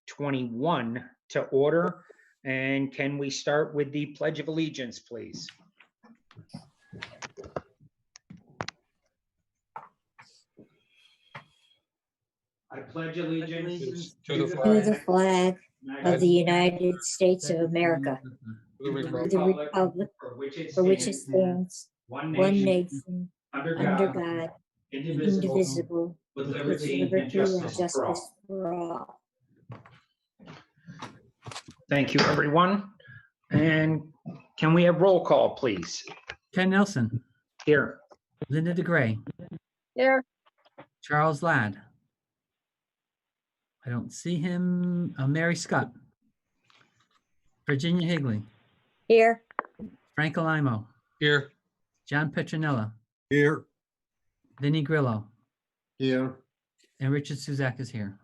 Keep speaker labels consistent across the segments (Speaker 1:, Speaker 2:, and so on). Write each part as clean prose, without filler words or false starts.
Speaker 1: 2021 to order. And can we start with the Pledge of Allegiance, please? I pledge allegiance
Speaker 2: to the
Speaker 3: to the flag of the United States of America,
Speaker 2: the
Speaker 3: to
Speaker 2: republic
Speaker 3: the republic
Speaker 1: for which
Speaker 3: for
Speaker 1: it
Speaker 3: which it
Speaker 1: stands,
Speaker 3: stands,
Speaker 1: one
Speaker 3: one
Speaker 1: nation,
Speaker 3: nation,
Speaker 1: under
Speaker 3: under
Speaker 1: God,
Speaker 3: God,
Speaker 1: indivisible,
Speaker 3: indivisible,
Speaker 1: with
Speaker 3: with
Speaker 1: liberty and
Speaker 3: liberty and
Speaker 1: justice for all.
Speaker 3: justice for all.
Speaker 1: Thank you, everyone. And can we have roll call, please?
Speaker 4: Ken Nelson,
Speaker 1: Here.
Speaker 4: Linda DeGray,
Speaker 5: Here.
Speaker 4: Charles Ladd. I don't see him. Mary Scott, Virginia Higley,
Speaker 5: Here.
Speaker 4: Frank Alimo,
Speaker 2: here.
Speaker 4: John Petronella,
Speaker 2: Here.
Speaker 4: Vinnie Grillo,
Speaker 2: Here.
Speaker 4: and Richard Suzak is here.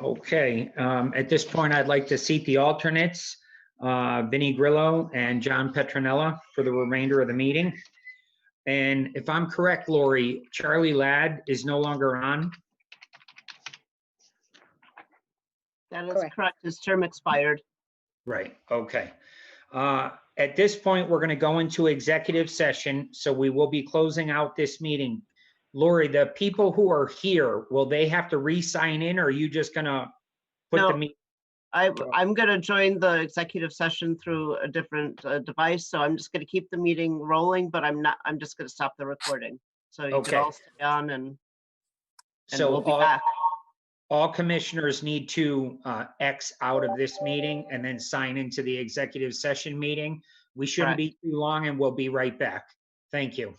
Speaker 1: Okay, at this point, I'd like to seat the alternates, Vinnie Grillo and John Petronella, for the remainder of the meeting. And if I'm correct, Lori, Charlie Ladd is no longer on.
Speaker 5: That is
Speaker 3: Correct.
Speaker 5: correct. His term expired.
Speaker 1: Right, okay. At this point, we're going to go into executive session, so we will be closing out this meeting. Lori, the people who are here, will they have to re-sign in, or are you just going to put the
Speaker 5: No.
Speaker 1: meeting?
Speaker 5: I'm going to join the executive session through a different device, so I'm just going to keep the meeting rolling, but I'm just going to stop the recording. So you
Speaker 1: Okay.
Speaker 5: can all stay on and
Speaker 1: So
Speaker 5: we'll be back.
Speaker 1: all commissioners need to X out of this meeting and then sign into the executive session meeting. We shouldn't be too long, and we'll be right back. Thank you.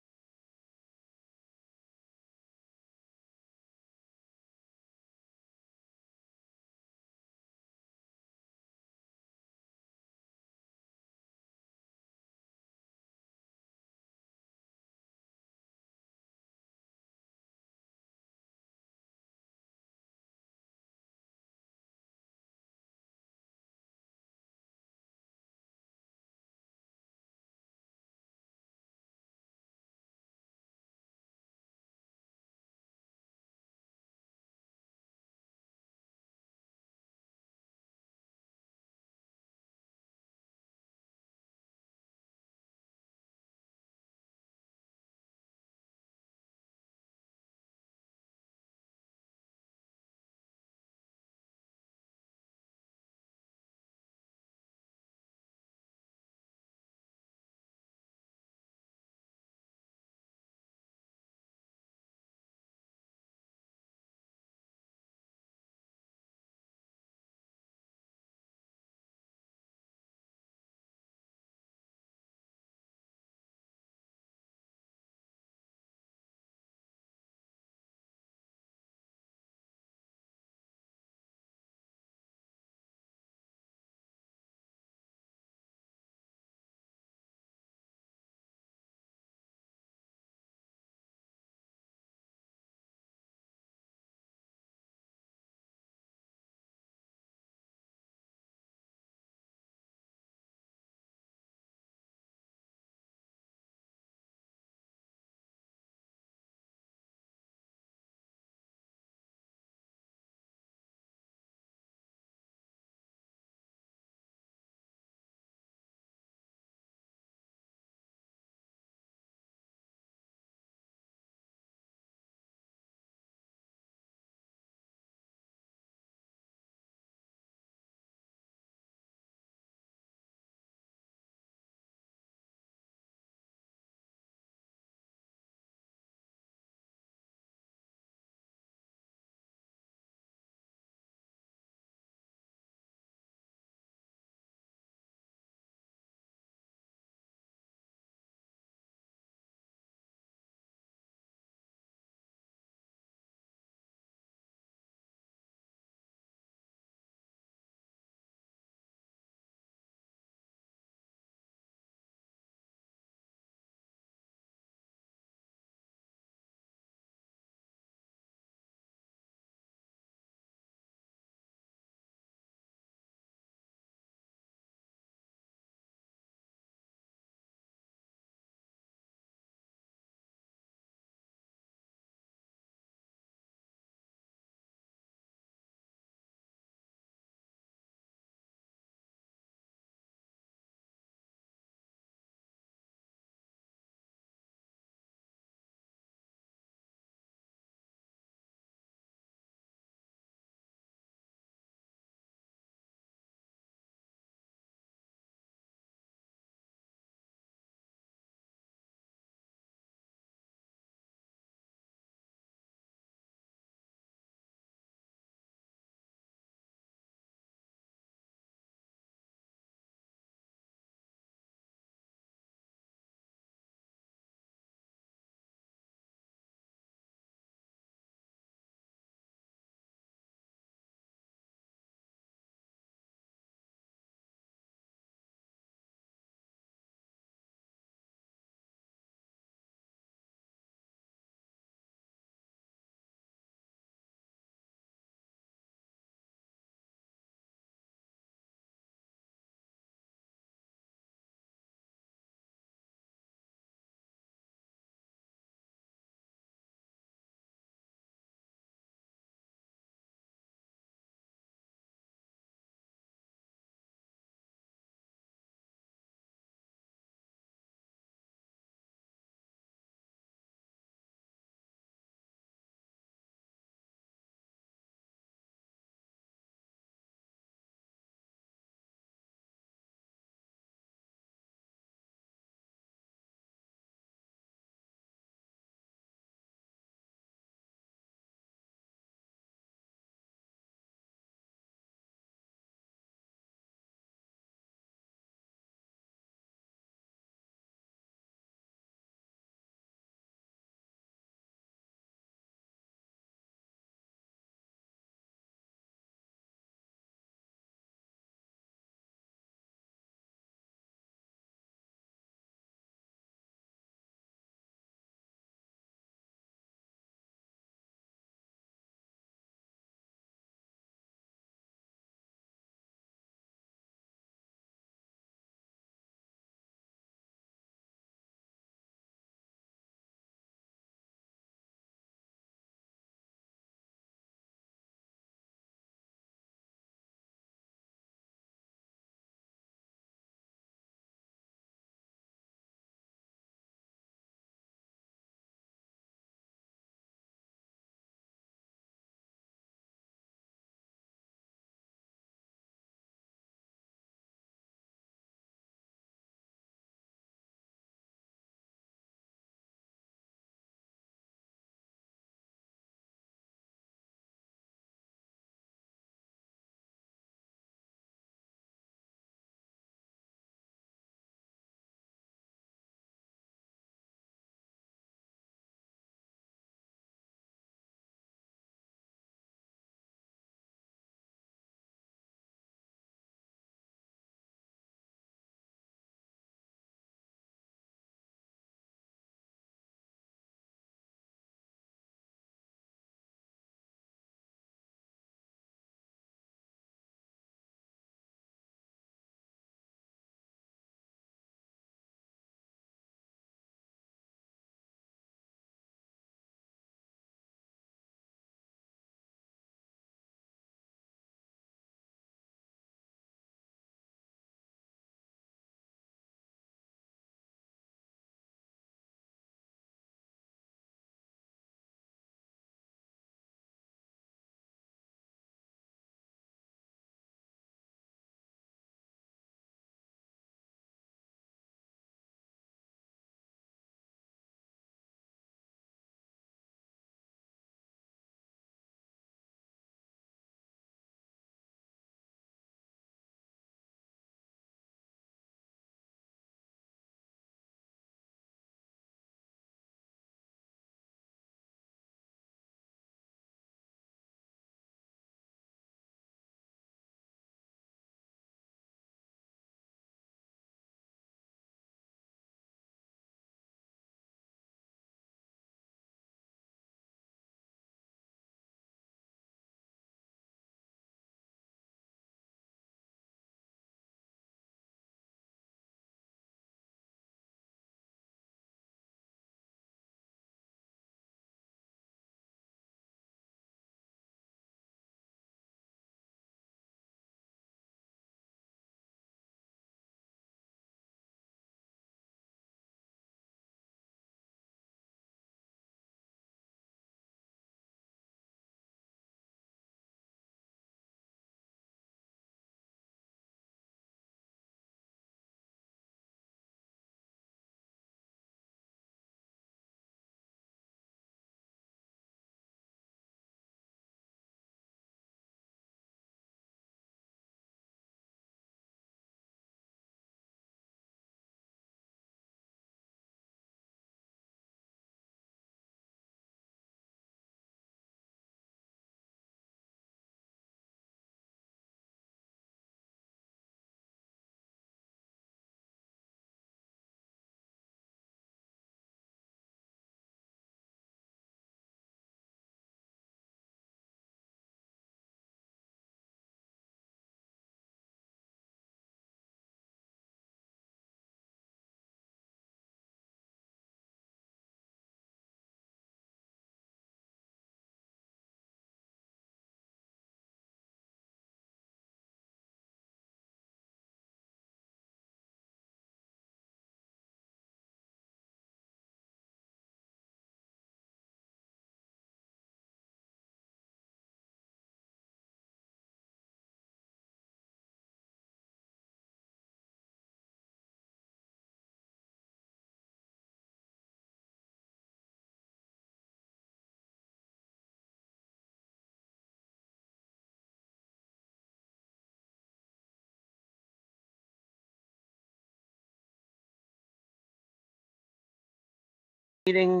Speaker 5: Meeting,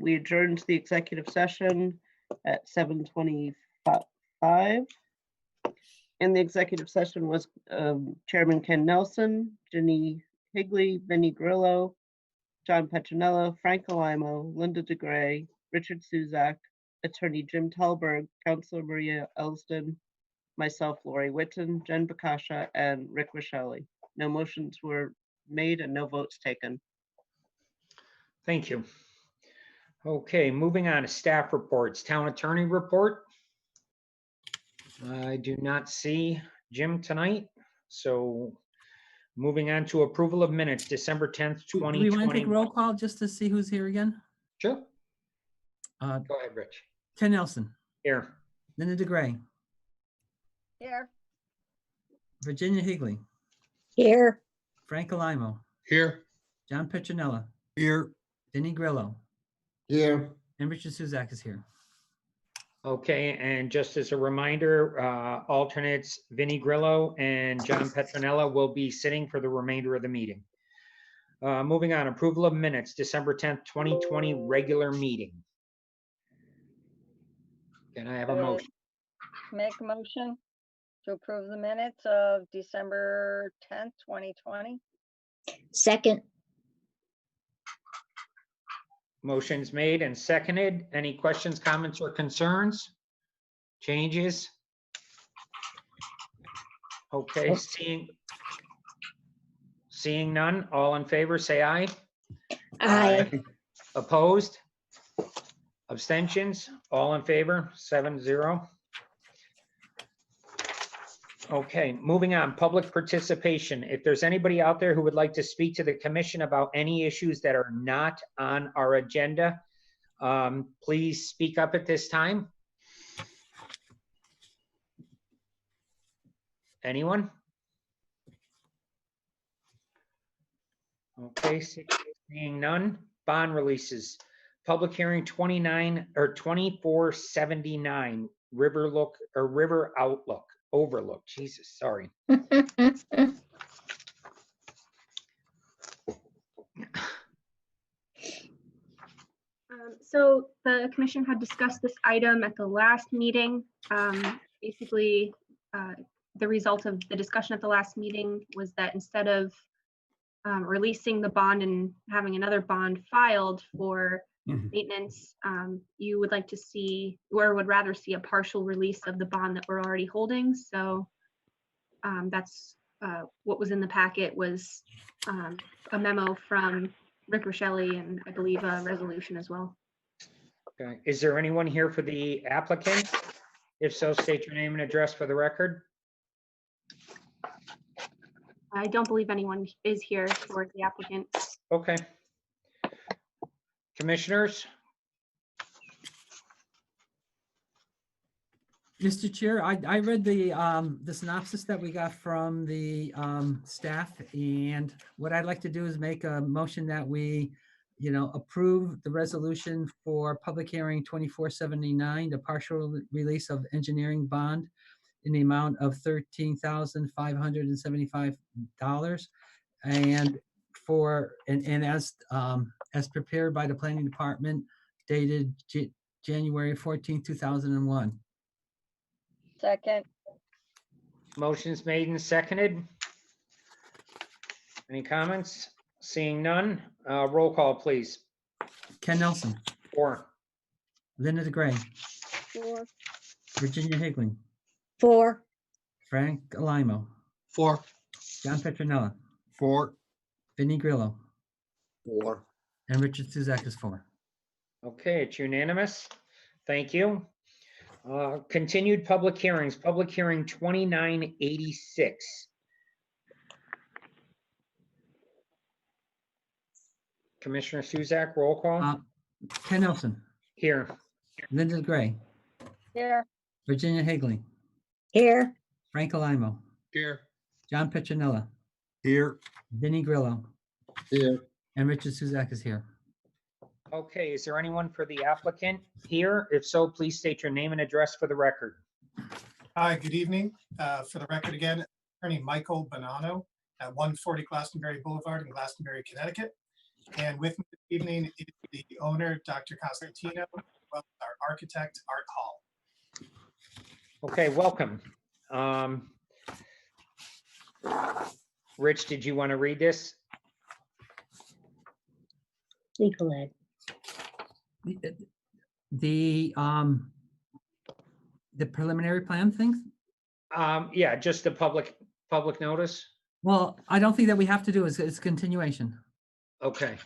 Speaker 5: we adjourned the executive session at 7:25. In the executive session was Chairman Ken Nelson, Ginny Higley, Vinnie Grillo, John Petronella, Frank Alimo, Linda DeGray, Richard Suzak, Attorney Jim Talberg, Counselor Maria Elston, myself, Lori Whitten, Jen Bakasha, and Rick Rochelle. No motions were made and no votes taken.
Speaker 1: Thank you. Okay, moving on to staff reports. Town attorney report. I do not see Jim tonight, so moving on to approval of minutes, December 10th,
Speaker 4: Do we want to take
Speaker 1: 2020.
Speaker 4: roll call just to see who's here again?
Speaker 1: Sure,
Speaker 4: Uh,
Speaker 1: go ahead, Rich.
Speaker 4: Ken Nelson,
Speaker 1: Here.
Speaker 4: Linda DeGray,
Speaker 2: Here.
Speaker 4: Virginia Higley,
Speaker 3: Here,
Speaker 4: Frank Alimo,
Speaker 6: Here.
Speaker 4: John Petronella,
Speaker 6: Here.
Speaker 4: Vinnie Grillo,
Speaker 6: Here.
Speaker 4: and Richard Suzak is here.
Speaker 1: Okay, and just as a reminder, alternates Vinnie Grillo and John Petronella will be sitting for the remainder of the meeting. Moving on, approval of minutes, December 10th, 2020, regular meeting. Can I have a
Speaker 2: I will
Speaker 1: motion?
Speaker 2: Make a motion to approve the minutes of December 10th, 2020.
Speaker 3: second,
Speaker 1: Motion's made and seconded. Any questions, comments, or concerns? Changes? Okay, seeing none, all in favor, say aye.
Speaker 3: aye.
Speaker 1: Opposed? Abstentions? All in favor, 7-0. Okay, moving on, public participation. If there's anybody out there who would like to speak to the commission about any issues that are not on our agenda, please speak up at this time. Anyone? Okay, seeing none. Bond releases. Public hearing 2479, River Overlook, Jesus, sorry.
Speaker 7: So the commission had discussed this item at the last meeting. Basically, the result of the discussion at the last meeting was that instead of releasing the bond and having another bond filed for maintenance, you would like to see, or would rather see, a partial release of the bond that we're already holding. So that's what was in the packet was a memo from Rick Rochelle and I believe a resolution as well.
Speaker 1: Okay. Is there anyone here for the applicant? If so, state your name and address for the record.
Speaker 7: I don't believe anyone is here for the applicant.
Speaker 1: Okay. Commissioners?
Speaker 4: Mr. Chair, I read the synopsis that we got from the staff, and what I'd like to do is make a motion that we, approve the resolution for public hearing 2479, the partial release of engineering bond in the amount of $13,575, and as prepared by the planning department, dated January 14, 2001.
Speaker 2: Second.
Speaker 1: Motion's made and seconded. Any comments? Seeing none, roll call, please.
Speaker 4: Ken Nelson,
Speaker 1: Four.
Speaker 4: Linda DeGray,
Speaker 2: Four.
Speaker 4: Virginia Higley,
Speaker 3: 4,
Speaker 4: Frank Alimo,
Speaker 6: 4.
Speaker 4: John Petronella,
Speaker 6: 4.
Speaker 4: Vinnie Grillo,
Speaker 6: 4.
Speaker 4: and Richard Suzak is 4.
Speaker 1: Okay, it's unanimous. Thank you. Continued public hearings, public hearing 2986. Commissioner Suzak, roll call.
Speaker 4: Ken Nelson,
Speaker 1: Here.
Speaker 4: Linda DeGray,
Speaker 2: Here.
Speaker 4: Virginia Higley,
Speaker 3: here,
Speaker 4: Frank Alimo,
Speaker 6: Here.
Speaker 4: John Petronella,
Speaker 6: Here.
Speaker 4: Vinnie Grillo,
Speaker 6: Here.
Speaker 4: and Richard Suzak is here.
Speaker 1: Okay, is there anyone for the applicant here? If so, please state your name and address for the record.
Speaker 8: Hi, good evening. For the record again, Attorney Michael Bonanno at 140 Glastonbury Boulevard in Glastonbury, Connecticut. And with me this evening is the owner, Dr. Constantino, as well as our architect, Art Hall.
Speaker 1: Okay, welcome. Rich, did you want to read this?
Speaker 3: Legal ed.
Speaker 4: The preliminary plan things?
Speaker 1: Yeah, just the public notice.
Speaker 4: Well, I don't think that we have to do is it's continuation.
Speaker 1: Okay.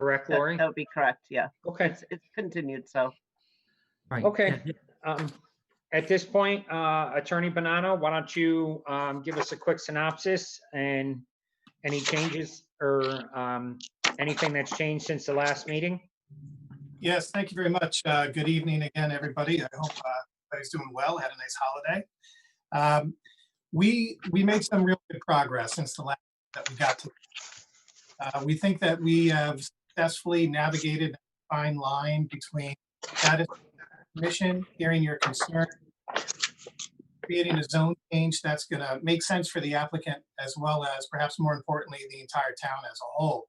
Speaker 1: Correct,
Speaker 5: That
Speaker 1: Lori?
Speaker 5: that would be correct, yeah.
Speaker 1: Okay,
Speaker 5: It's continued, so.
Speaker 4: Right.
Speaker 1: Okay.
Speaker 4: Yeah,
Speaker 1: at this point, Attorney Bonanno, why don't you give us a quick synopsis and any changes or anything that's changed since the last meeting?
Speaker 8: Yes, thank you very much. Good evening again, everybody. I hope everybody's doing well, had a nice holiday. We made some real good progress since the last that we got to. We think that we have successfully navigated a fine line between status mission, hearing your concern, creating a zone change that's going to make sense for the applicant, as well as perhaps more importantly, the entire town as a whole.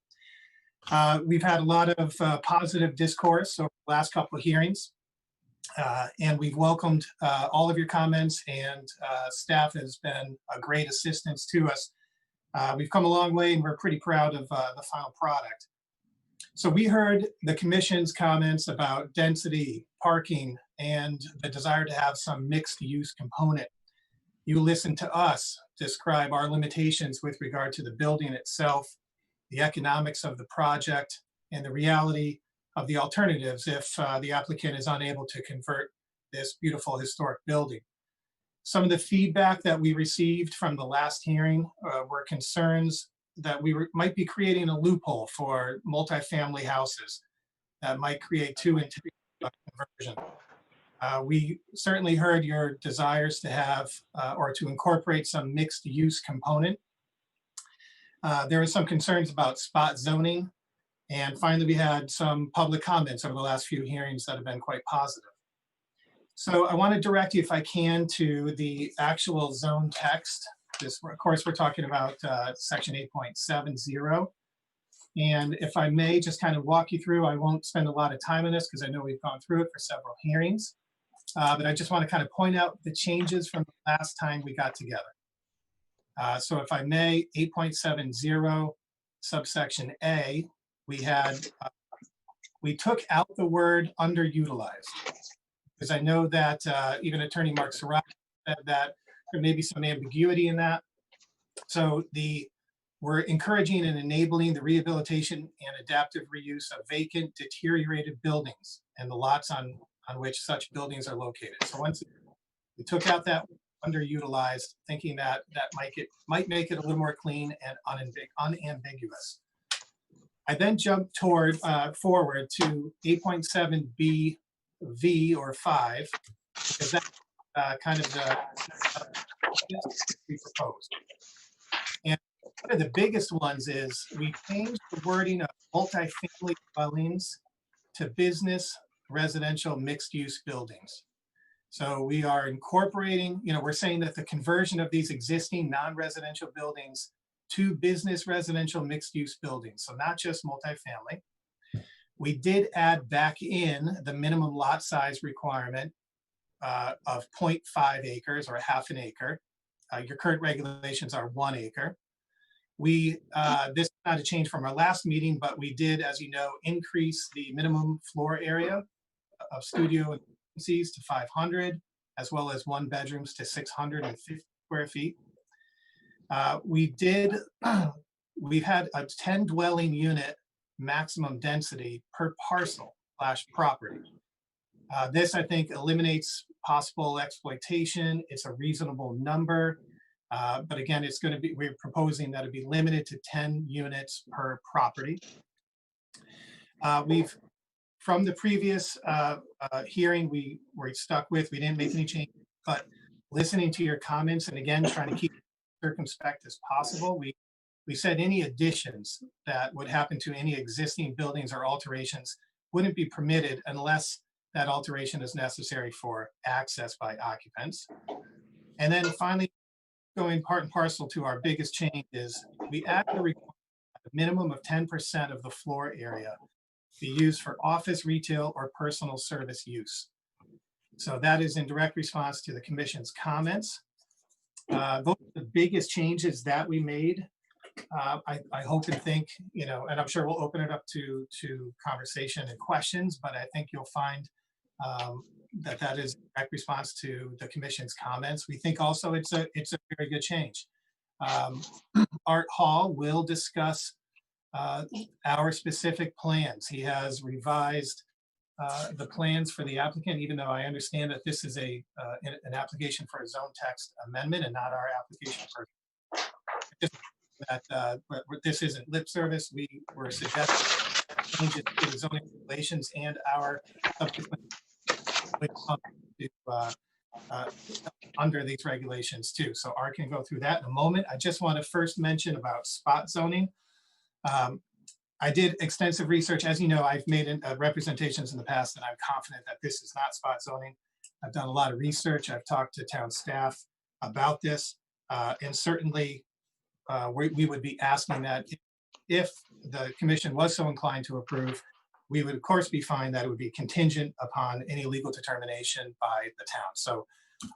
Speaker 8: We've had a lot of positive discourse over the last couple of hearings, and we've welcomed all of your comments, and staff has been a great assistance to us. We've come a long way, and we're pretty proud of the final product. So we heard the commission's comments about density, parking, and the desire to have some mixed use component. You listened to us describe our limitations with regard to the building itself, the economics of the project, and the reality of the alternatives if the applicant is unable to convert this beautiful historic building. Some of the feedback that we received from the last hearing were concerns that we might be creating a loophole for multifamily houses that might create two into conversion. We certainly heard your desires to have or to incorporate some mixed use component. There were some concerns about spot zoning. And finally, we had some public comments over the last few hearings that have been quite positive. So I want to direct you, if I can, to the actual zone text. This, of course, we're talking about section 8.70. And if I may just kind of walk you through, I won't spend a lot of time on this because I know we've gone through it for several hearings. But I just want to kind of point out the changes from the last time we got together. So if I may, 8.70 subsection A, we took out the word underutilized, because I know that even Attorney Mark Surratt said that there may be some ambiguity in that. So we're encouraging and enabling the rehabilitation and adaptive reuse of vacant, deteriorated buildings and the lots on which such buildings are located. So once we took out that underutilized, thinking that might make it a little more clean and unambiguous. I then jumped forward to 8.7 BV or 5, because that's kind of the we proposed. And one of the biggest ones is we changed the wording of multifamily dwellings to business residential mixed-use buildings. So we are incorporating, we're saying that the conversion of these existing non-residential buildings to business residential mixed-use buildings, so not just multifamily. We did add back in the minimum lot size requirement of 0.5 acres or half an acre. Your current regulations are 1 acre. This is not a change from our last meeting, but we did, as you know, increase the minimum floor area of studio and to 500, as well as 1 bedrooms to 650 square feet. We've had a 10 dwelling unit maximum density per parcel / property. This, I think, eliminates possible exploitation. It's a reasonable number. But again, we're proposing that it be limited to 10 units per property. From the previous hearing we didn't make any changes, but listening to your comments and again, trying to keep it circumspect as possible, we said any additions that would happen to any existing buildings or alterations wouldn't be permitted unless that alteration is necessary for access by occupants. And then finally, going part and parcel to our biggest change is we add the requirement a minimum of 10% of the floor area be used for office, retail, or personal service use. So that is in direct response to the commission's comments. Those are the biggest changes that we made. I hope and think, you know, and I'm sure we'll open it up to conversation and questions, but I think you'll find that is direct response to the commission's comments. We think also it's a very good change. Art Hall will discuss our specific plans. He has revised the plans for the applicant, even though I understand that this is an application for a zone text amendment and not our application for that. But this isn't lip service. We were suggesting changes to the zoning regulations and our subsequent under these regulations too. So Art can go through that in a moment. I just want to first mention about spot zoning. I did extensive research. As you know, I've made representations in the past, and I'm confident that this is not spot zoning. I've done a lot of research. I've talked to town staff about this, and certainly we would be asking that if the commission was so inclined to approve, we would of course be fine that it would be contingent upon any legal determination by the town. So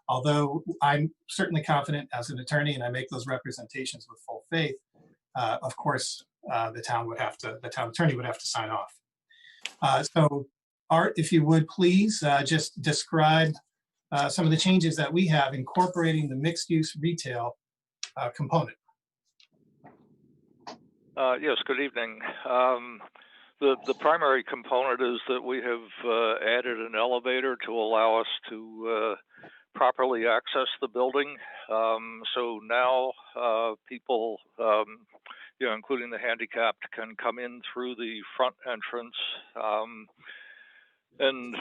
Speaker 8: although I'm certainly confident as an attorney and I make those representations with full faith, of course, the town attorney would have to sign off. So Art, if you would please just describe some of the changes that we have incorporating the mixed use retail component.
Speaker 9: Yes, good evening. The primary component is that we have added an elevator to allow us to properly access the building. So now people, you know, including the handicapped, can come in through the front entrance, and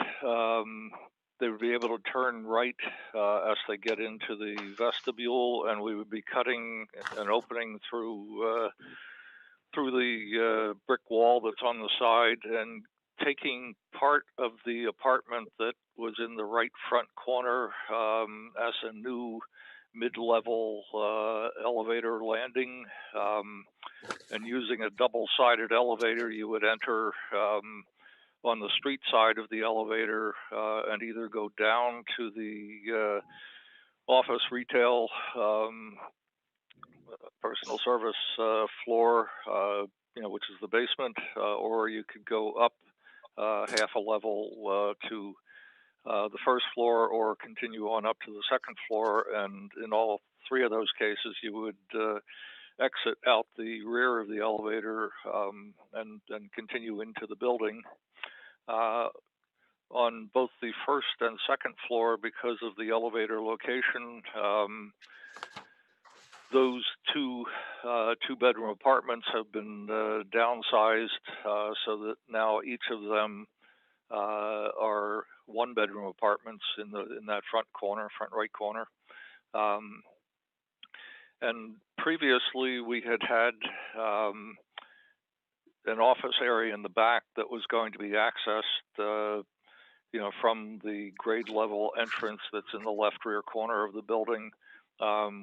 Speaker 9: they would be able to turn right as they get into the vestibule, and we would be cutting an opening through the brick wall that's on the side and taking part of the apartment that was in the right front corner as a new mid-level elevator landing, and using a double-sided elevator, you would enter on the street side of the elevator and either go down to the office, retail, personal service floor, you know, which is the basement, or you could go up half a level to the first floor, or continue on up to the second floor. And in all three of those cases, you would exit out the rear of the elevator and continue into the building. On both the first and second floor, because of the elevator location, those two-bedroom apartments have been downsized so that now each of them are one-bedroom apartments in that front right corner. And previously, we had an office area in the back that was going to be accessed, you know, from the grade level entrance that's in the left rear corner of the building.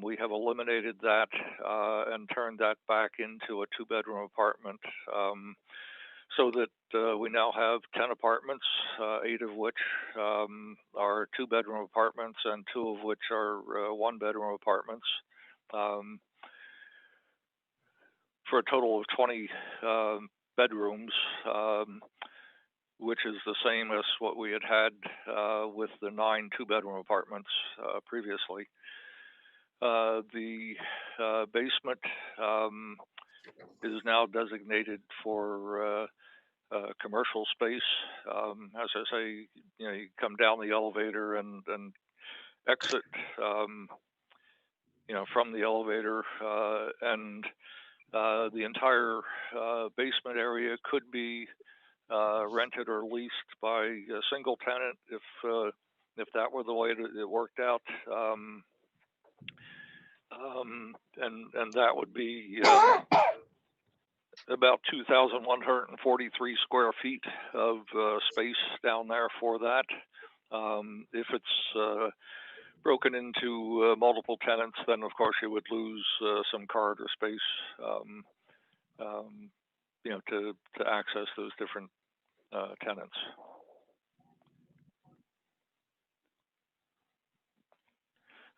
Speaker 9: We have eliminated that and turned that back into a two-bedroom apartment, so that we now have 10 apartments, 8 of which are two-bedroom apartments and 2 of which are one-bedroom apartments, for a total of 20 bedrooms, which is the same as what we had with the 9 two-bedroom apartments previously. The basement is now designated for commercial space. As I say, you know, you come down the elevator and exit, you know, from the elevator, and the entire basement area could be rented or leased by a single tenant if that were the way it worked out. And that would be about 2,143 square feet of space down there for that. If it's broken into multiple tenants, then of course you would lose some corridor space you know, to access those different tenants.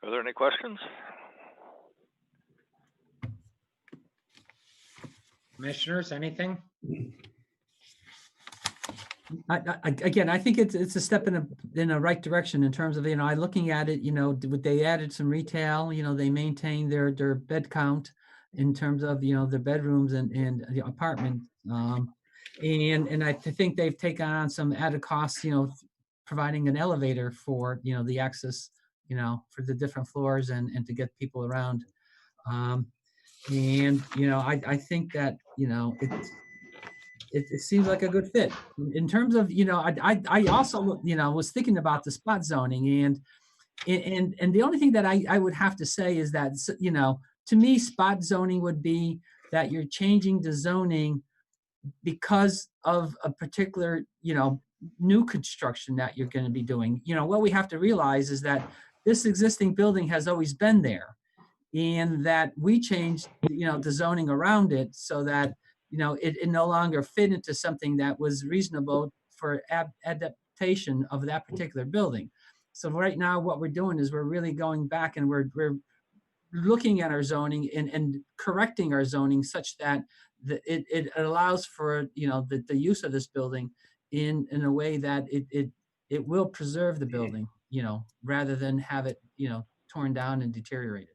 Speaker 9: Are there any questions?
Speaker 1: Commissioners, anything?
Speaker 4: Again, I think it's a step in the right direction in terms of, you know, I looking at it, you know, they added some retail, you know, they maintained their bed count in terms of, you know, the bedrooms and the apartment. And I think they've taken on some added costs, you know, providing an elevator for, you know, the access, you know, for the different floors and to get people around. And, you know, I think that, you know, it seems like a good fit. In terms of, you know, I also, you know, was thinking about the spot zoning and the only thing that I would have to say is that, you know, to me, spot zoning would be that you're changing the zoning because of a particular, you know, new construction that you're going to be doing. You know, what we have to realize is that this existing building has always been there, and that we changed, you know, the zoning around it so that, you know, it no longer fit into something that was reasonable for adaptation of that particular building. So right now, what we're doing is we're really going back and we're looking at our zoning and correcting our zoning such that it allows for, you know, the use of this building in a way that it will preserve the building, you know, rather than have it, you know, torn down and deteriorated.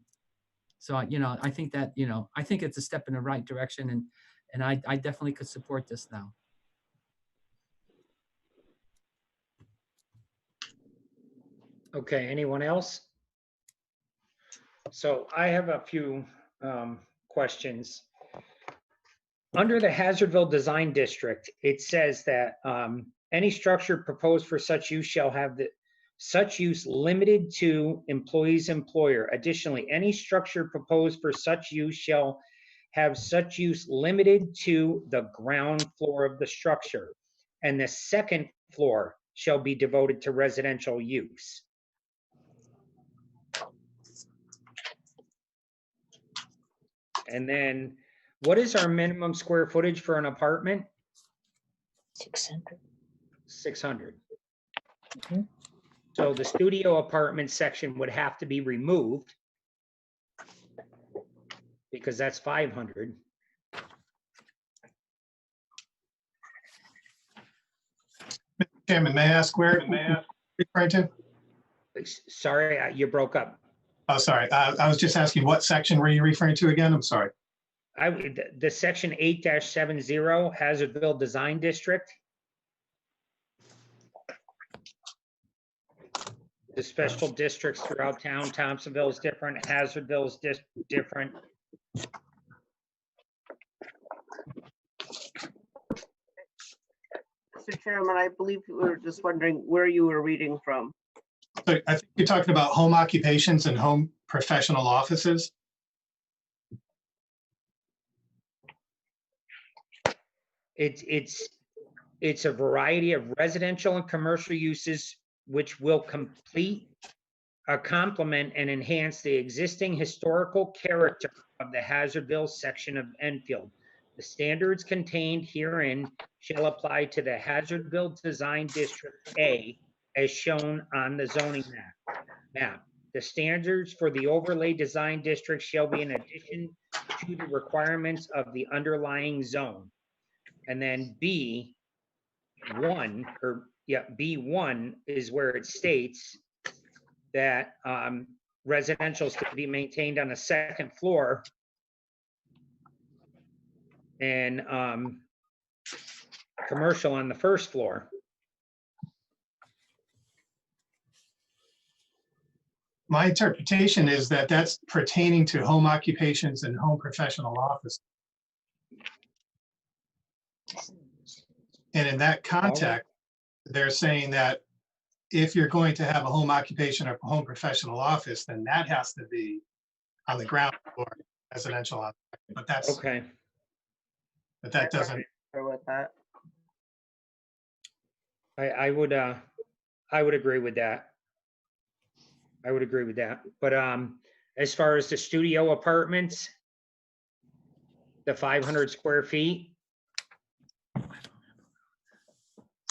Speaker 4: So, you know, I think that, you know, I think it's a step in the right direction, and I definitely could support this now.
Speaker 1: Okay, anyone else? So I have a few questions. Under the Hazardville Design District, it says that any structure proposed for such use shall have such use limited to employee's employer. Additionally, any structure proposed for such use shall have such use limited to the ground floor of the structure, and the second floor shall be devoted to residential use. And then, what is our minimum square footage for an apartment?
Speaker 3: 600.
Speaker 1: 600.
Speaker 3: Mhm.
Speaker 1: So the studio apartment section would have to be removed because that's 500.
Speaker 8: Chairman, may I ask where referring to?
Speaker 1: Sorry, you broke up.
Speaker 8: Oh, sorry. I was just asking what section were you referring to again? I'm sorry.
Speaker 1: The section 8-70 Hazardville Design District. The special districts throughout town, Thompsonville is different, Hazardville is different.
Speaker 5: Mr. Chairman, I believe we were just wondering where you were reading from.
Speaker 8: So I think you're talking about home occupations and home professional offices.
Speaker 1: It's a variety of residential and commercial uses which will complement and enhance the existing historical character of the Hazardville section of Enfield. The standards contained herein shall apply to the Hazardville Design District A as shown on the zoning map. The standards for the overlay design district shall be in addition to the requirements of the underlying zone. And then B1 is where it states that residential is to be maintained on a second floor and commercial on the first floor.
Speaker 8: My interpretation is that that's pertaining to home occupations and home professional office. And in that context, they're saying that if you're going to have a home occupation or home professional office, then that has to be on the ground floor, residential office. But that's
Speaker 1: Okay.
Speaker 8: But that doesn't.
Speaker 5: With that.
Speaker 1: I would agree with that. I would agree with that. But as far as the studio apartments, the 500 square feet?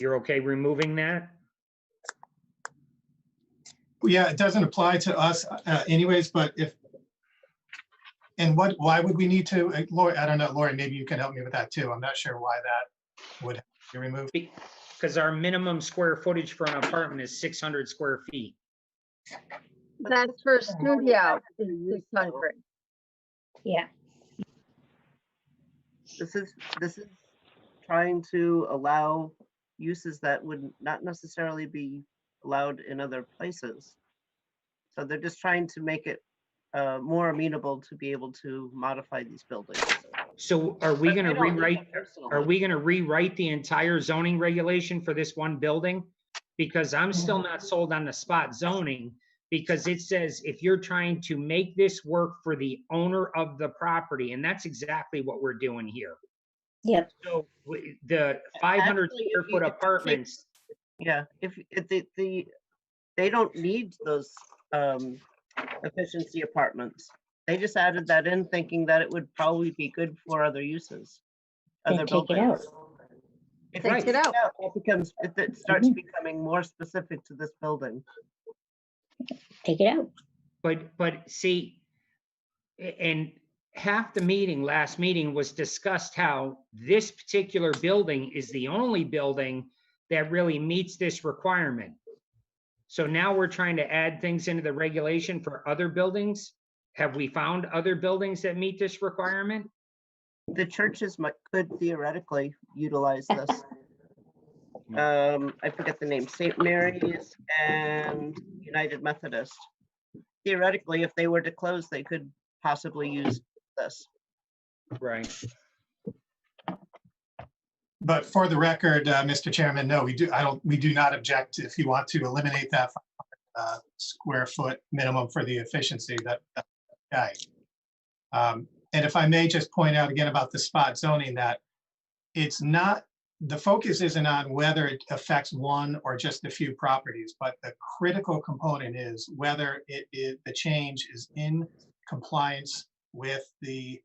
Speaker 1: You're okay removing that?
Speaker 8: Yeah, it doesn't apply to us anyways, but why would we need to, Lori, I don't know, Lori, maybe you can help me with that too. I'm not sure why that would be removed.
Speaker 1: Because our minimum square footage for an apartment is 600 square feet.
Speaker 2: That's for studio, is 600.
Speaker 3: Yeah,
Speaker 5: This is trying to allow uses that would not necessarily be allowed in other places. So they're just trying to make it more amenable to be able to modify these buildings.
Speaker 1: So are we going to
Speaker 5: I don't need
Speaker 1: rewrite,
Speaker 5: it personally.
Speaker 1: are we going to rewrite the entire zoning regulation for this one building? Because I'm still not sold on the spot zoning, because it says if you're trying to make this work for the owner of the property, and that's exactly what we're doing here.
Speaker 3: yep,
Speaker 1: So the 500
Speaker 5: Actually,
Speaker 1: square foot
Speaker 5: if you take-
Speaker 1: apartments,
Speaker 5: Yeah, if they don't need those efficiency apartments. They just added that in thinking that it would probably be good for other uses.
Speaker 3: Then
Speaker 5: Other
Speaker 3: take it out.
Speaker 5: buildings. If
Speaker 2: Take
Speaker 5: you
Speaker 2: it out.
Speaker 5: it starts becoming more specific to this building.
Speaker 3: Take it out.
Speaker 1: but see, and half the meeting, last meeting was discussed how this particular building is the only building that really meets this requirement. So now we're trying to add things into the regulation for other buildings. Have we found other buildings that meet this requirement?
Speaker 5: The churches could theoretically utilize this. I forget the name, St. Mary's and United Methodist. Theoretically, if they were to close, they could possibly use this.
Speaker 1: Right.
Speaker 8: But for the record, Mr. Chairman, no, we do not object if you want to eliminate that square foot minimum for the efficiency that's okay. And if I may just point out again about the spot zoning, that it's not, the focus isn't on whether it affects one or just a few properties, but the critical component is whether the change is in compliance with the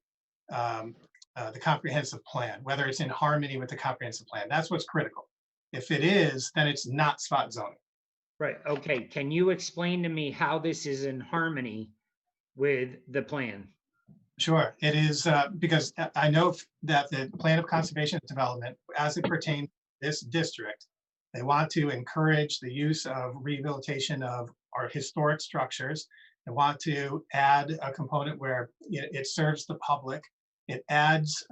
Speaker 8: comprehensive plan, whether it's in harmony with the comprehensive plan. That's what's critical. If it is, then it's not spot zoning.
Speaker 1: Right, okay. Can you explain to me how this is in harmony with the plan?
Speaker 8: Sure, it is because I know that the plan of conservation and development, as it pertains to this district, they want to encourage the use of rehabilitation of our historic structures. They want to add a component where it serves the public. It adds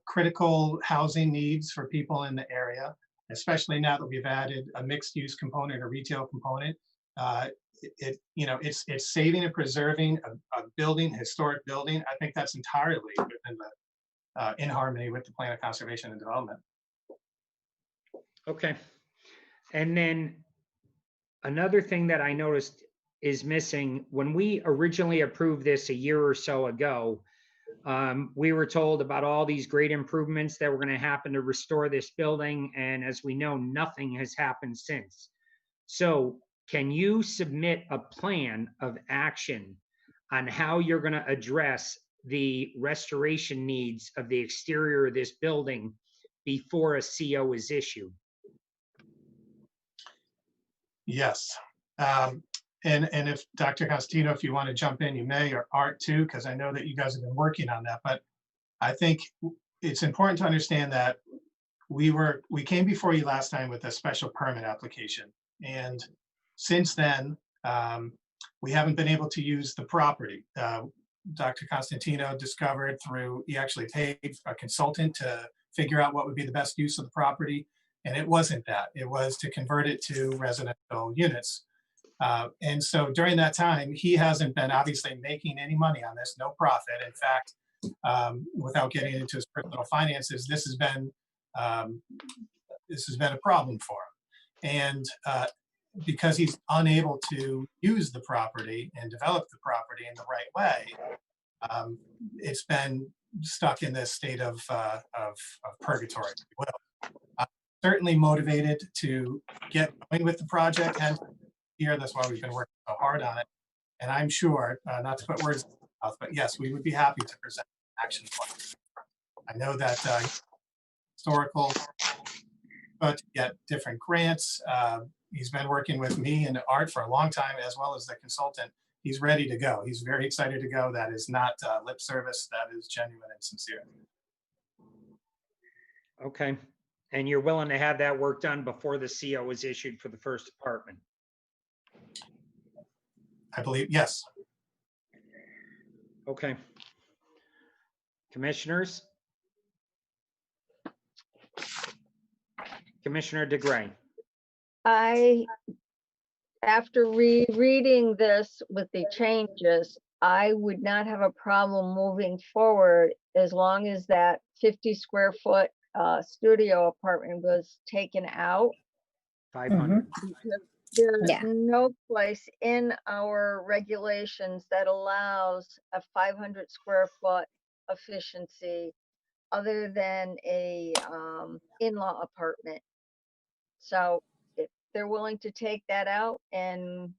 Speaker 8: critical housing needs for people in the area, especially now that we've added a mixed use component, a retail component. It's saving and preserving a building, historic building. I think that's entirely within in harmony with the plan of conservation and development.
Speaker 1: Okay. And then another thing that I noticed is missing, when we originally approved this a year or so ago, we were told about all these great improvements that were going to happen to restore this building. And as we know, nothing has happened since. So can you submit a plan of action on how you're going to address the restoration needs of the exterior of this building before a CO is issued?
Speaker 8: Yes. And if Dr. Costantino, if you want to jump in, you may, or Art too, because I know that you guys have been working on that. But I think it's important to understand that we came before you last time with a special permit application. And since then, we haven't been able to use the property. Dr. Costantino discovered he actually paid a consultant to figure out what would be the best use of the property. And it wasn't that. It was to convert it to residential units. And so during that time, he hasn't been obviously making any money on this, no profit. In fact, without getting into his personal finances, this has been a problem for him. And because he's unable to use the property and develop the property in the right way, it's been stuck in this state of purgatory, if you will. Certainly motivated to get going with the project and here. That's why we've been working so hard on it. And I'm sure, not to put words in my mouth, but yes, we would be happy to present action plan. I know that historical, but get different grants. He's been working with me and Art for a long time, as well as the consultant. He's ready to go. He's very excited to go. That is not lip service. That is genuine and sincere.
Speaker 1: Okay. And you're willing to have that work done before the CO is issued for the first apartment?
Speaker 8: I believe, yes.
Speaker 1: Okay. Commissioners? Commissioner DeGray.
Speaker 2: After rereading this with the changes, I would not have a problem moving forward as long as that 50 square foot studio apartment was taken out.
Speaker 1: 500.
Speaker 2: Because there's
Speaker 3: Yeah.
Speaker 2: no place in our regulations that allows a 500 square foot efficiency other than a in-law apartment. So if they're willing to take that out and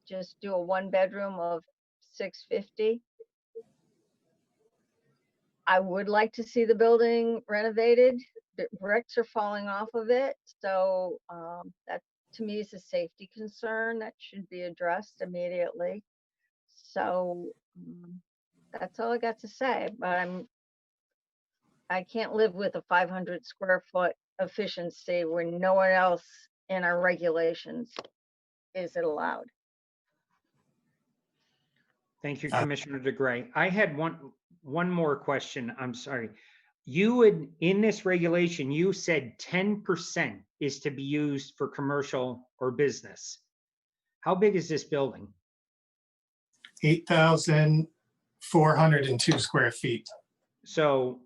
Speaker 2: just do a 1-bedroom of 650, I would like to see the building renovated. The bricks are falling off of it, so that to me is a safety concern that should be addressed immediately. So that's all I got to say, but I can't live with a 500 square foot efficiency when no one else in our regulations is it allowed.
Speaker 1: Thank you, Commissioner DeGray. I had one more question. I'm sorry. You would, in this regulation, you said 10% is to be used for commercial or business. How big is this building?
Speaker 8: 8,402 square feet.
Speaker 1: So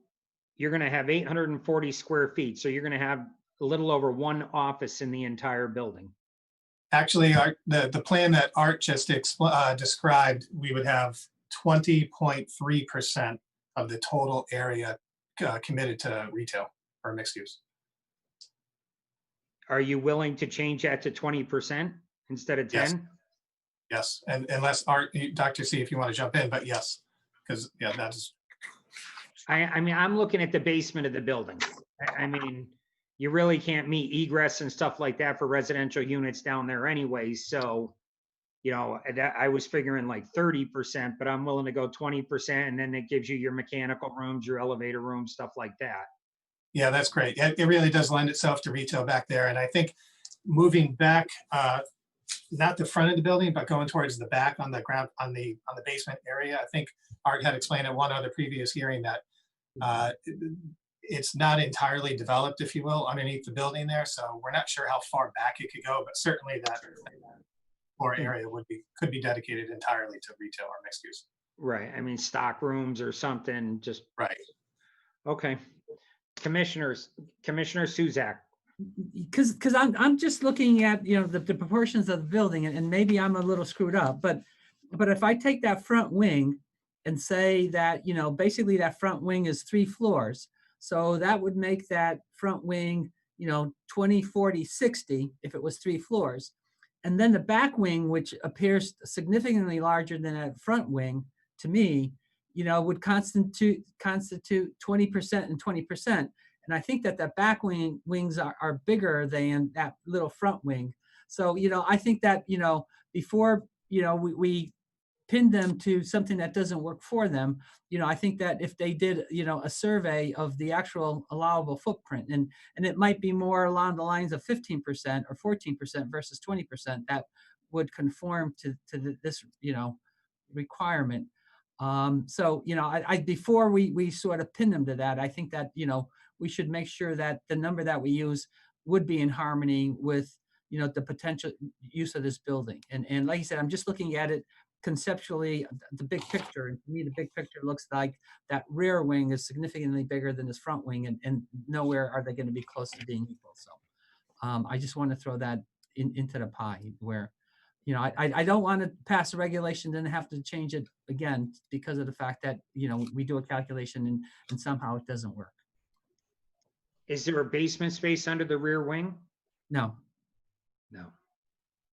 Speaker 1: you're going to have 840 square feet. So you're going to have a little over one office in the entire building.
Speaker 8: Actually, the plan that Art just described, we would have 20.3% of the total area committed to retail or mixed use.
Speaker 1: Are you willing to change that to 20% instead of 10?
Speaker 8: Yes, and unless Art, Dr. C, if you want to jump in, but yes, because yeah, that's.
Speaker 1: I mean, I'm looking at the basement of the building. I mean, you really can't meet egress and stuff like that for residential units down there anyways. So, you know, I was figuring like 30%, but I'm willing to go 20%. And then it gives you your mechanical rooms, your elevator rooms, stuff like that.
Speaker 8: Yeah, that's great. It really does lend itself to retail back there. And I think moving back, not the front of the building, but going towards the back on the ground, on the basement area. I think Art had explained at one other previous hearing that it's not entirely developed, if you will, underneath the building there. So we're not sure how far back it could go, but certainly that floor area could be dedicated entirely to retail or mixed use.
Speaker 1: Right. I mean, stock rooms or something, just.
Speaker 8: Right.
Speaker 1: Okay. Commissioner Suzak.
Speaker 4: Because I'm just looking at, you know, the proportions of the building, and maybe I'm a little screwed up, but if I take that front wing and say that, you know, basically that front wing is 3 floors. So that would make that front wing, you know, 20, 40, 60 if it was 3 floors. And then the back wing, which appears significantly larger than that front wing, to me, you know, would constitute 20% and 20%. And I think that back wings are bigger than that little front wing. So, you know, I think that, you know, before, you know, we pin them to something that doesn't work for them, you know, I think that if they did, you know, a survey of the actual allowable footprint, and it might be more along the lines of 15% or 14% versus 20%, that would conform to this, you know, requirement. So, you know, I before we sort of pin them to that, I think that, you know, we should make sure that the number that we use would be in harmony with, you know, the potential use of this building. And like I said, I'm just looking at it conceptually, the big picture. And to me, the big picture looks like that rear wing is significantly bigger than this front wing, and nowhere are they going to be close to being equal. So I just want to throw that into the pie where, you know, I don't want to pass a regulation and have to change it again because of the fact that, you know, we do a calculation and somehow it doesn't work.
Speaker 1: Is there a basement space under the rear wing?
Speaker 4: No.
Speaker 1: No.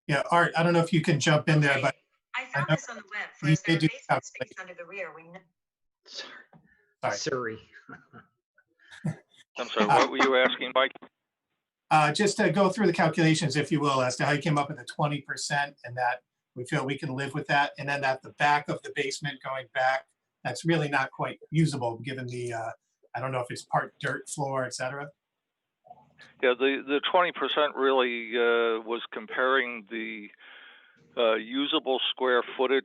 Speaker 8: Yeah, Art, I don't know if you can jump in there, but
Speaker 10: I found this on the web.
Speaker 8: you
Speaker 10: First, there
Speaker 8: did
Speaker 10: are
Speaker 8: do
Speaker 10: basement space under the rear.
Speaker 1: Sorry.
Speaker 8: Sorry.
Speaker 1: Surrey.
Speaker 9: I'm sorry, what were you asking, Mike?
Speaker 8: Just to go through the calculations, if you will, as to how you came up with the 20% and that we feel we can live with that. And then at the back of the basement going back, that's really not quite usable given the, I don't know if it's part dirt floor, et cetera.
Speaker 9: Yeah, the 20% really was comparing the usable square footage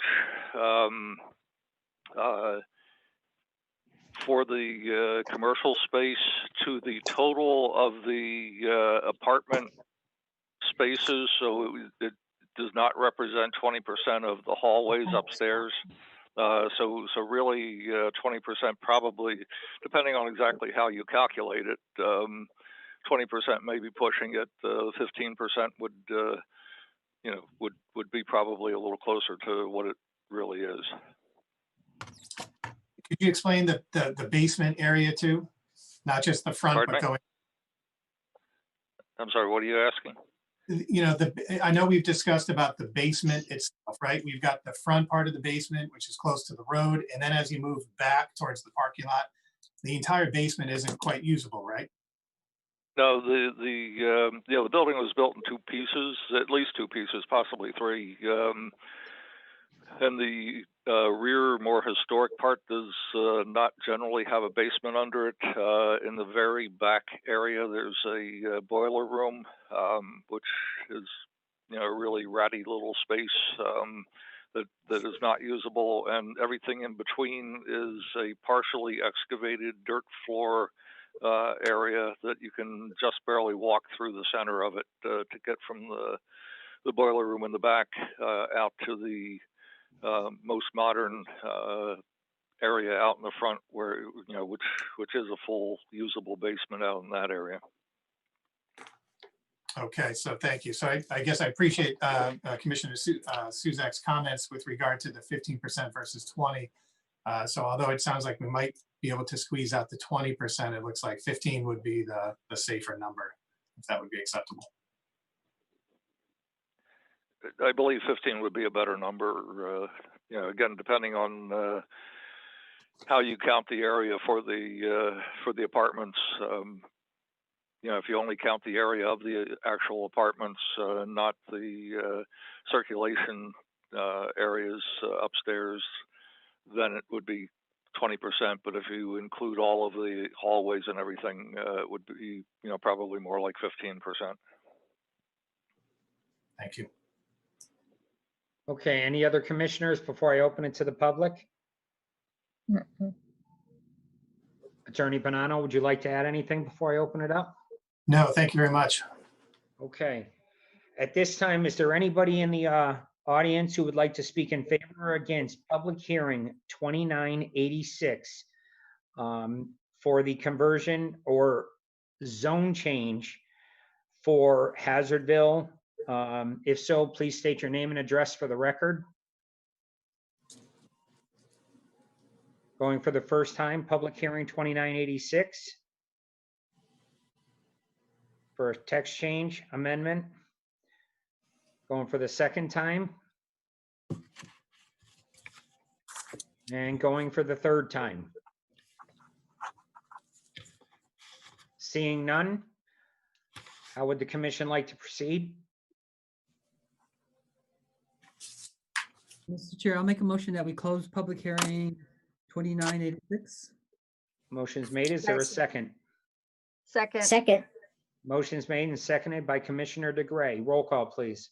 Speaker 9: for the commercial space to the total of the apartment spaces. So it does not represent 20% of the hallways upstairs. So really 20% probably, depending on exactly how you calculate it, 20% may be pushing it. 15% would, would be probably a little closer to what it really is.
Speaker 8: Could you explain the basement area too? Not just the front,
Speaker 9: Pardon
Speaker 8: but
Speaker 9: me?
Speaker 8: going,
Speaker 9: I'm sorry, what are you asking?
Speaker 8: I know we've discussed about the basement itself, right? We've got the front part of the basement, which is close to the road. And then as you move back towards the parking lot, the entire basement isn't quite usable, right?
Speaker 9: No, the building was built in two pieces, at least two pieces, possibly three. And the rear, more historic part does not generally have a basement under it. In the very back area, there's a boiler room, which is, a really ratty little space that is not usable. And everything in between is a partially excavated dirt floor area that you can just barely walk through the center of it to get from the boiler room in the back out to the most modern area out in the front, where which is a full usable basement out in that area.
Speaker 8: Okay, so thank you. So I guess I appreciate Commissioner Suzak's comments with regard to the 15% versus 20. So although it sounds like we might be able to squeeze out the 20%, it looks like 15 would be the safer number, if that would be acceptable.
Speaker 9: I believe 15 would be a better number. Again, depending on how you count the area for the apartments. If you only count the area of the actual apartments, not the circulation areas upstairs, then it would be 20%. But if you include all of the hallways and everything, it would be, probably more like 15%.
Speaker 8: Thank you.
Speaker 1: Okay, any other commissioners before I open it to the public? Attorney Bonanno, would you like to add anything before I open it up?
Speaker 8: No, thank you very much.
Speaker 1: Okay. At this time, is there anybody in the audience who would like to speak in favor or against public hearing 2986 for the conversion or zone change for Hazardville? If so, please state your name and address for the record. Going for the first time, public hearing 2986 for a text change amendment. Going for the second time. And going for the third time. Seeing none, how would the commission like to proceed?
Speaker 4: Mr. Chair, I'll make a motion that we close public hearing 2986.
Speaker 1: Motion's made. Is there a second?
Speaker 2: Second,
Speaker 3: Second,
Speaker 1: Motion's made and seconded by Commissioner DeGray. Roll call, please.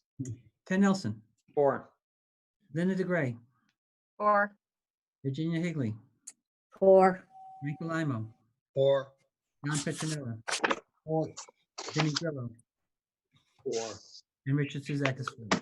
Speaker 4: Ken Nelson,
Speaker 1: 4.
Speaker 4: Linda DeGray,
Speaker 2: or
Speaker 4: Virginia Higley,
Speaker 3: 4,
Speaker 4: Michael Limo,
Speaker 6: 4.
Speaker 4: John Petronella,
Speaker 6: 4.
Speaker 4: Vinnie Grillo,
Speaker 6: 4.
Speaker 4: and Richard Suzakis. Okay,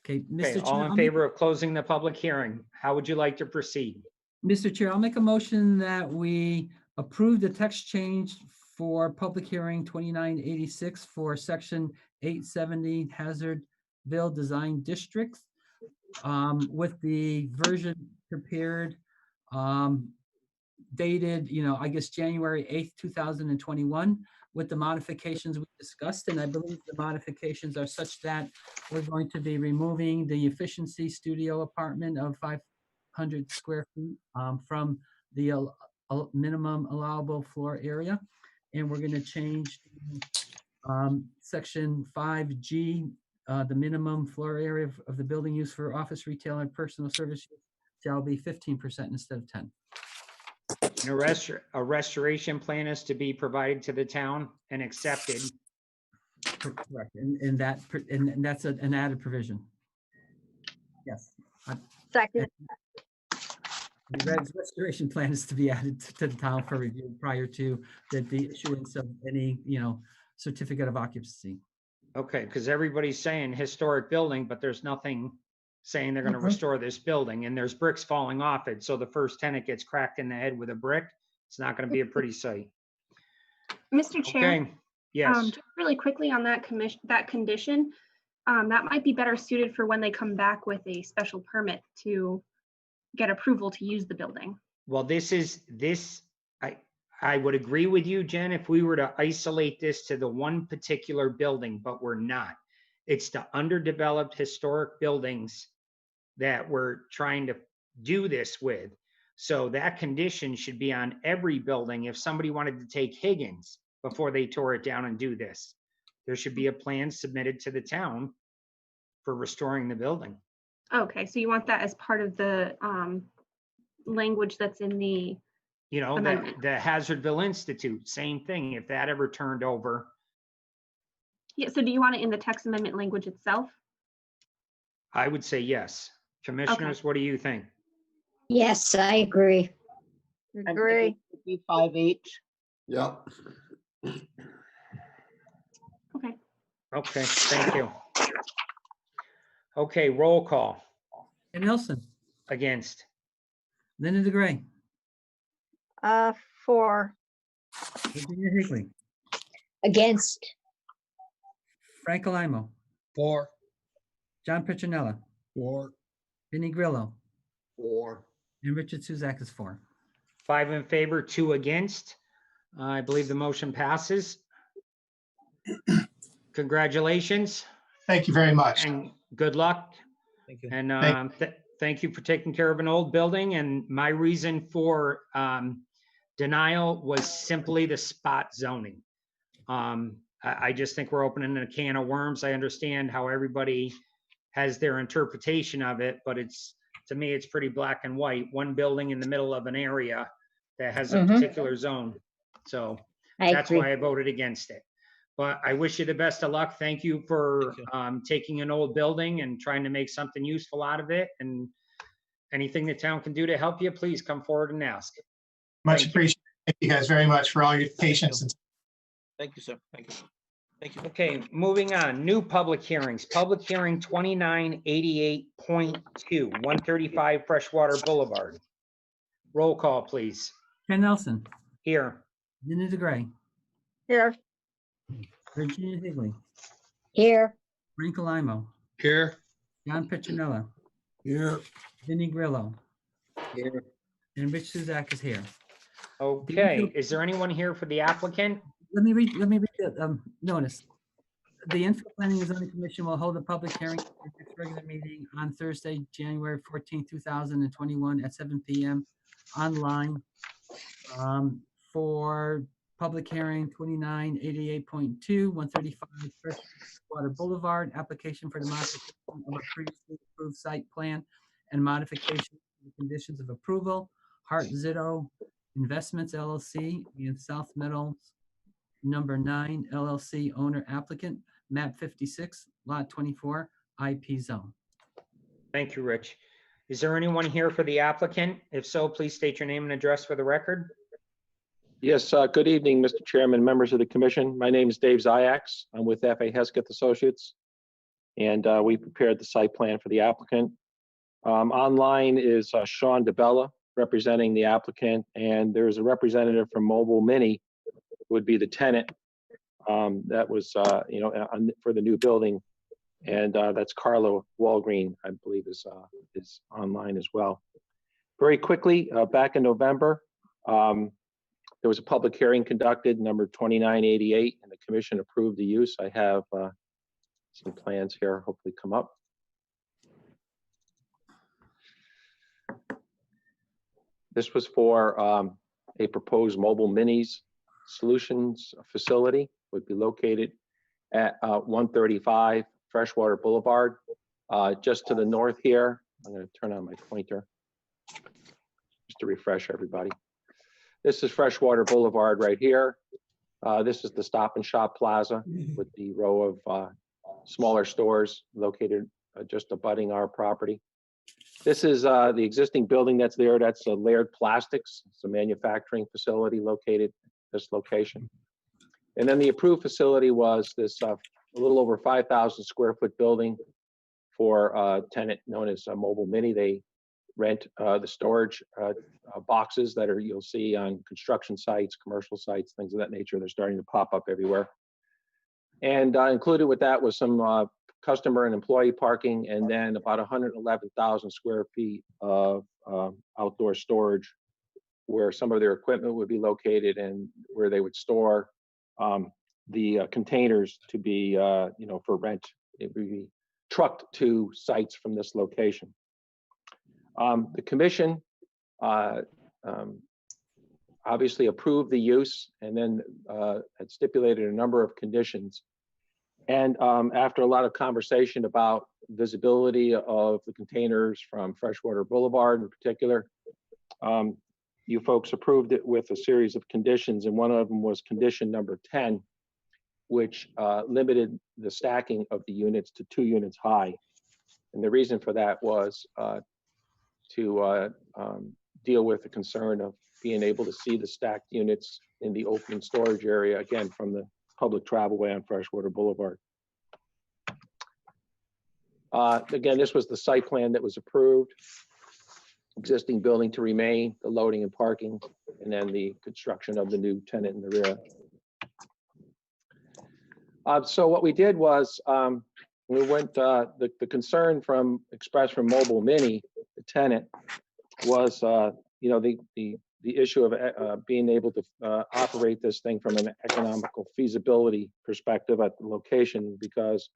Speaker 1: Okay,
Speaker 4: Mr. Chair.
Speaker 1: all
Speaker 4: I'll
Speaker 1: in
Speaker 4: make-
Speaker 1: favor of closing the public hearing. How would you like to proceed?
Speaker 4: Mr. Chair, I'll make a motion that we approve the text change for public hearing 2986 for section 870 Hazardville Design District with the version prepared dated, I guess, January 8th, 2021, with the modifications we discussed. And I believe the modifications are such that we're going to be removing the efficiency studio apartment of 100 square feet from the minimum allowable floor area. And we're going to change section 5G, the minimum floor area of the building used for office, retail, and personal service use shall be 15% instead of 10.
Speaker 1: And a restoration plan is to be provided to the town and accepted.
Speaker 4: Correct. And that's an added provision. Yes.
Speaker 2: Second,
Speaker 4: The restoration plan is to be added to the town for review prior to the issuance of any, certificate of occupancy.
Speaker 1: Okay, because everybody's saying historic building, but there's nothing saying they're going to restore this building, and there's bricks falling off it. So the first tenant gets cracked in the head with a brick. It's not going to be a pretty sight.
Speaker 7: Mr. Chair,
Speaker 1: Okay, yes.
Speaker 7: just really quickly on that condition, that might be better suited for when they come back with a special permit to get approval to use the building.
Speaker 1: Well, I would agree with you, Jen, if we were to isolate this to the one particular building, but we're not. It's the underdeveloped historic buildings that we're trying to do this with. So that condition should be on every building. If somebody wanted to take Higgins before they tore it down and do this, there should be a plan submitted to the town for restoring the building.
Speaker 7: Okay, so you want that as part of the language that's in the amendment.
Speaker 1: The Hazardville Institute, same thing. If that ever turned over,
Speaker 7: Yeah, so do you want it in the text amendment language itself?
Speaker 1: I would say yes. Commissioners, what do you think?
Speaker 3: Yes, I agree.
Speaker 2: agree.
Speaker 5: Be 5H.
Speaker 6: Yep.
Speaker 7: Okay.
Speaker 1: Okay, thank you. Okay, roll call.
Speaker 4: Ken Nelson,
Speaker 1: Against.
Speaker 4: Linda DeGray,
Speaker 2: 4,
Speaker 4: Virginia Higley,
Speaker 3: Against,
Speaker 4: Frank Alamo,
Speaker 6: 4.
Speaker 4: John Petronella,
Speaker 6: 4.
Speaker 4: Vinnie Grillo,
Speaker 6: 4.
Speaker 4: and Richard Suzak is 4.
Speaker 1: 5 in favor, 2 against. I believe the motion passes. Congratulations
Speaker 8: Thank you very much.
Speaker 1: and good luck.
Speaker 6: Thank you.
Speaker 1: And thank you for taking care of an old building. And my reason for denial was simply the spot zoning. I just think we're opening a can of worms. I understand how everybody has their interpretation of it, but to me, it's pretty black and white. One building in the middle of an area that has a particular zone. So
Speaker 3: I
Speaker 1: that's
Speaker 3: agree.
Speaker 1: why I voted against it. But I wish you the best of luck. Thank you for taking an old building and trying to make something useful out of it. And anything the town can do to help you, please come forward and ask.
Speaker 8: Much
Speaker 1: Thank you.
Speaker 8: appreciated. Thank you guys very much for all your patience.
Speaker 6: Thank you, sir. Thank you. Thank you.
Speaker 1: Okay, moving on. New public hearings. Public hearing 2988.2, 135 Freshwater Boulevard. Roll call, please.
Speaker 4: Ken Nelson,
Speaker 1: Here.
Speaker 4: Linda DeGray,
Speaker 2: here,
Speaker 4: Virginia Higley,
Speaker 3: Here,
Speaker 4: Frank Alamo,
Speaker 6: Here.
Speaker 4: John Petronella,
Speaker 6: Here.
Speaker 4: Vinnie Grillo,
Speaker 6: Here.
Speaker 4: and Rich Suzak is here.
Speaker 1: Okay, is there anyone here for the applicant?
Speaker 4: Let me read the notice. The Enfield Planning and Zoning Commission will hold a public hearing at its regular meeting on Thursday, January 14, 2021 at 7 p.m. online for public hearing 2988.2, 135 Freshwater Boulevard, application for the modification of a previously approved site plan and modification of the conditions of approval, Hart Zitto Investments LLC and South Meadows Number 9 LLC owner applicant, map 56, lot 24, IP zone.
Speaker 1: Thank you, Rich. Is there anyone here for the applicant? If so, please state your name and address for the record.
Speaker 10: Yes, good evening, Mr. Chairman, members of the commission. My name is Dave Ziax. I'm with F.A. Hesketh Associates, and we prepared the site plan for the applicant. Online is Sean DeBella representing the applicant, and there's a representative from Mobile Mini, who would be the tenant that was, for the new building, and that's Carlo Walgreen, I believe, is online as well. Very quickly, back in November, there was a public hearing conducted, number 2988, and the commission approved the use. I have some plans here, hopefully come up. This was for a proposed mobile minis solutions facility, would be located at 135 Freshwater Boulevard, just to the north here. I'm going to turn on my pointer just to refresh everybody. This is Freshwater Boulevard right here. This is the Stop and Shop Plaza with the row of smaller stores located just abutting our property. This is the existing building that's there. That's Laird Plastics. It's a manufacturing facility located at this location. And then the approved facility was this a little over 5,000 square foot building for a tenant known as Mobile Mini. They rent the storage boxes that you'll see on construction sites, commercial sites, things of that nature. They're starting to pop up everywhere. And included with that was some customer and employee parking, and then about 111,000 square feet of outdoor storage where some of their equipment would be located and where they would store the containers to be, for rent. It would be trucked to sites from this location. The commission obviously approved the use and then had stipulated a number of conditions. And after a lot of conversation about visibility of the containers from Freshwater Boulevard in particular, you folks approved it with a series of conditions, and one of them was condition number 10, which limited the stacking of the units to 2 units high. And the reason for that was to deal with the concern of being able to see the stacked units in the open storage area, again, from the public travelway on Freshwater Boulevard. Again, this was the site plan that was approved. Existing building to remain, the loading and parking, and then the construction of the new tenant in the rear. So what we did was we went, the concern expressed from Mobile Mini, the tenant, was the issue of being able to operate this thing from an economical feasibility perspective at the location, because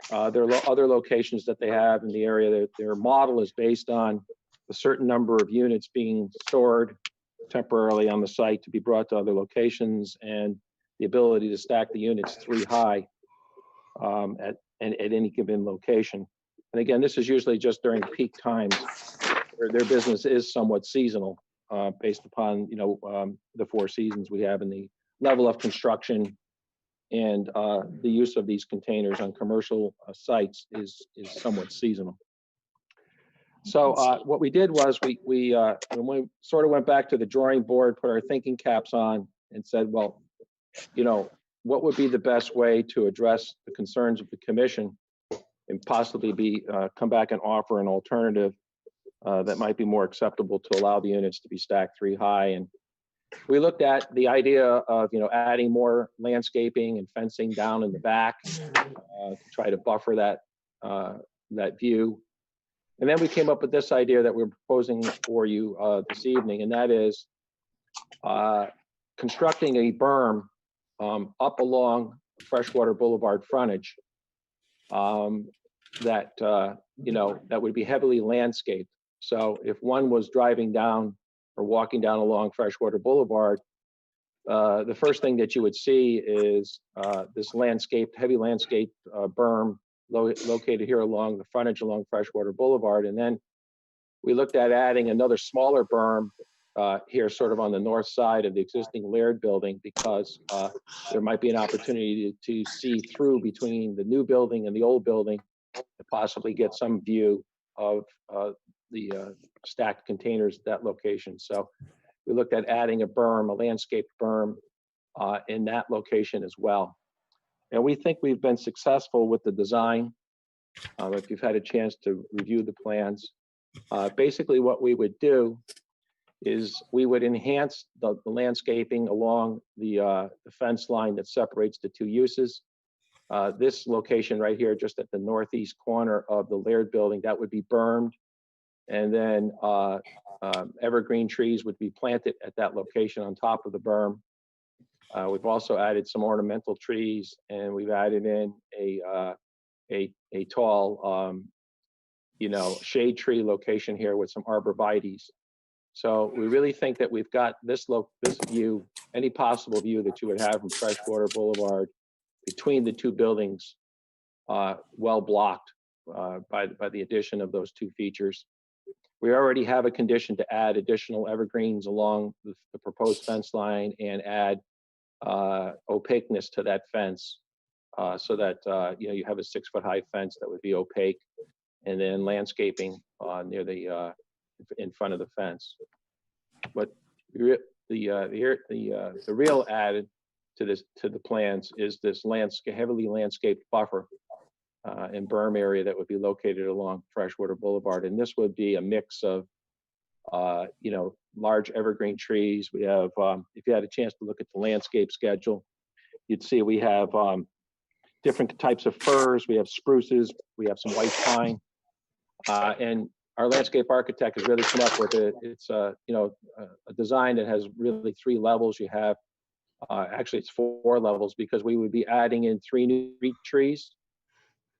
Speaker 10: there are other locations that they have in the area that their model is based on a certain number of units being stored temporarily on the site to be brought to other locations, and the ability to stack the units 3 high at any given location. And again, this is usually just during peak times where their business is somewhat seasonal, based upon the 4 seasons we have, and the level of construction and the use of these containers on commercial sites is somewhat seasonal. So what we did was we sort of went back to the drawing board, put our thinking caps on, and said, well, what would be the best way to address the concerns of the commission and possibly come back and offer an alternative that might be more acceptable to allow the units to be stacked 3 high. And we looked at the idea of adding more landscaping and fencing down in the back to try to buffer that view. And then we came up with this idea that we're proposing for you this evening, and that is constructing a berm up along Freshwater Boulevard frontage that would be heavily landscaped. So if one was driving down or walking down along Freshwater Boulevard, the first thing that you would see is this heavy landscaped berm located here along the frontage along Freshwater Boulevard. And then we looked at adding another smaller berm here sort of on the north side of the existing Laird building, because there might be an opportunity to see through between the new building and the old building to possibly get some view of the stacked containers at that location. So we looked at adding a landscaped berm in that location as well. And we think we've been successful with the design. If you've had a chance to review the plans, basically what we would do is we would enhance the landscaping along the fence line that separates the 2 uses. This location right here, just at the northeast corner of the Laird building, that would be bermed. And then evergreen trees would be planted at that location on top of the berm. We've also added some ornamental trees, and we've added in a tall, shade tree location here with some arborvitaes. So we really think that we've got this view, any possible view that you would have from Freshwater Boulevard between the two buildings, well blocked by the addition of those two features. We already have a condition to add additional evergreens along the proposed fence line and add opaqueness to that fence so that you have a 6-foot high fence that would be opaque, and then landscaping near the in front of the fence. But the real added to the plans is this heavily landscaped buffer and berm area that would be located along Freshwater Boulevard, and this would be a mix of large evergreen trees. We have, if you had a chance to look at the landscape schedule, you'd see we have different types of firs. We have spruces. We have some white pine, and our landscape architect has really come up with it. It's a design that has really 3 levels. You have actually it's 4 levels because we would be adding in 3 new trees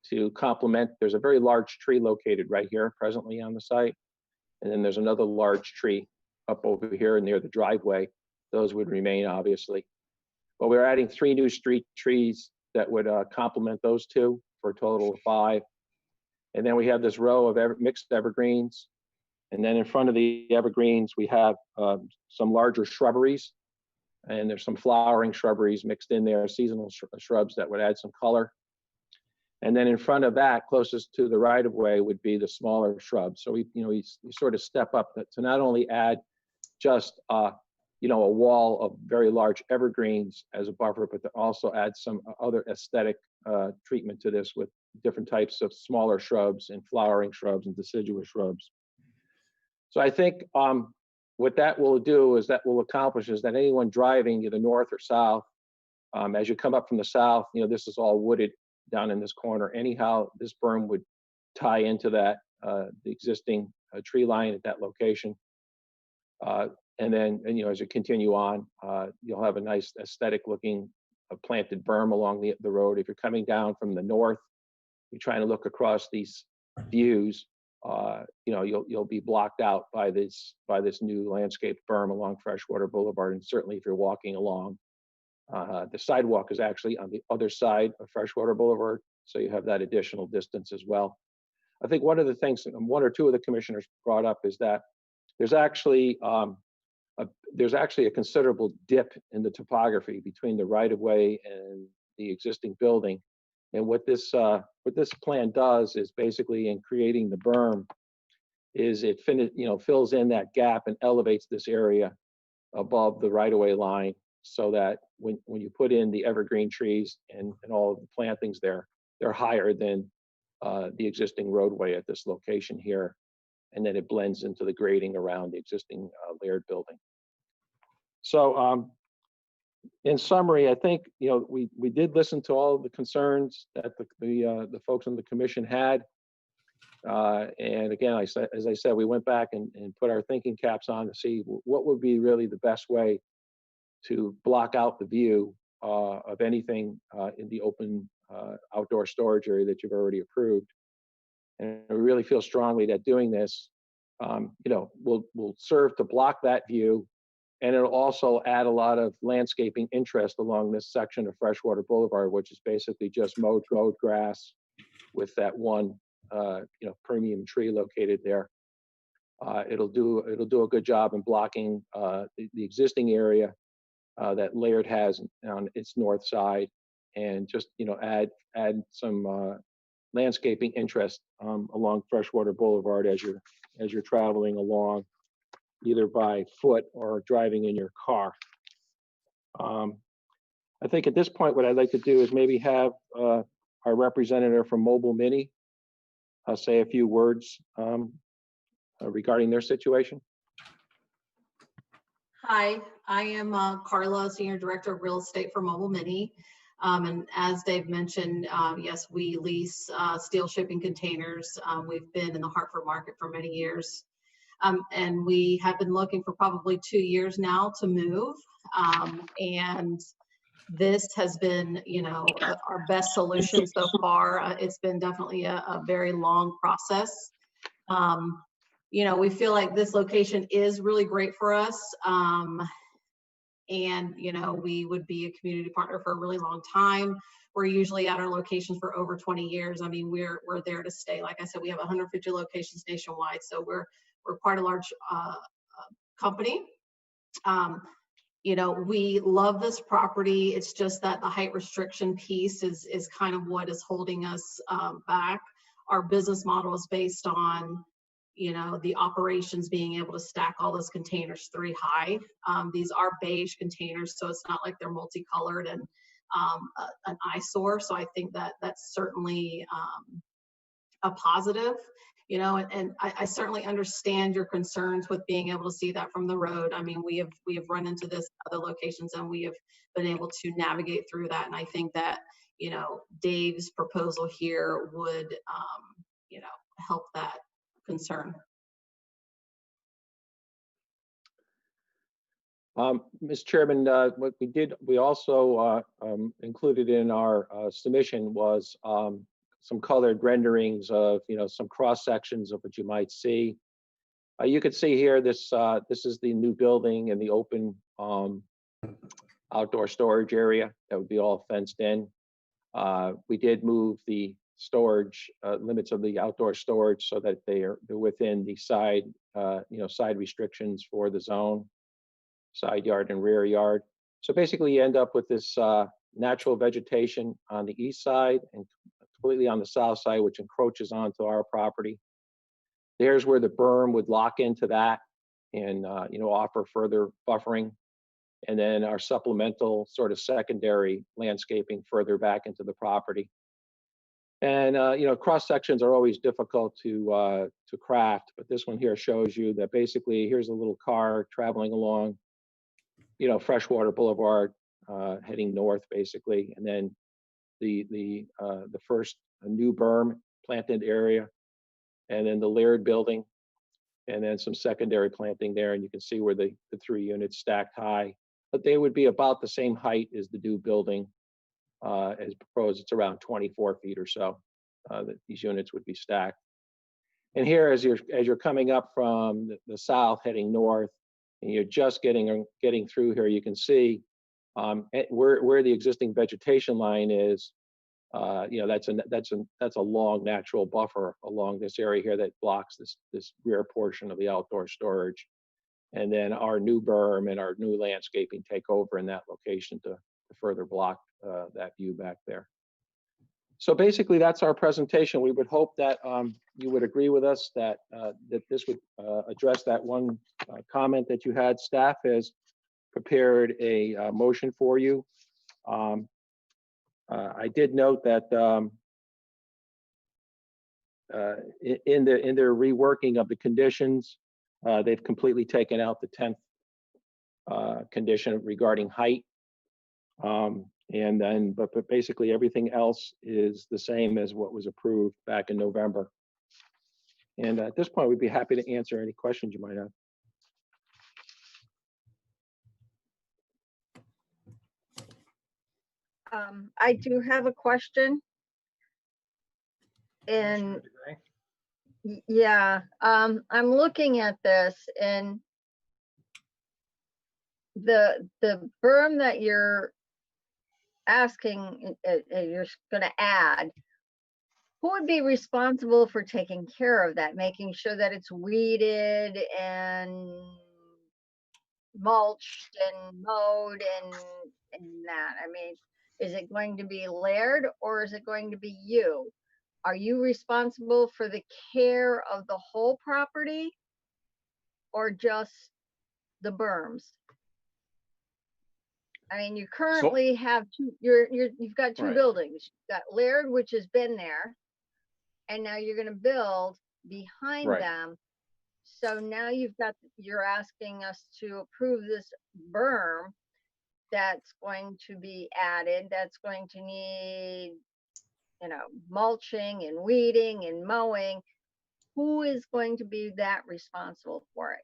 Speaker 10: to complement. There's a very large tree located right here presently on the site, and then there's another large tree up over here near the driveway. Those would remain, obviously, but we're adding 3 new street trees that would complement those 2 for a total of 5. And then we have this row of mixed evergreens, and then in front of the evergreens we have some larger shrubberies, and there's some flowering shrubberies mixed in there, seasonal shrubs that would add some color. And then in front of that, closest to the right of way, would be the smaller shrubs. So we sort of step up to not only add just a wall of very large evergreens as a buffer, but to also add some other aesthetic treatment to this with different types of smaller shrubs and flowering shrubs and deciduous shrubs. So I think what that will do is that will accomplish is that anyone driving either north or south, as you come up from the south, this is all wooded down in this corner. Anyhow, this berm would tie into that, the existing tree line at that location. And then, as you continue on, you'll have a nice aesthetic looking planted berm along the road. If you're coming down from the north, you're trying to look across these views, you'll be blocked out by this new landscape berm along Freshwater Boulevard. And certainly if you're walking along, the sidewalk is actually on the other side of Freshwater Boulevard, so you have that additional distance as well. I think one of the things 1 or 2 of the commissioners brought up is that there's actually a considerable dip in the topography between the right-of-way and the existing building. And what this plan does is basically, in creating the berm, is it fills in that gap and elevates this area above the right-of-way line, so that when you put in the evergreen trees and all of the plantings there, they're higher than the existing roadway at this location here, and then it blends into the grading around the existing layered building. So in summary, I think we did listen to all of the concerns that the folks on the commission had, and again, as I said, we went back and put our thinking caps on to see what would be really the best way to block out the view of anything in the open outdoor storage area that you've already approved. And we really feel strongly that doing this, will serve to block that view, and it'll also add a lot of landscaping interest along this section of Freshwater Boulevard, which is basically just mowed grass with that one, premium tree located there. It'll do a good job in blocking the existing area that Laird has on its north side, and just add some landscaping interest along Freshwater Boulevard as you're traveling along, either by foot or driving in your car. I think at this point, what I'd like to do is maybe have our representative from Mobile Mini say a few words regarding their situation.
Speaker 11: Hi, I am Carla, Senior Director of Real Estate for Mobile Mini. And as Dave mentioned, yes, we lease steel shipping containers. We've been in the Hartford market for many years. And we have been looking for probably 2 years now to move. And this has been, our best solution so far. It's been definitely a very long process. you know, we feel like this location is really great for us. And, you know, we would be a community partner for a really long time. We're usually at our locations for over 20 years. I mean, we're there to stay. Like I said, we have 150 locations nationwide. So we're quite a large company. You know, we love this property. It's just that the height restriction piece is kind of what is holding us back. Our business model is based on, you know, the operations being able to stack all those containers 3 high. These are beige containers, so it's not like they're multicolored and an eyesore. So I think that that's certainly a positive, you know, and I certainly understand your concerns with being able to see that from the road. I mean, we have run into this at other locations and we have been able to navigate through that. And I think that, you know, Dave's proposal here would, you know, help that concern.
Speaker 10: Mr. Chairman, what we did, we also included in our submission was some colored renderings of, you know, some cross sections of what you might see. You could see here, this is the new building and the open outdoor storage area that would be all fenced in. We did move the storage limits of the outdoor storage so that they're within the side, you know, side restrictions for the zone, side yard and rear yard. So basically you end up with this natural vegetation on the east side and completely on the south side, which encroaches onto our property. There's where the berm would lock into that and, you know, offer further buffering. And then our supplemental sort of secondary landscaping further back into the property. And, you know, cross sections are always difficult to craft, but this one here shows you that basically here's a little car traveling along, you know, Freshwater Boulevard, heading north basically. And then the first new berm planted area, and then the Laird building, and then some secondary planting there. And you can see where the 3 units stacked high, but they would be about the same height as the new building as proposed. It's around 24 feet or so that these units would be stacked. And here, as you're coming up from the south heading north, and you're just getting through here, you can see where the existing vegetation line is. You know, that's a long natural buffer along this area here that blocks this rear portion of the outdoor storage. And then our new berm and our new landscaping take over in that location to further block that view back there. So basically, that's our presentation. We would hope that you would agree with us that that this would address that one comment that you had. Staff has prepared a motion for you. I did note that in their reworking of the conditions, they've completely taken out the 10th condition regarding height. And then, but basically everything else is the same as what was approved back in November. And at this point, we'd be happy to answer any questions you might have.
Speaker 2: I do have a question. And yeah, I'm looking at this, and the berm that you're asking, you're going to add, who would be responsible for taking care of that, making sure that it's weeded and mulched and mowed and that? I mean, is it going to be Laird or is it going to be you? Are you responsible for the care of the whole property or just the berms? I mean, you currently have two, you've got two buildings. You've got Laird, which has been there, and now you're going to build behind them. So now you're asking us to approve this berm that's going to be added, that's going to need, you know, mulching and weeding and mowing. Who is going to be that responsible for it?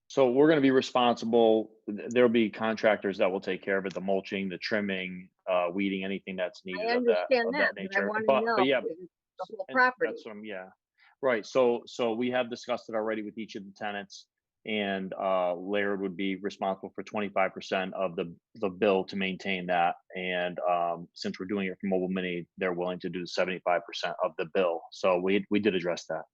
Speaker 12: So we're going to be responsible. There'll be contractors that will take care of it, the mulching, the trimming, weeding, anything that's needed.
Speaker 2: I understand that, but I want to know
Speaker 12: but yeah,
Speaker 2: the whole property.
Speaker 12: that's what I'm, Right, so we have discussed it already with each of the tenants, and Laird would be responsible for 25% of the bill to maintain that. And since we're doing it for Mobile Mini, they're willing to do 75% of the bill. So we did address that.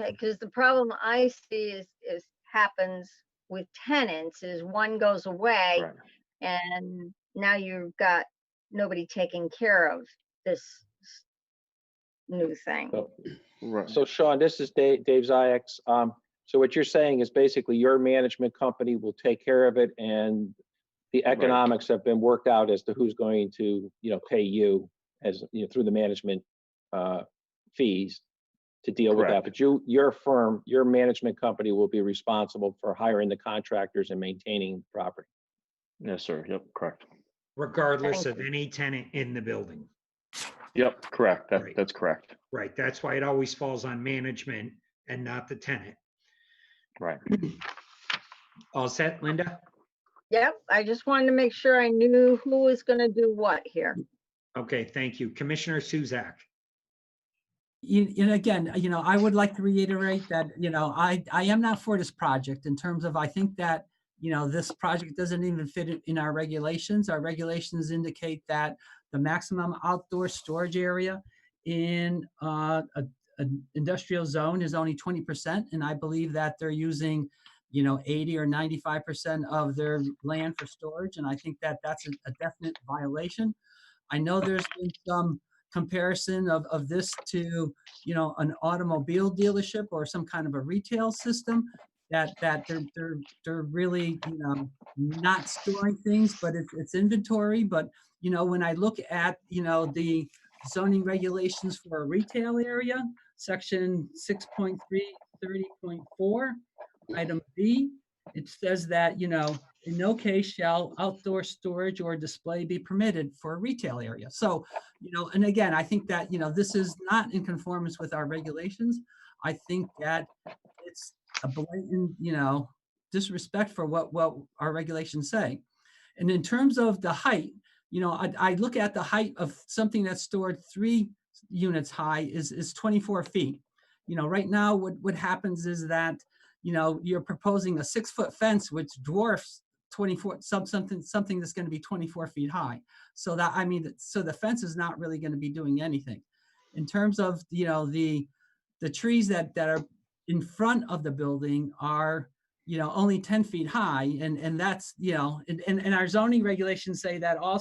Speaker 2: Okay, because the problem I see is happens with tenants is one goes away
Speaker 12: Right.
Speaker 2: and now you've got nobody taking care of this new thing.
Speaker 12: Right.
Speaker 10: So Sean, this is Dave Ziyax. So what you're saying is basically your management company will take care of it, and the economics have been worked out as to who's going to, pay you as, through the management fees to deal with that.
Speaker 12: Correct.
Speaker 10: But your firm, your management company will be responsible for hiring the contractors and maintaining the property.
Speaker 12: Yes, sir. Yep, correct.
Speaker 1: Regardless
Speaker 2: Thank
Speaker 1: of any tenant in the building.
Speaker 12: Yep, correct.
Speaker 1: Right.
Speaker 12: That's correct.
Speaker 1: Right, that's why it always falls on management and not the tenant.
Speaker 12: Right.
Speaker 1: All set, Linda?
Speaker 2: Yep, I just wanted to make sure I knew who was gonna do what here.
Speaker 1: Okay, thank you. Commissioner Suzak.
Speaker 4: Again, I would like to reiterate that, I am not for this project in terms of, I think that, this project doesn't even fit in our regulations. Our regulations indicate that the maximum outdoor storage area in an industrial zone is only 20%. And I believe that they're using, 80 or 95% of their land for storage. And I think that that's a definite violation. I know there's been some comparison of this to, an automobile dealership or some kind of a retail system that they're really, not storing things, but it's inventory. But, when I look at, the zoning regulations for a retail area, section 6.3, 30.4, item B, it says that, in no case shall outdoor storage or display be permitted for a retail area. So, and again, I think that, this is not in conformance with our regulations. I think that it's a blatant, disrespect for what our regulations say. And in terms of the height, I look at the height of something that's stored 3 units high is 24 feet. Right now, what happens is that, you're proposing a 6-foot fence, which dwarfs 24, something that's going to be 24 feet high. So that, so the fence is not really going to be doing anything. In terms of, the trees that are in front of the building are, only 10 feet high. And that's, and our zoning regulations say that all,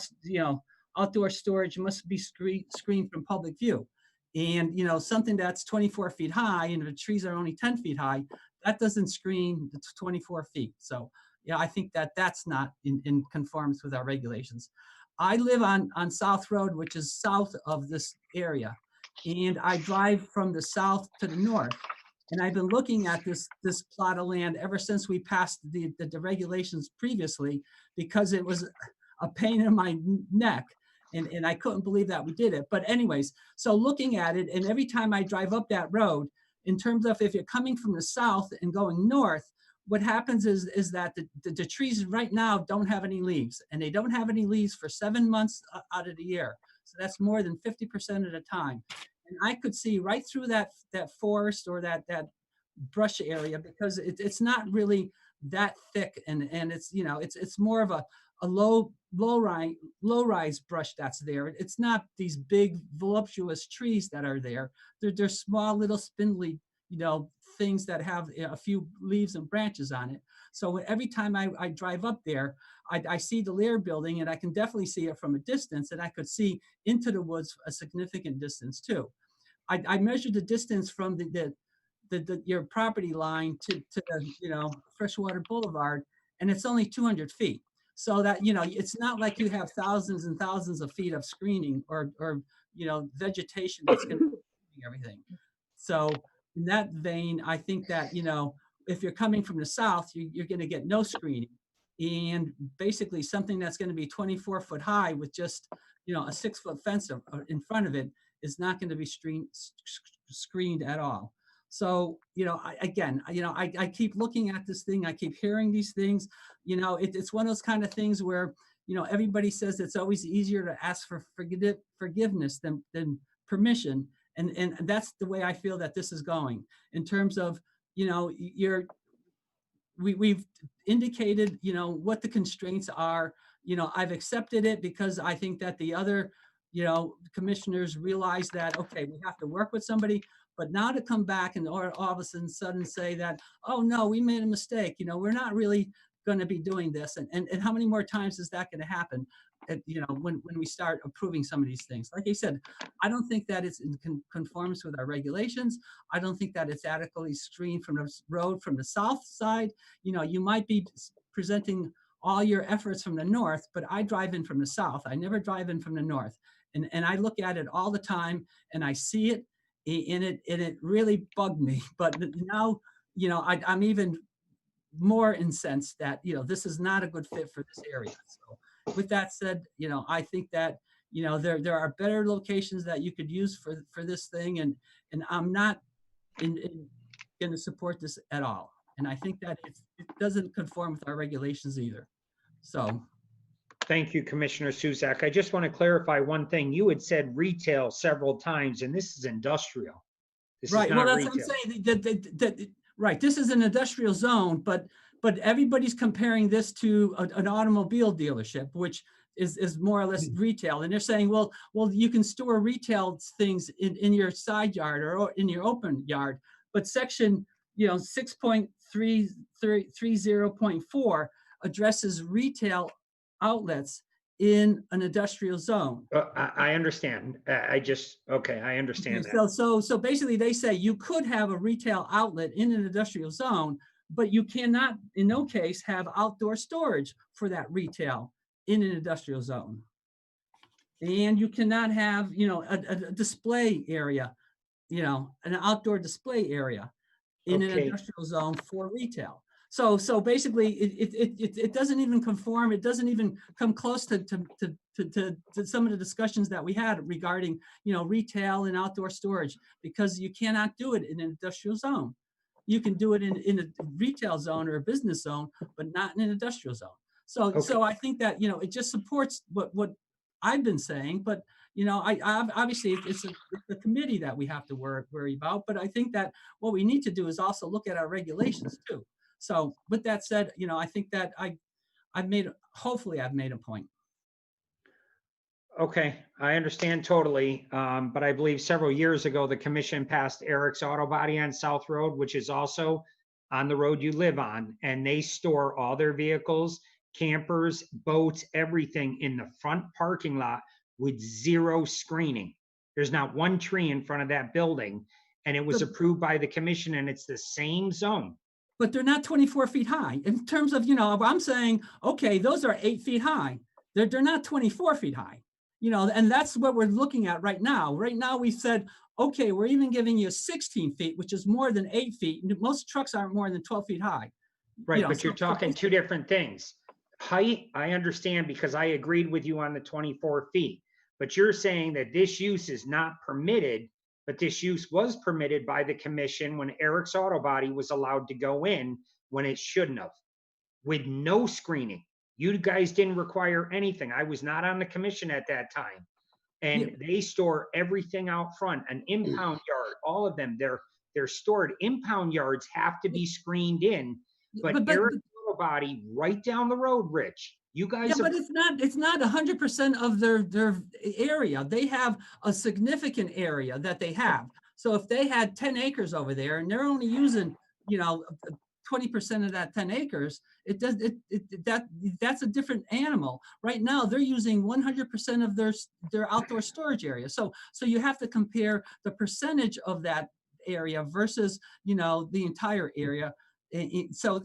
Speaker 4: outdoor storage must be screened from public view. And, something that's 24 feet high and the trees are only 10 feet high, that doesn't screen the 24 feet. So, I think that that's not in conformance with our regulations. I live on South Road, which is south of this area. And I drive from the south to the north. And I've been looking at this plot of land ever since we passed the regulations previously, because it was a pain in my neck. And I couldn't believe that we did it. But anyways, so looking at it, and every time I drive up that road, in terms of if you're coming from the south and going north, what happens is that the trees right now don't have any leaves, and they don't have any leaves for 7 months out of the year. So that's more than 50% of the time. And I could see right through that forest or that brush area, because it's not really that thick, and it's, it's more of a low rise brush that's there. It's not these big voluptuous trees that are there. They're small little spindly, things that have a few leaves and branches on it. So every time I drive up there, I see the Laird building, and I can definitely see it from a distance, and I could see into the woods a significant distance too. I measured the distance from your property line to the, Freshwater Boulevard, and it's only 200 feet. So that, it's not like you have thousands and thousands of feet of screening or vegetation that's going to be everything. So in that vein, I think that, if you're coming from the south, you're going to get no screening. And basically something that's going to be 24 foot high with just, a 6-foot fence in front of it is not going to be screened at all. So, I keep looking at this thing. I keep hearing these things. It's one of those kind of things where, everybody says it's always easier to ask for forgiveness than permission. And that's the way I feel that this is going in terms of, you know, we've indicated, you know, what the constraints are. You know, I've accepted it because I think that the other, you know, commissioners realize that, okay, we have to work with somebody, but now to come back and all of a sudden say that, oh no, we made a mistake. You know, we're not really going to be doing this. And how many more times is that going to happen? You know, when we start approving some of these things. Like I said, I don't think that it's in conformance with our regulations. I don't think that it's adequately screened from the road from the south side. You know, you might be presenting all your efforts from the north, but I drive in from the south. I never drive in from the north. And I look at it all the time and I see it and it really bugged me. But now, you know, I'm even more incensed that, you know, this is not a good fit for this area. So with that said, you know, I think that, you know, there are better locations that you could use for this thing. And I'm not going to support this at all. And I think that it doesn't conform with our regulations either. So.
Speaker 1: Thank you, Commissioner Suzak. I just want to clarify one thing. You had said retail several times, and this is industrial. This
Speaker 4: Right.
Speaker 1: is
Speaker 4: Well,
Speaker 1: not
Speaker 4: that's
Speaker 1: retail.
Speaker 4: what I'm saying. That right. This is an industrial zone, but everybody's comparing this to an automobile dealership, which is more or less retail. And they're saying, well, you can store retail things in your side yard or in your open yard, but section, you know, 6.30.4 addresses retail outlets in an industrial zone.
Speaker 1: I understand. Okay, I understand that.
Speaker 4: So basically they say you could have a retail outlet in an industrial zone, but you cannot, in no case, have outdoor storage for that retail in an industrial zone. And you cannot have, you know, a display area, you know, an outdoor display area in an industrial zone for retail. So basically, it doesn't even conform. It doesn't even come close to some of the discussions that we had regarding, you know, retail and outdoor storage, because you cannot do it in an industrial zone. You can do it in a retail zone or a business zone, but not in an industrial zone. So I think that, you know, it just supports what I've been saying, but you know, I obviously it's a committee that we have to worry about. But I think that what we need to do is also look at our regulations too. So with that said, you know, I think that hopefully I've made a point.
Speaker 1: Okay, I understand totally. But I believe several years ago, the commission passed Eric's Auto Body on South Road, which is also on the road you live on. And they store all their vehicles, campers, boats, everything in the front parking lot with zero screening. There's not one tree in front of that building. And it was approved by the commission, and it's the same zone.
Speaker 4: But they're not 24 feet high. In terms of, you know, I'm saying, okay, those are 8 feet high. They're not 24 feet high, you know, and that's what we're looking at right now. Right now we said, okay, we're even giving you 16 feet, which is more than 8 feet. Most trucks aren't more than 12 feet high.
Speaker 1: Right,
Speaker 4: You know,
Speaker 1: but you're talking two different things. Height, I understand because I agreed with you on the 24 feet. But you're saying that this use is not permitted, but this use was permitted by the commission when Eric's Auto Body was allowed to go in when it shouldn't have, with no screening. You guys didn't require anything. I was not on the commission at that time. And they store everything out front, an impound yard, all of them, they're stored. Impound yards have to be screened in, but Eric's Auto Body right down the road, Rich, you guys.
Speaker 4: Yeah, but it's not 100% of their area. They have a significant area that they have. So if they had 10 acres over there and they're only using, you know, 20% of that 10 acres, that's a different animal. Right now, they're using 100% of their outdoor storage area. So you have to compare the percentage of that area versus, you know, the entire area. So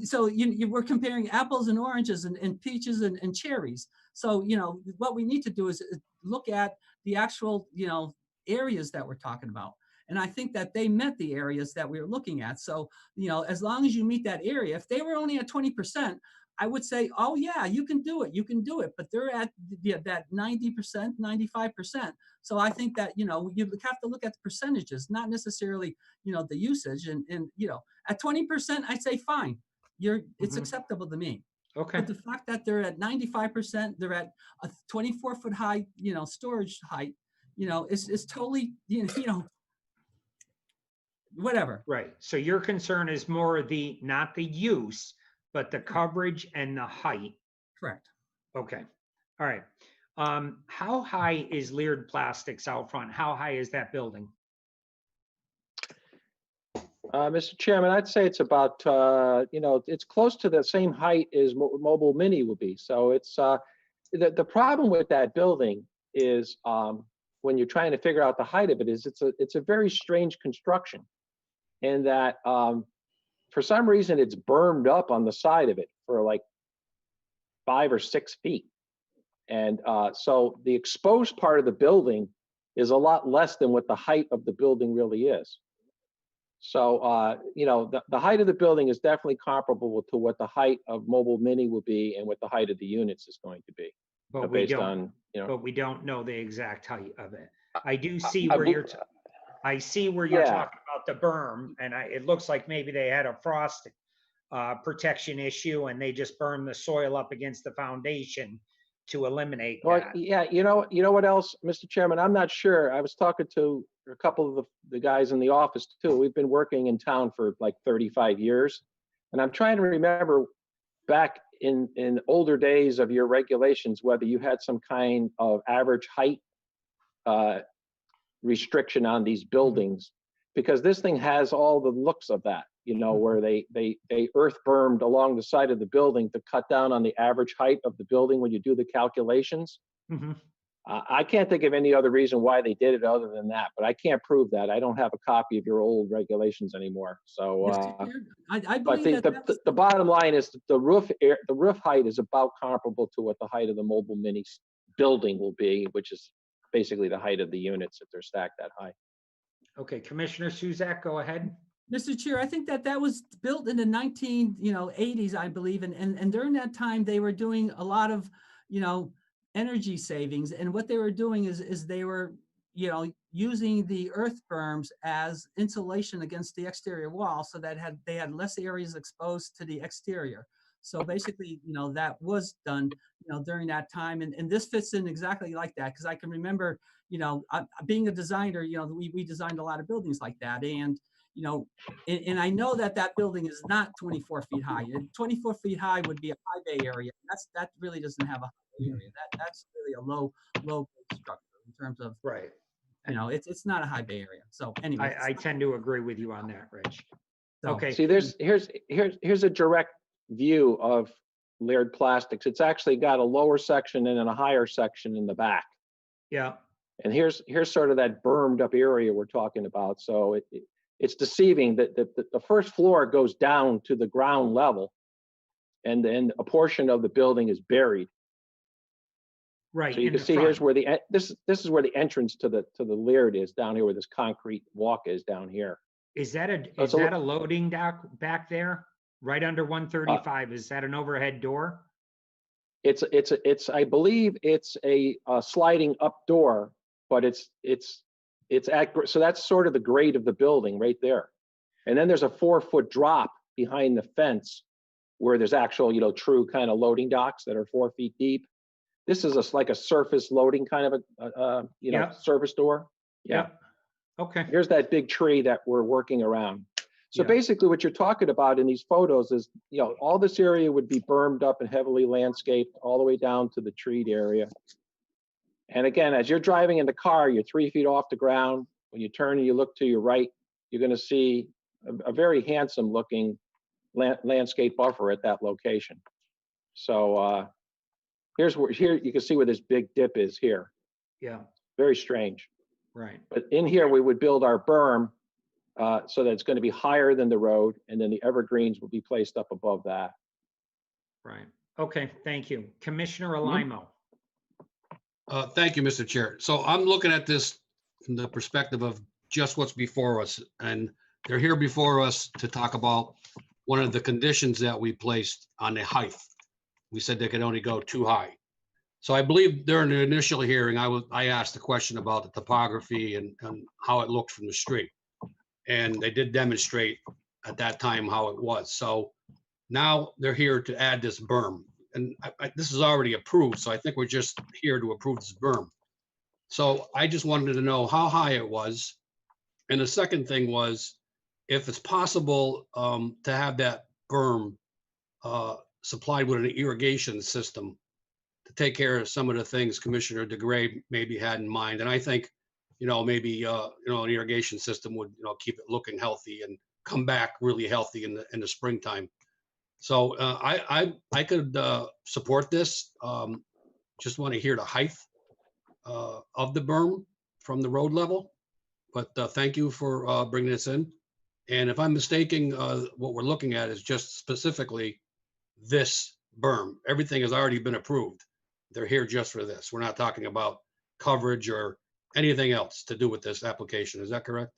Speaker 4: we're comparing apples and oranges and peaches and cherries. So, you know, what we need to do is look at the actual, you know, areas that we're talking about. And I think that they met the areas that we were looking at. So, you know, as long as you meet that area, if they were only at 20%, I would say, oh yeah, you can do it. But they're at that 90%, 95%. So I think that, you know, you have to look at the percentages, not necessarily, you know, the usage. And you know, at 20%, I say fine. It's acceptable to me.
Speaker 1: Okay.
Speaker 4: But the fact that they're at 95%, they're at a 24-foot high, you know, storage height, it's totally, whatever.
Speaker 1: Right. So your concern is more not the use, but the coverage and the height.
Speaker 4: Correct.
Speaker 1: Okay. All right. How high is Leard Plastics out front? How high is that building?
Speaker 10: Mr. Chairman, I'd say it's about, it's close to the same height as Mobile Mini will be. So it's, the problem with that building is when you're trying to figure out the height of it is it's a very strange construction. And that for some reason it's bermed up on the side of it for like 5 or 6 feet. And so the exposed part of the building is a lot less than what the height of the building really is. So, the height of the building is definitely comparable to what the height of Mobile Mini will be and what the height of the units is going to be.
Speaker 1: But we
Speaker 10: based
Speaker 1: don't,
Speaker 10: on,
Speaker 1: but we don't know the exact height of it. I do see
Speaker 10: I
Speaker 1: where
Speaker 10: would-
Speaker 1: you're, I see where you're
Speaker 10: Yeah.
Speaker 1: talking about the berm, and it looks like maybe they had a frost protection issue and they just burned the soil up against the foundation to eliminate
Speaker 10: Well,
Speaker 1: that.
Speaker 10: yeah, you know what else, Mr. Chairman? I'm not sure. I was talking to a couple of the guys in the office too. We've been working in town for like 35 years. And I'm trying to remember back in older days of your regulations, whether you had some kind of average height restriction on these buildings, because this thing has all the looks of that, where they earth bermed along the side of the building to cut down on the average height of the building when you do the calculations.
Speaker 1: Mm-hmm.
Speaker 10: I can't think of any other reason why they did it other than that, but I can't prove that. I don't have a copy of your old regulations anymore. So,
Speaker 4: I
Speaker 10: but
Speaker 4: believe
Speaker 10: the bottom line is the roof height is about comparable to what the height of the Mobile Mini building will be, which is basically the height of the units if they're stacked that high.
Speaker 1: Okay, Commissioner Suzak, go ahead.
Speaker 4: Mr. Chair, I think that was built in the 80s, I believe. And during that time, they were doing a lot of, energy savings. And what they were doing is they were, using the earth berms as insulation against the exterior wall so that they had less areas exposed to the exterior. So basically, that was done, during that time. And this fits in exactly like that, because I can remember, being a designer, we designed a lot of buildings like that. And and I know that building is not 24 feet high. 24 feet high would be a high bay area. That really doesn't have a high bay area. That's really a low bay structure in terms of,
Speaker 1: right.
Speaker 4: It's not a high bay area. So anyway,
Speaker 1: I tend to agree with you on that, Rich.
Speaker 4: So-
Speaker 1: Okay.
Speaker 10: See, here's a direct view of Laird Plastics. It's actually got a lower section and then a higher section in the back.
Speaker 1: Yeah.
Speaker 10: And here's sort of that bermed up area we're talking about. So it's deceiving that the first floor goes down to the ground level, and then a portion of the building is buried.
Speaker 1: Right.
Speaker 10: So you
Speaker 1: in
Speaker 10: can
Speaker 1: the
Speaker 10: see
Speaker 1: front.
Speaker 10: here's where this is where the entrance to the Laird is, down here where this concrete walk is down here.
Speaker 1: Is that a
Speaker 10: That's a
Speaker 1: loading dock back there? Right under 135? Is that an overhead door?
Speaker 10: It's I believe it's a sliding up door, but so that's sort of the grade of the building right there. And then there's a 4-foot drop behind the fence where there's actual, true kind of loading docks that are 4 feet deep. This is like a surface loading kind of a,
Speaker 1: Yeah.
Speaker 10: service door. Yeah.
Speaker 1: Okay.
Speaker 10: Here's that big tree that we're working around. So
Speaker 1: Yeah.
Speaker 10: basically what you're talking about in these photos is, all this area would be bermed up and heavily landscaped all the way down to the treed area. And again, as you're driving in the car, you're 3 feet off the ground. When you turn and you look to your right, you're going to see a very handsome looking landscape buffer at that location. So here you can see where this big dip is here.
Speaker 1: Yeah.
Speaker 10: Very strange.
Speaker 1: Right.
Speaker 10: But in here, we would build our berm so that it's going to be higher than the road, and then the evergreens will be placed up above that.
Speaker 1: Right. Okay. Thank you. Commissioner
Speaker 10: Mm-hmm.
Speaker 1: Alimo.
Speaker 13: Thank you, Mr. Chair. So I'm looking at this from the perspective of just what's before us, and they're here before us to talk about one of the conditions that we placed on the height. We said they could only go too high. So I believe during the initial hearing, I asked the question about the topography and how it looked from the street. And they did demonstrate at that time how it was. So now they're here to add this berm. And this is already approved, so I think we're just here to approve this berm. So I just wanted to know how high it was. And the second thing was, if it's possible to have that berm supplied with an irrigation system to take care of some of the things Commissioner DeGray maybe had in mind. And I think, maybe, an irrigation system would, keep it looking healthy and come back really healthy in the springtime. So I could support this. Just want to hear the height of the berm from the road level. But thank you for bringing this in. And if I'm mistaken, what we're looking at is just specifically this berm. Everything has already been approved. They're here just for this. We're not talking about coverage or anything else to do with this application. Is that correct?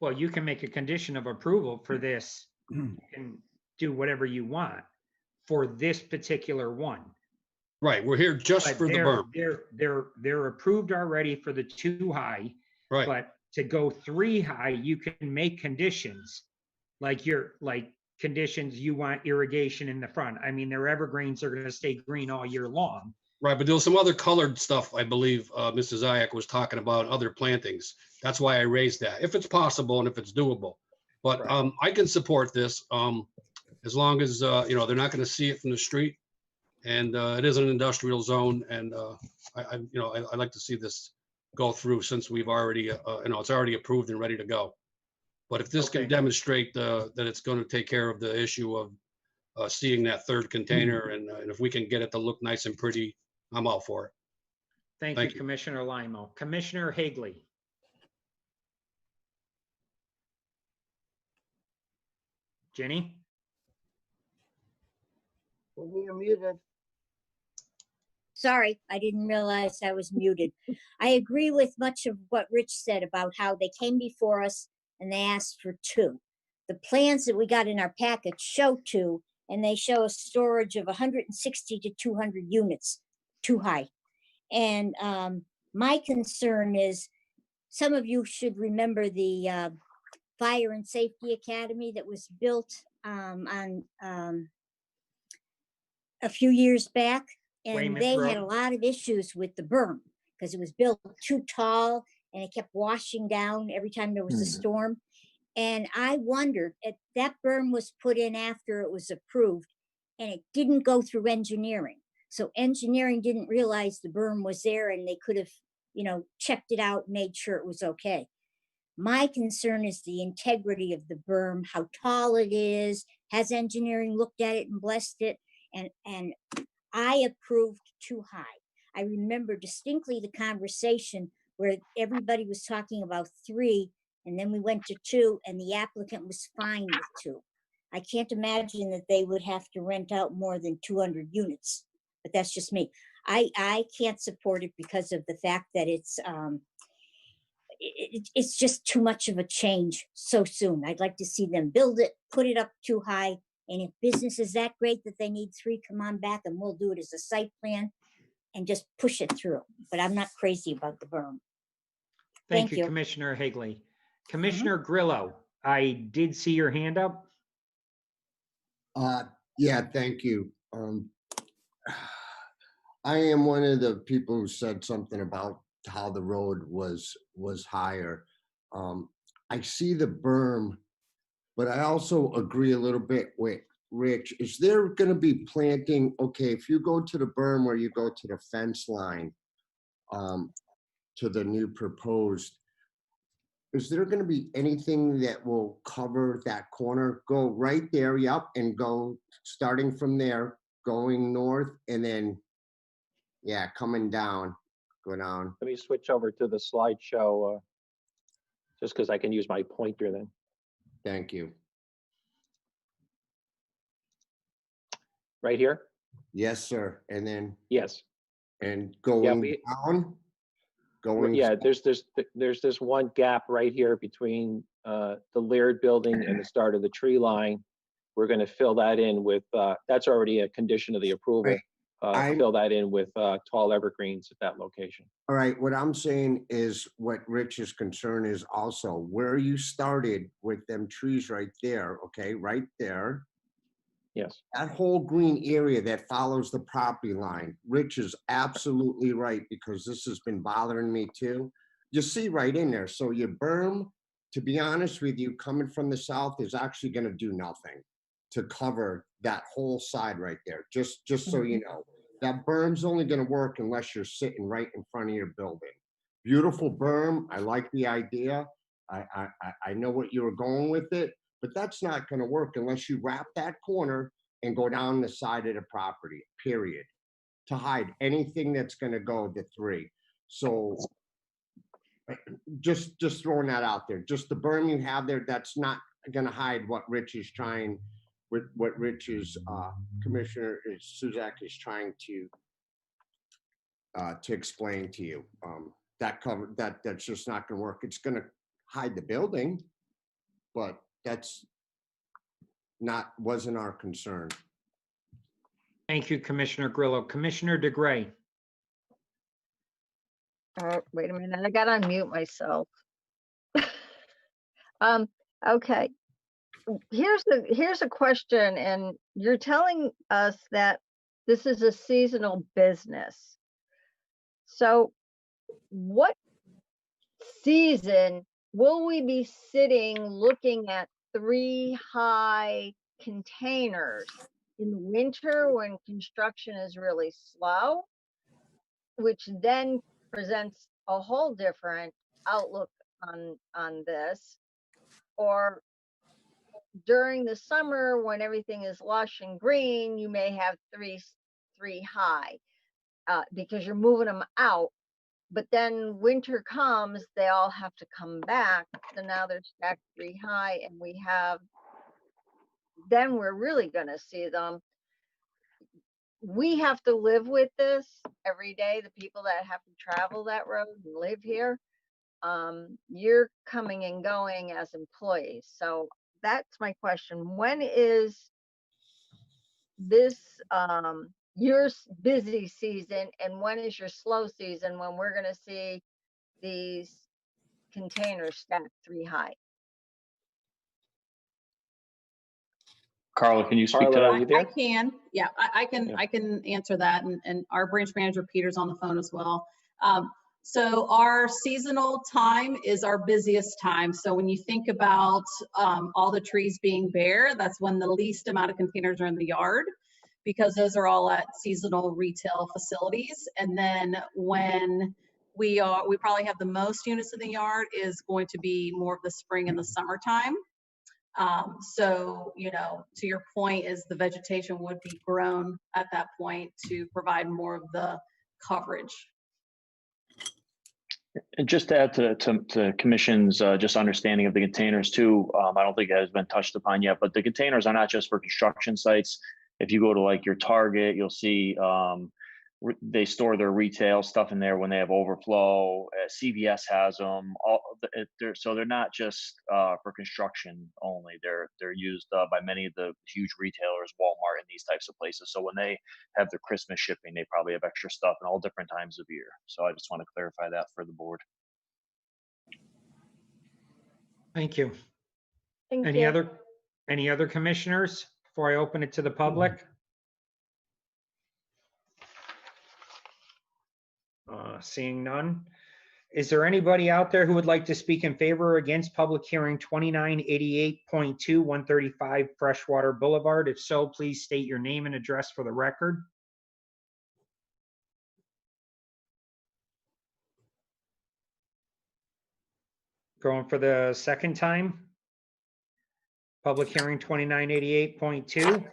Speaker 1: Well, you can make a condition of approval for this and do whatever you want for this particular one.
Speaker 13: Right, we're here just
Speaker 1: But
Speaker 13: for the berm.
Speaker 1: they're approved already for the 2 high.
Speaker 13: Right.
Speaker 1: But to go 3 high, you can make conditions like conditions you want irrigation in the front. I mean, their evergreens are going to stay green all year long.
Speaker 13: Right, but there was some other colored stuff, I believe, Mrs. Zayak was talking about, other plantings. That's why I raised that, if it's possible and if it's doable. But I can support this as long as, they're not going to see it from the street. And it is an industrial zone, and I'd like to see this go through since we've already, it's already approved and ready to go. But if this can demonstrate that it's going to take care of the issue of seeing that third container, and if we can get it to look nice and pretty, I'm all for it.
Speaker 1: Thank you, Commissioner Limo. Commissioner Higley. Jenny?
Speaker 5: You're muted.
Speaker 3: Sorry, I didn't realize I was muted. I agree with much of what Rich said about how they came before us and they asked for 2. The plans that we got in our package show 2, and they show a storage of 160 to 200 units, 2 high. And my concern is, some of you should remember the Fire and Safety Academy that was built on a few years back. And
Speaker 1: Weymouth
Speaker 3: they
Speaker 1: Road.
Speaker 3: had a lot of issues with the berm because it was built too tall and it kept washing down every time there was a storm. And I wondered, if that berm was put in after it was approved and it didn't go through engineering. So engineering didn't realize the berm was there and they could have, checked it out, made sure it was okay. My concern is the integrity of the berm, how tall it is, has engineering looked at it and blessed it? And I approved 2 high. I remember distinctly the conversation where everybody was talking about 3, and then we went to 2, and the applicant was fine with 2. I can't imagine that they would have to rent out more than 200 units, but that's just me. I can't support it because of the fact that it's just too much of a change so soon. I'd like to see them build it, put it up 2 high, and if business is that great that they need 3, come on back and we'll do it as a site plan and just push it through. But I'm not crazy about the berm.
Speaker 1: Thank you, Commissioner Higley. Commissioner Grillo, I did see your hand up.
Speaker 14: Yeah, thank you. I am one of the people who said something about how the road was higher. I see the berm, but I also agree a little bit with Rich. Is there going to be planting? Okay, if you go to the berm or you go to the fence line, to the new proposed, is there going to be anything that will cover that corner? Go right there, yep, and go starting from there, going north, and then, yeah, coming down, go down.
Speaker 10: Let me switch over to the slideshow, just because I can use my pointer then.
Speaker 14: Thank you.
Speaker 10: Right here?
Speaker 14: Yes, sir. And then,
Speaker 10: Yes.
Speaker 14: and going down, going.
Speaker 10: Yeah, there's this one gap right here between the Laird building and the start of the tree line. We're going to fill that in with, that's already a condition of the approval. Fill that in with tall evergreens at that location.
Speaker 14: All right, what I'm saying is what Rich's concern is also where you started with them trees right there, okay, right there.
Speaker 10: Yes.
Speaker 14: That whole green area that follows the property line, Rich is absolutely right, because this has been bothering me too. You see right in there, so your berm, to be honest with you, coming from the south is actually gonna do nothing to cover that whole side right there, just so you know. That berm's only gonna work unless you're sitting right in front of your building. Beautiful berm, I like the idea. I know what you were going with it, but that's not gonna work unless you wrap that corner and go down the side of the property, period, to hide anything that's gonna go to 3. So just throwing that out there, just the berm you have there, that's not gonna hide what Rich is trying, what Rich's Commissioner Suzak is trying to explain to you. That's just not gonna work. It's gonna hide the building, but wasn't our concern.
Speaker 1: Thank you, Commissioner Grillo. Commissioner DeGray.
Speaker 2: Wait a minute, I got to unmute myself. Okay. Here's a question, and you're telling us that this is a seasonal business. So what season will we be sitting looking at 3 high containers? In the winter when construction is really slow, which then presents a whole different outlook on this, or during the summer when everything is lush and green, you may have three high because you're moving them out. But then winter comes, they all have to come back. So now they're stacked 3 high, and then we're really going to see them. We have to live with this every day, the people that have to travel that road and live here. You're coming and going as employees. So that's my question. When is this your busy season, and when is your slow season when we're going to see these containers stacked 3 high?
Speaker 12: Carla, can you speak to
Speaker 10: Carla, are
Speaker 12: that?
Speaker 10: you there?
Speaker 11: I can, yeah, I can answer that, and our branch manager Peter's on the phone as well. So our seasonal time is our busiest time. So when you think about all the trees being bare, that's when the least amount of containers are in the yard, because those are all at seasonal retail facilities. And then when we probably have the most units in the yard is going to be more of the spring and the summertime. So, to your point, is the vegetation would be grown at that point to provide more of the coverage.
Speaker 12: And just to add to Commission's just understanding of the containers too, I don't think it has been touched upon yet, but the containers are not just for construction sites. If you go to like your Target, you'll see they store their retail stuff in there when they have overflow. CVS has them. So they're not just for construction only. They're used by many of the huge retailers, Walmart and these types of places. So when they have their Christmas shipping, they probably have extra stuff in all different times of year. So I just want to clarify that for the board.
Speaker 1: Thank you.
Speaker 2: Thank
Speaker 1: Any
Speaker 2: you.
Speaker 1: other commissioners before I open it to the public? Seeing none. Is there anybody out there who would like to speak in favor or against public hearing 2988.2 135 Freshwater Boulevard? If so, please state your name and address for the record. Going for the second time. Public hearing 2988.2.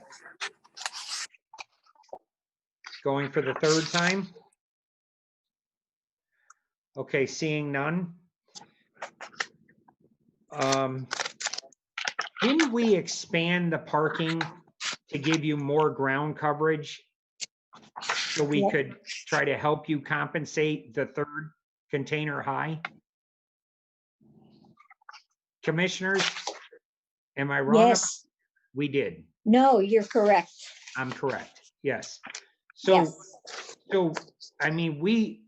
Speaker 1: Going for the third time. Okay, seeing none. Didn't we expand the parking to give you more ground coverage so we could try to help you compensate the third container high? Commissioners, am I wrong?
Speaker 3: Yes.
Speaker 1: We did.
Speaker 3: No, you're correct.
Speaker 1: I'm correct. Yes. So I mean, we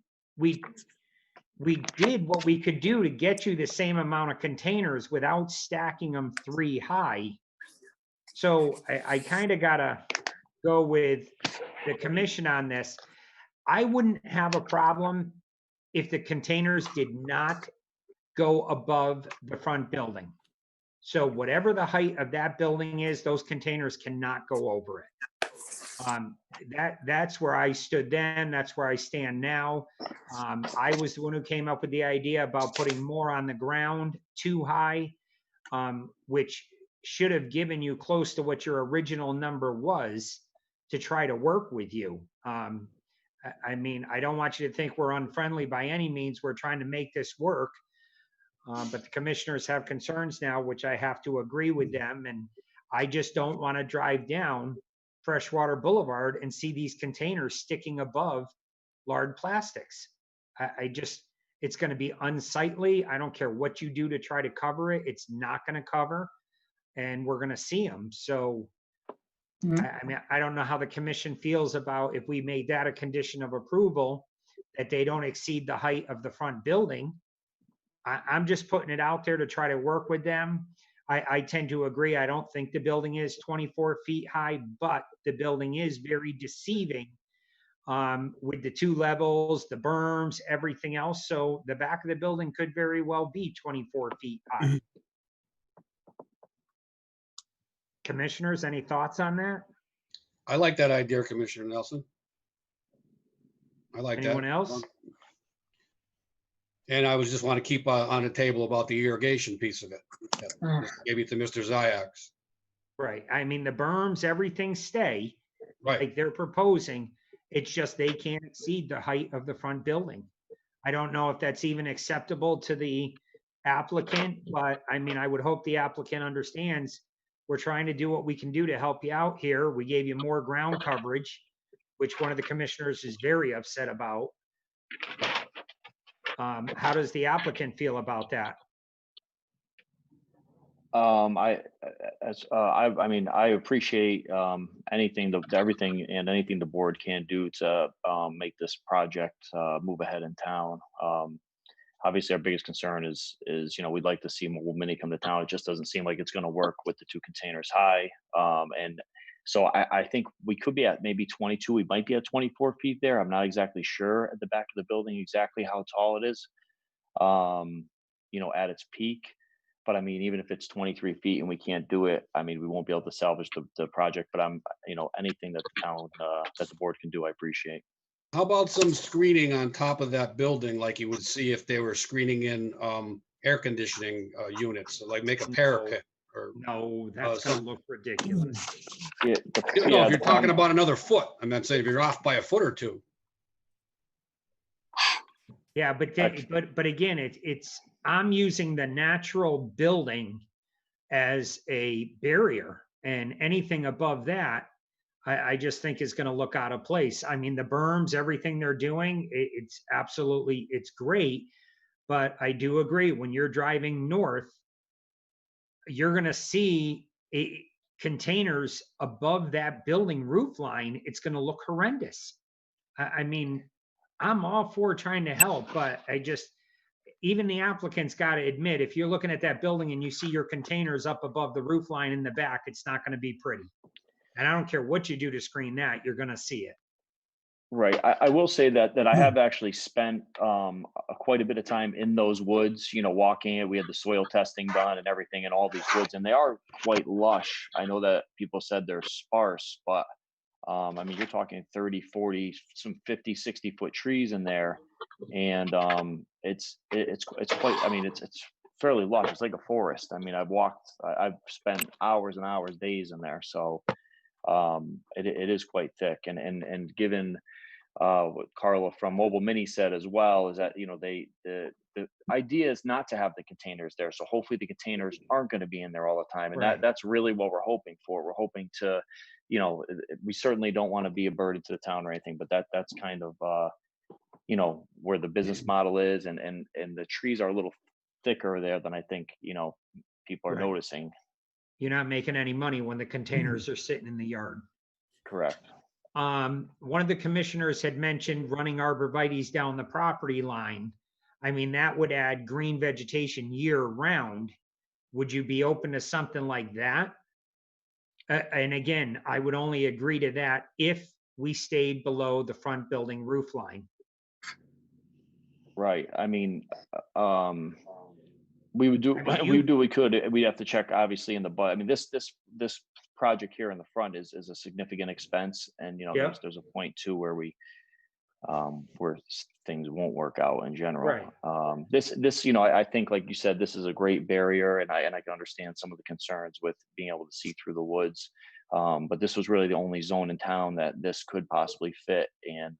Speaker 1: did what we could do to get you the same amount of containers without stacking them 3 high. So I kind of gotta go with the commission on this. I wouldn't have a problem if the containers did not go above the front building. So whatever the height of that building is, those containers cannot go over it. That's where I stood then. That's where I stand now. I was the one who came up with the idea about putting more on the ground too high, which should have given you close to what your original number was to try to work with you. I mean, I don't want you to think we're unfriendly by any means. We're trying to make this work. But the commissioners have concerns now, which I have to agree with them. And I just don't want to drive down Freshwater Boulevard and see these containers sticking above lard plastics. It's going to be unsightly. I don't care what you do to try to cover it. It's not going to cover, and we're going to see them. So, I mean, I don't know how the commission feels about if we made that a condition of approval, that they don't exceed the height of the front building. I'm just putting it out there to try to work with them. I tend to agree. I don't think the building is 24 feet high, but the building is very deceiving with the 2 levels, the berms, everything else. So the back of the building could very well be 24 feet high. Commissioners, any thoughts on that?
Speaker 13: I like that idea, Commissioner Nelson. I like that.
Speaker 1: Anyone else?
Speaker 13: And I was just want to keep on the table about the irrigation piece of it. Maybe to Mr. Ziyax.
Speaker 1: Right. I mean, the berms, everything stay
Speaker 13: Right.
Speaker 1: like they're proposing. It's just they can't exceed the height of the front building. I don't know if that's even acceptable to the applicant, but I mean, I would hope the applicant understands we're trying to do what we can do to help you out here. We gave you more ground coverage, which one of the commissioners is very upset about. How does the applicant feel about that?
Speaker 12: I mean, I appreciate everything and anything the board can do to make this project move ahead in town. Obviously, our biggest concern is we'd like to see Mobile Mini come to town. It just doesn't seem like it's going to work with the 2 containers high. And so I think we could be at maybe 22. We might be at 24 feet there. I'm not exactly sure at the back of the building exactly how tall it is, at its peak. But I mean, even if it's 23 feet and we can't do it, I mean, we won't be able to salvage the project. But anything that the town, that the board can do, I appreciate.
Speaker 13: How about some screening on top of that building, like you would see if they were screening in air conditioning units, so like make a parapet?
Speaker 1: No, that's going to look ridiculous.
Speaker 13: If you're talking about another foot, I'm not saying if you're off by a foot or 2.
Speaker 1: Yeah, but again, it's I'm using the natural building as a barrier, and anything above that, I just think is going to look out of place. I mean, the berms, everything they're doing, it's great, but I do agree when you're driving north, you're going to see containers above that building roof line. It's going to look horrendous. I mean, I'm all for trying to help, but even the applicant's got to admit, if you're looking at that building and you see your containers up above the roof line in the back, it's not going to be pretty. And I don't care what you do to screen that, you're going to see it.
Speaker 12: Right. I will say that I have actually spent quite a bit of time in those woods, walking it. We had the soil testing done and everything in all these woods, and they are quite lush. I know that people said they're sparse, but I mean, you're talking 30, 40, some 50, 60-foot trees in there. And it's quite, I mean, it's fairly lush. It's like a forest. I mean, I've spent hours and hours, days in there. So it is quite thick. And given what Carla from Mobile Mini said as well, is that, the idea is not to have the containers there. So hopefully the containers aren't going to be in there all the time. And
Speaker 1: Right.
Speaker 12: that's really what we're hoping for. We're hoping to, we certainly don't want to be a burden to the town or anything, but that's kind of, where the business model is. And the trees are a little thicker there than I think, people are
Speaker 1: Right.
Speaker 12: noticing.
Speaker 1: You're not making any money when the containers are sitting in the yard.
Speaker 12: Correct.
Speaker 1: One of the commissioners had mentioned running arborvitaes down the property line. I mean, that would add green vegetation year round. Would you be open to something like that? And again, I would only agree to that if we stayed below the front building roof line.
Speaker 12: Right, I mean, we would do,
Speaker 1: I mean,
Speaker 12: we would do what we could. We'd have to check obviously in the I mean, this project here in the front is a significant expense, and you know,
Speaker 1: Yeah.
Speaker 12: there's a point too where things won't work out in general.
Speaker 1: Right.
Speaker 12: This, you know, I think, like you said, this is a great barrier, and I can understand some of the concerns with being able to see through the woods. But this was really the only zone in town that this could possibly fit, and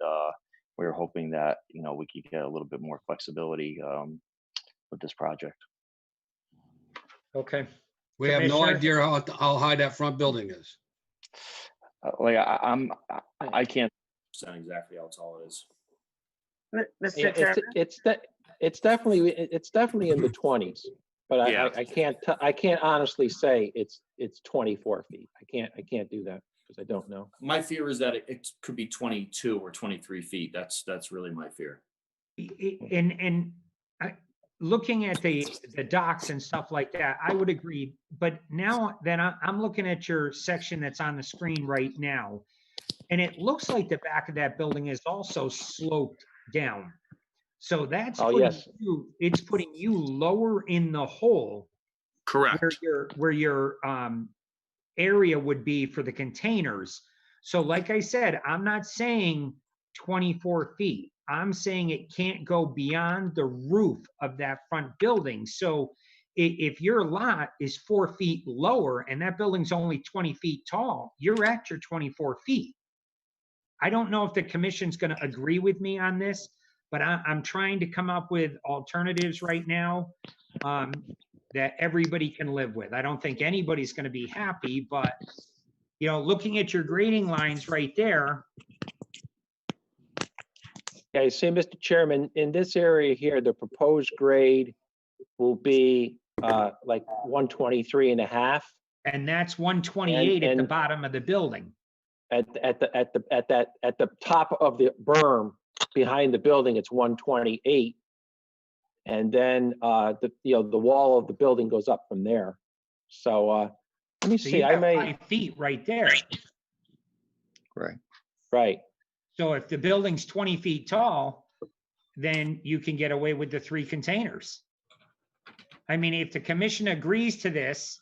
Speaker 12: we were hoping that, you know, we could get a little bit more flexibility with this project.
Speaker 1: Okay.
Speaker 13: We have no
Speaker 1: Commissioner?
Speaker 13: idea how high that front building is.
Speaker 12: Like I can't understand exactly how tall it is.
Speaker 5: Mr.
Speaker 10: Yeah,
Speaker 5: Chairman?
Speaker 10: it's definitely in the 20s, but
Speaker 12: Yeah.
Speaker 10: I can't honestly say it's 24 feet. I can't do that because I don't know.
Speaker 15: My fear is that it could be 22 or 23 feet. That's really my fear.
Speaker 1: And looking at the docks and stuff like that, I would agree. But now then I'm looking at your section that's on the screen right now, and it looks like the back of that building is also sloped down. So that's
Speaker 10: Oh,
Speaker 1: putting
Speaker 10: yes.
Speaker 1: it's putting you lower in the hole
Speaker 15: Correct.
Speaker 1: where your area would be for the containers. So like I said, I'm not saying 24 feet. I'm saying it can't go beyond the roof of that front building. So if your lot is 4 feet lower and that building's only 20 feet tall, you're at your 24 feet. I don't know if the commission's going to agree with me on this, but I'm trying to come up with alternatives right now that everybody can live with. I don't think anybody's going to be happy, but you know, looking at your grading lines right there.
Speaker 10: Okay, see, Mr. Chairman, in this area here, the proposed grade will be like 123.5.
Speaker 1: And that's 128 at the
Speaker 10: And-
Speaker 1: bottom of the building.
Speaker 10: At the top of the berm behind the building, it's 128. And then the wall of the building goes up from there. So let me
Speaker 1: So
Speaker 10: see,
Speaker 1: you
Speaker 10: I
Speaker 1: got
Speaker 10: may,
Speaker 1: 5 feet right there.
Speaker 10: right.
Speaker 1: So if the building's 20 feet tall, then you can get away with the 3 containers. I mean, if the commission agrees to this,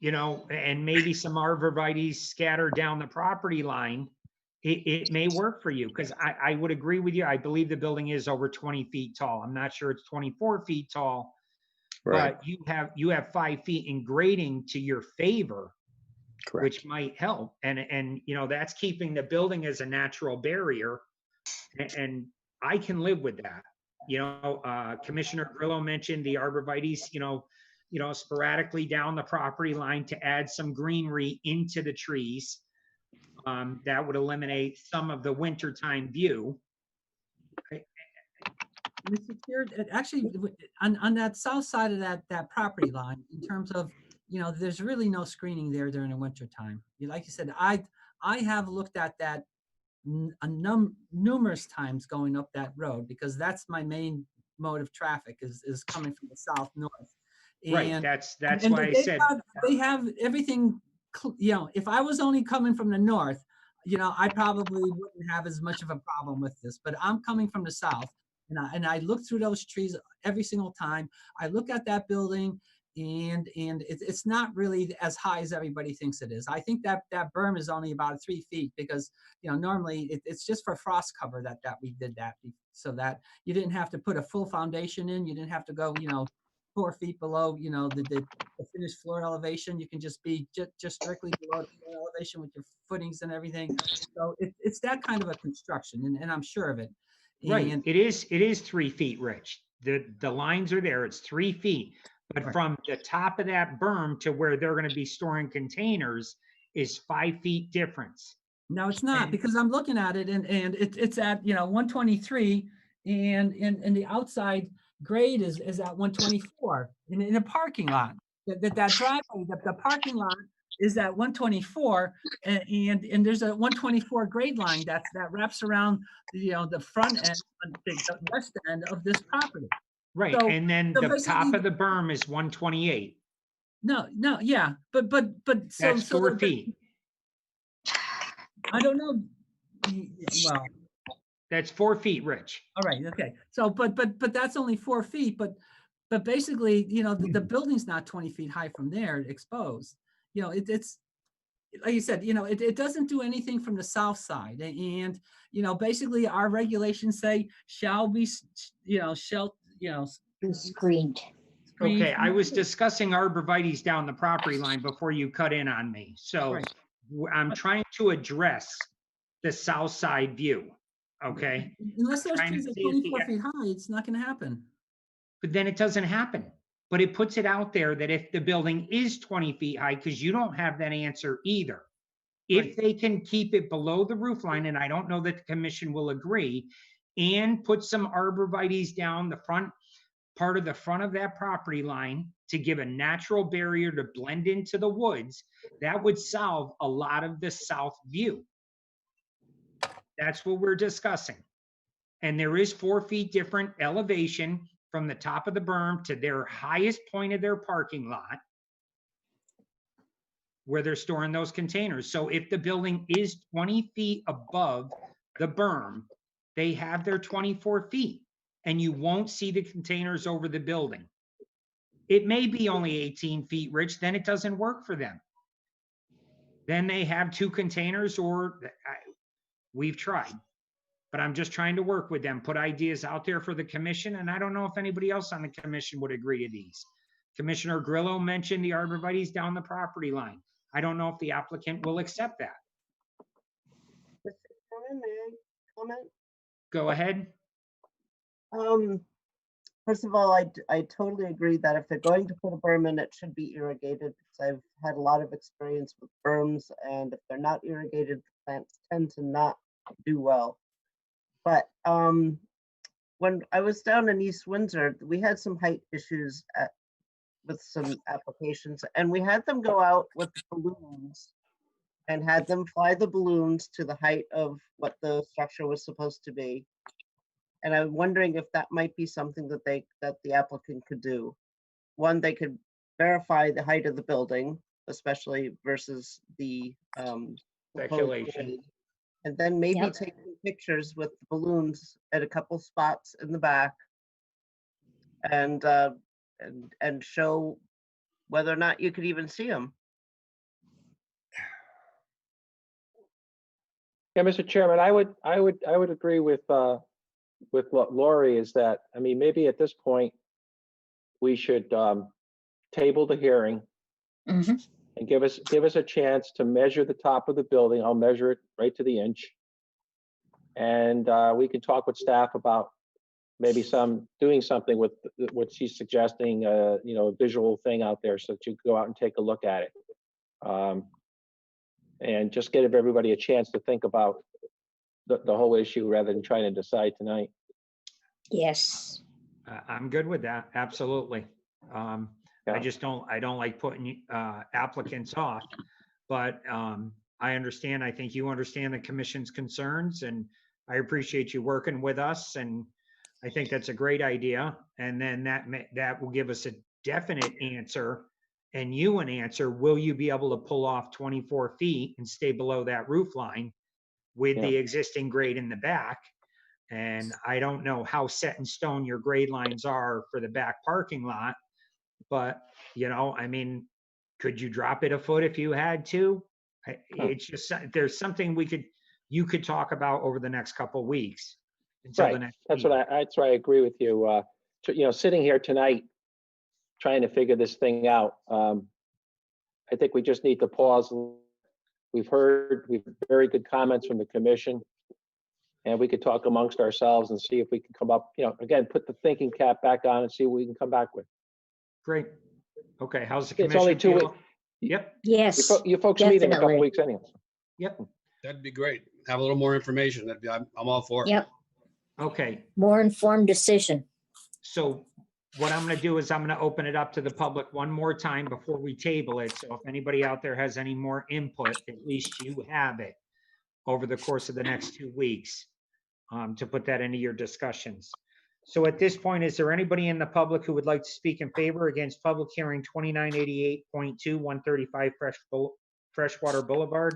Speaker 1: you know, and maybe some arborvitaes scattered down the property line, it may work for you, because I would agree with you. I believe the building is over 20 feet tall. I'm not sure it's 24 feet tall, but you have 5 feet in grading to your favor, which might help. And you know, that's keeping the building as a natural barrier, and I can live with that. You know, Commissioner Grillo mentioned the arborvitaes, you know, sporadically down the property line to add some greenery into the trees. That would eliminate some of the wintertime view.
Speaker 4: Mr. Chair, actually, on that south side of that property line, in terms of, you know, there's really no screening there during the winter time. Like you said, I have looked at that numerous times going up that road, because that's my main mode of traffic is coming from the south north.
Speaker 1: Right,
Speaker 4: And-
Speaker 1: that's
Speaker 4: and
Speaker 1: why I
Speaker 4: they
Speaker 1: said.
Speaker 4: they have everything, you know, if I was only coming from the north, you know, I probably wouldn't have as much of a problem with this, but I'm coming from the south, and I look through those trees every single time. I look at that building, and it's not really as high as everybody thinks it is. I think that berm is only about 3 feet, because, you know, normally it's just for frost cover that we did that, so that you didn't have to put a full foundation in. You didn't have to go, you know, 4 feet below, you know, the finished floor elevation. You can just be just strictly below the floor elevation with your footings and everything. So it's that kind of a construction, and I'm sure of it.
Speaker 1: Right,
Speaker 4: And
Speaker 1: it is 3 feet, Rich. The lines are there, it's 3 feet. But from the top of that berm to where they're gonna be storing containers is 5 feet difference.
Speaker 4: no, it's not, because I'm looking at it, and it's at, you know, 123, and the outside grade is at 124 in a parking lot. That driveway, the parking lot is at 124, and there's a 124 grade line that wraps around, you know, the front end, the west end of this property.
Speaker 1: Right,
Speaker 4: So-
Speaker 1: and then
Speaker 4: so
Speaker 1: the top
Speaker 4: basically-
Speaker 1: of the berm is 128.
Speaker 4: No, yeah, but so.
Speaker 1: That's
Speaker 4: so
Speaker 1: 4
Speaker 4: the-
Speaker 1: feet.
Speaker 4: I don't know. Well,
Speaker 1: That's 4 feet, Rich.
Speaker 4: all right, okay. So, but that's only 4 feet, but basically, you know, the building's not 20 feet high from there exposed. You know, it's, like you said, you know, it doesn't do anything from the south side. And, you know, basically our regulations say shall be,
Speaker 3: Screened.
Speaker 1: Okay, I was discussing arborvitae's down the property line before you cut in on me. So
Speaker 4: Right.
Speaker 1: I'm trying to address the south side view, okay?
Speaker 4: Unless those
Speaker 1: Trying to
Speaker 4: trees are
Speaker 1: see if the-
Speaker 4: 24 feet high, it's not gonna happen.
Speaker 1: But then it doesn't happen. But it puts it out there that if the building is 20 feet high, because you don't have that answer either. If
Speaker 4: Right.
Speaker 1: they can keep it below the roof line, and I don't know that the commission will agree, and put some arborvitae's down the front, part of the front of that property line to give a natural barrier to blend into the woods, that would solve a lot of the south view. That's what we're discussing. And there is 4 feet different elevation from the top of the berm to their highest point of their parking lot where they're storing those containers. So if the building is 20 feet above the berm, they have their 24 feet and you won't see the containers over the building. It may be only 18 feet, Rich, then it doesn't work for them. Then they have 2 containers or we've tried. But I'm just trying to work with them, put ideas out there for the commission. And I don't know if anybody else on the commission would agree to these. Commissioner Grillo mentioned the arborvitae's down the property line. I don't know if the applicant will accept that.
Speaker 5: Mr. Chairman, may I comment?
Speaker 1: Go ahead.
Speaker 5: First of all, I totally agree that if they're going to put a berm in, it should be irrigated, because I've had a lot of experience with berms, and if they're not irrigated, the plants tend to not do well. But when I was down in East Windsor, we had some height issues with some applications, and we had them go out with the balloons and had them fly the balloons to the height of what the structure was supposed to be. And I'm wondering if that might be something that the applicant could do. One, they could verify the height of the building, especially versus the proposed
Speaker 1: Speculation.
Speaker 5: grade. And then maybe
Speaker 3: Yep.
Speaker 5: take some pictures with the balloons at a couple spots in the back and show whether or not you could even see them.
Speaker 10: Yeah, Mr. Chairman, I would agree with Lori, is that, I mean, maybe at this point, we should table the hearing
Speaker 3: Mhm.
Speaker 10: and give us a chance to measure the top of the building. I'll measure it right to the inch. And we can talk with staff about maybe doing something with what she's suggesting, you know, a visual thing out there so that you can go out and take a look at it. And just give everybody a chance to think about the whole issue rather than trying to decide tonight.
Speaker 3: Yes.
Speaker 1: I'm good with that. Absolutely. I
Speaker 10: Yeah.
Speaker 1: just don't like putting applicants off, but I understand. I think you understand the commission's concerns and I appreciate you working with us. And I think that's a great idea. And then that will give us a definite answer and you an answer. Will you be able to pull off 24 feet and stay below that roof line with the existing grade in the back? And I don't know how set in stone your grade lines are for the back parking lot, but you know, I mean, could you drop it a foot if you had to? It's just, there's something you could talk about over the next couple of weeks. Until the
Speaker 10: Right.
Speaker 1: next
Speaker 10: That's
Speaker 1: meeting.
Speaker 10: that's why I agree with you. You know, sitting here tonight, trying to figure this thing out, I think we just need to pause. We've very good comments from the commission. And we could talk amongst ourselves and see if we can come up, you know, again, put the thinking cap back on and see what we can come back with.
Speaker 1: Great. Okay, how's the
Speaker 10: It's
Speaker 1: commission
Speaker 10: only 2
Speaker 1: feel?
Speaker 10: weeks.
Speaker 1: Yep,
Speaker 3: Yes.
Speaker 10: You folks meet in a couple
Speaker 3: definitely.
Speaker 10: weeks anyhow.
Speaker 1: yep,
Speaker 13: That'd be great. Have a little more information. I'm all for it.
Speaker 3: Yep.
Speaker 1: okay.
Speaker 3: More informed decision.
Speaker 1: So what I'm gonna do is I'm gonna open it up to the public one more time before we table it. So if anybody out there has any more input, at least you have it over the course of the next 2 weeks to put that into your discussions. So at this point, is there anybody in the public who would like to speak in favor against public hearing 2988.2, 135 Freshwater Boulevard?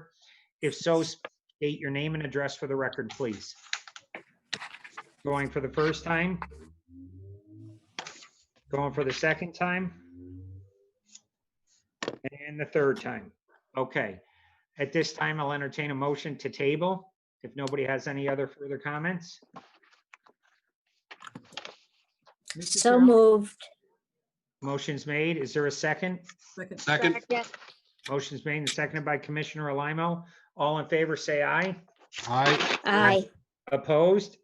Speaker 1: If so, state your name and address for the record, please. Going for the first time? Going for the second time? And the third time. Okay. At this time, I'll entertain a motion to table if nobody has any other further comments.
Speaker 4: Mr.
Speaker 3: So
Speaker 4: Chairman,
Speaker 3: moved.
Speaker 1: Motion's made. Is there a second?
Speaker 4: second.
Speaker 13: Second,
Speaker 1: Motion's made and seconded by Commissioner Alamo. All in favor, say aye.
Speaker 13: aye.
Speaker 3: Aye.
Speaker 1: Opposed?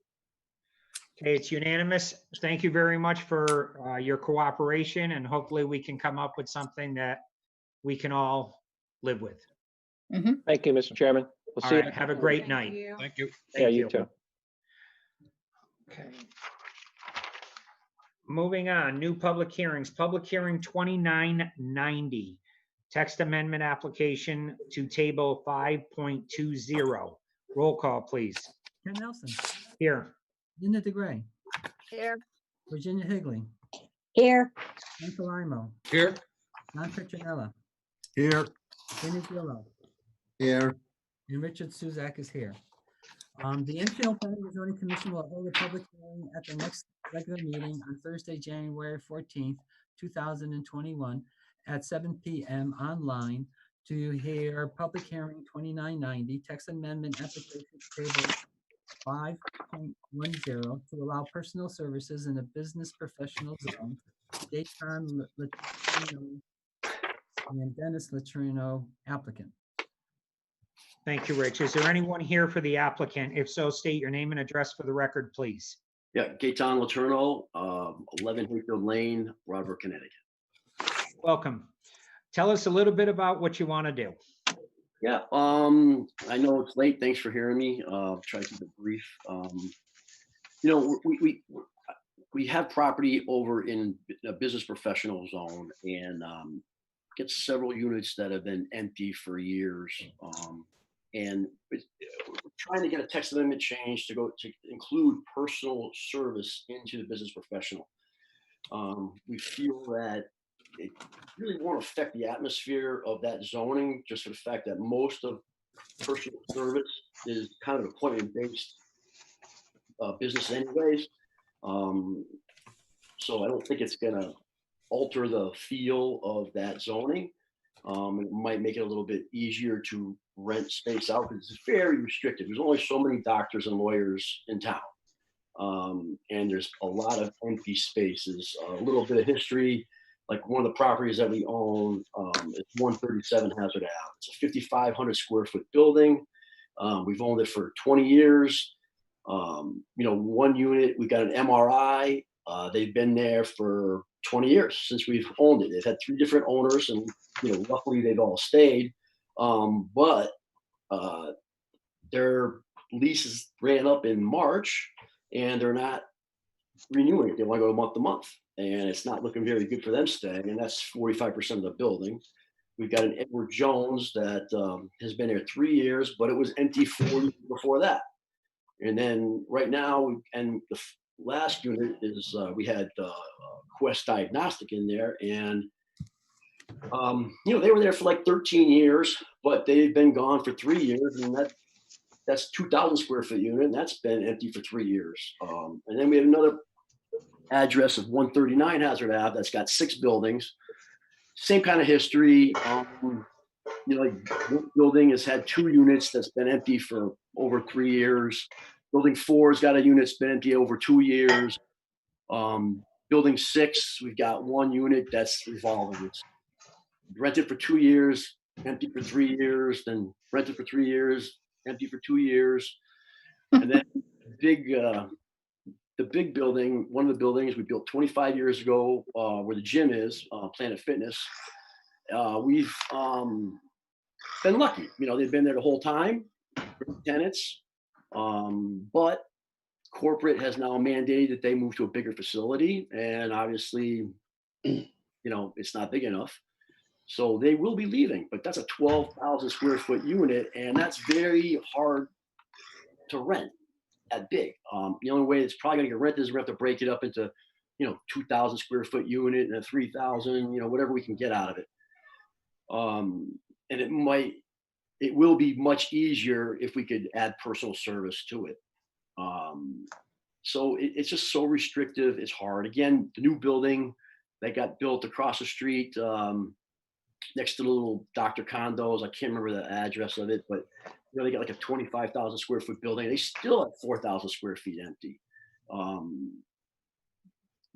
Speaker 1: Okay, it's unanimous. Thank you very much for your cooperation, and hopefully we can come up with something that we can all live with.
Speaker 10: Thank you, Mr. Chairman. We'll
Speaker 1: All
Speaker 10: see you.
Speaker 1: right, have a great night.
Speaker 13: Thank you.
Speaker 10: Yeah,
Speaker 1: Thank
Speaker 10: you too.
Speaker 1: Okay. Moving on, new public hearings. Public hearing 2990. Text amendment application to table 5.20. Roll call, please.
Speaker 4: Ken Nelson,
Speaker 1: Here.
Speaker 4: Linda DeGray,
Speaker 2: Here,
Speaker 4: Virginia Higley,
Speaker 3: Here.
Speaker 4: Frank Alamo,
Speaker 13: Here,
Speaker 4: John Petronella,
Speaker 6: Here.
Speaker 4: Vinnie Grillo,
Speaker 14: Here.
Speaker 4: and Richard Suzak is here. The Enfield Planning and Zoning Commission will hold a public hearing at the next regular meeting on Thursday, January 14th, 2021 at 7 p.m. online to hear public hearing 2990 text amendment application table 5.10 to allow personal services in a business professional zone. Dayton Latrino and Dennis Latrino applicant.
Speaker 1: Thank you, Rich. Is there anyone here for the applicant? If so, state your name and address for the record, please.
Speaker 16: Yeah, Gaetan Letourneau, 11 Hayfield Lane, Rodver, Connecticut.
Speaker 1: Welcome. Tell us a little bit about what you want to do.
Speaker 16: Yeah, I know it's late. Thanks for hearing me. Try to keep it brief. You know, we have property over in a business professional zone and get several units that have been empty for years. And we're trying to get a text amendment change to include personal service into the business professional. We feel that it really won't affect the atmosphere of that zoning, just for the fact that most of personal service is kind of appointment-based business anyways. So I don't think it's gonna alter the feel of that zoning. It might make it a little bit easier to rent space out because it's very restricted. There's only so many doctors and lawyers in town. And there's a lot of empty spaces. A little bit of history, like one of the properties that we own is 137 Hazard Ave. It's a 5,500 square foot building. We've owned it for 20 years. You know, one unit, we got an MRI. They've been there for 20 years since we've owned it. They've had 3 different owners and, you know, luckily they've all stayed. But their leases ran up in March and they're not renewing it. They want to go month to month and it's not looking very good for them staying. And that's 45% of the building. We've got an Edward Jones that has been there 3 years, but it was empty 4 years before that. And then right now, and the last unit is we had Quest Diagnostic in there, and you know, they were there for like 13 years, but they've been gone for 3 years, and that's 2,000 square foot unit, and that's been empty for 3 years. And then we have another address of 139 Hazard Ave that's got 6 buildings, same kind of history. You know, like one building has had 2 units that's been empty for over 3 years. Building 4's got a unit that's been empty over 2 years. Building 6, we've got 1 unit that's revolving. It's rented for 2 years, empty for 3 years, then rented for 3 years, empty for 2 years. And then the big building, one of the buildings we built 25 years ago, where the gym is, Planet Fitness. We've been lucky, you know, they've been there the whole time, tenants, but corporate has now mandated that they move to a bigger facility, and obviously, you know, it's not big enough. So they will be leaving, but that's a 12,000 square foot unit, and that's very hard to rent. that big. The only way it's probably gonna get rented is we have to break it up into, 2,000 square foot unit and a 3,000, whatever we can get out of it. And it will be much easier if we could add personal service to it. So it's just so restrictive. It's hard. Again, the new building that got built across the street, next to the little Dr. Condos. I can't remember the address of it, but they got like a 25,000 square foot building. They still have 4,000 square feet empty.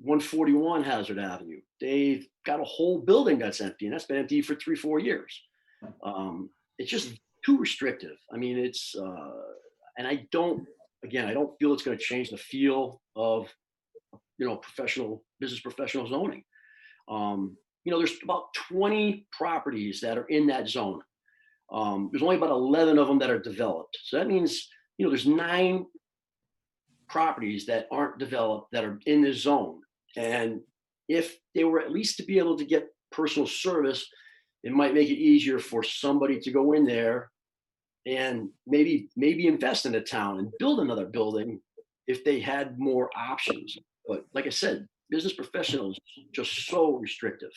Speaker 16: 141 Hazard Avenue. They've got a whole building that's empty, and that's been empty for 3-4 years. It's just too restrictive. I mean, and I don't feel it's going to change the feel of, business professional zoning. There's about 20 properties that are in that zone. There's only about 11 of them that are developed. So that means, there's 9 properties that aren't developed that are in this zone. And if they were at least to be able to get personal service, it might make it easier for somebody to go in there and maybe invest in the town and build another building if they had more options. But like I said, business professionals just so restrictive.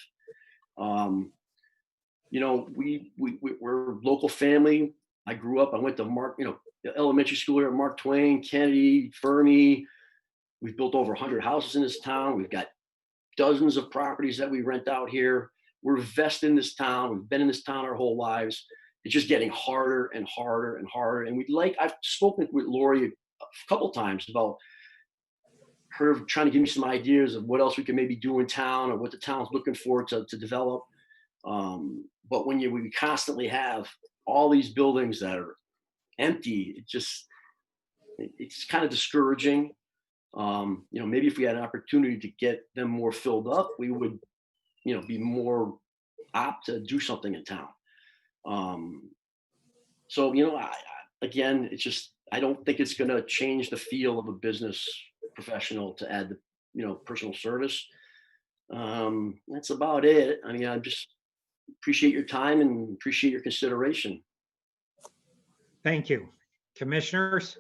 Speaker 16: We're local family. I grew up, I went to elementary school here at Mark Twain, Kennedy, Fermi. We've built over 100 houses in this town. We've got dozens of properties that we rent out here. We're vested in this town. We've been in this town our whole lives. It's just getting harder and harder and harder. And I've spoken with Lori a couple times about her trying to give me some ideas of what else we can maybe do in town or what the town's looking for to develop. But when we constantly have all these buildings that are empty, it's kind of discouraging. Maybe if we had an opportunity to get them more filled up, we would, be more apt to do something in town. Again, it's just, I don't think it's going to change the feel of a business professional to add the, personal service. That's about it. I mean, I just appreciate your time and appreciate your consideration.
Speaker 1: Thank you. Commissioners?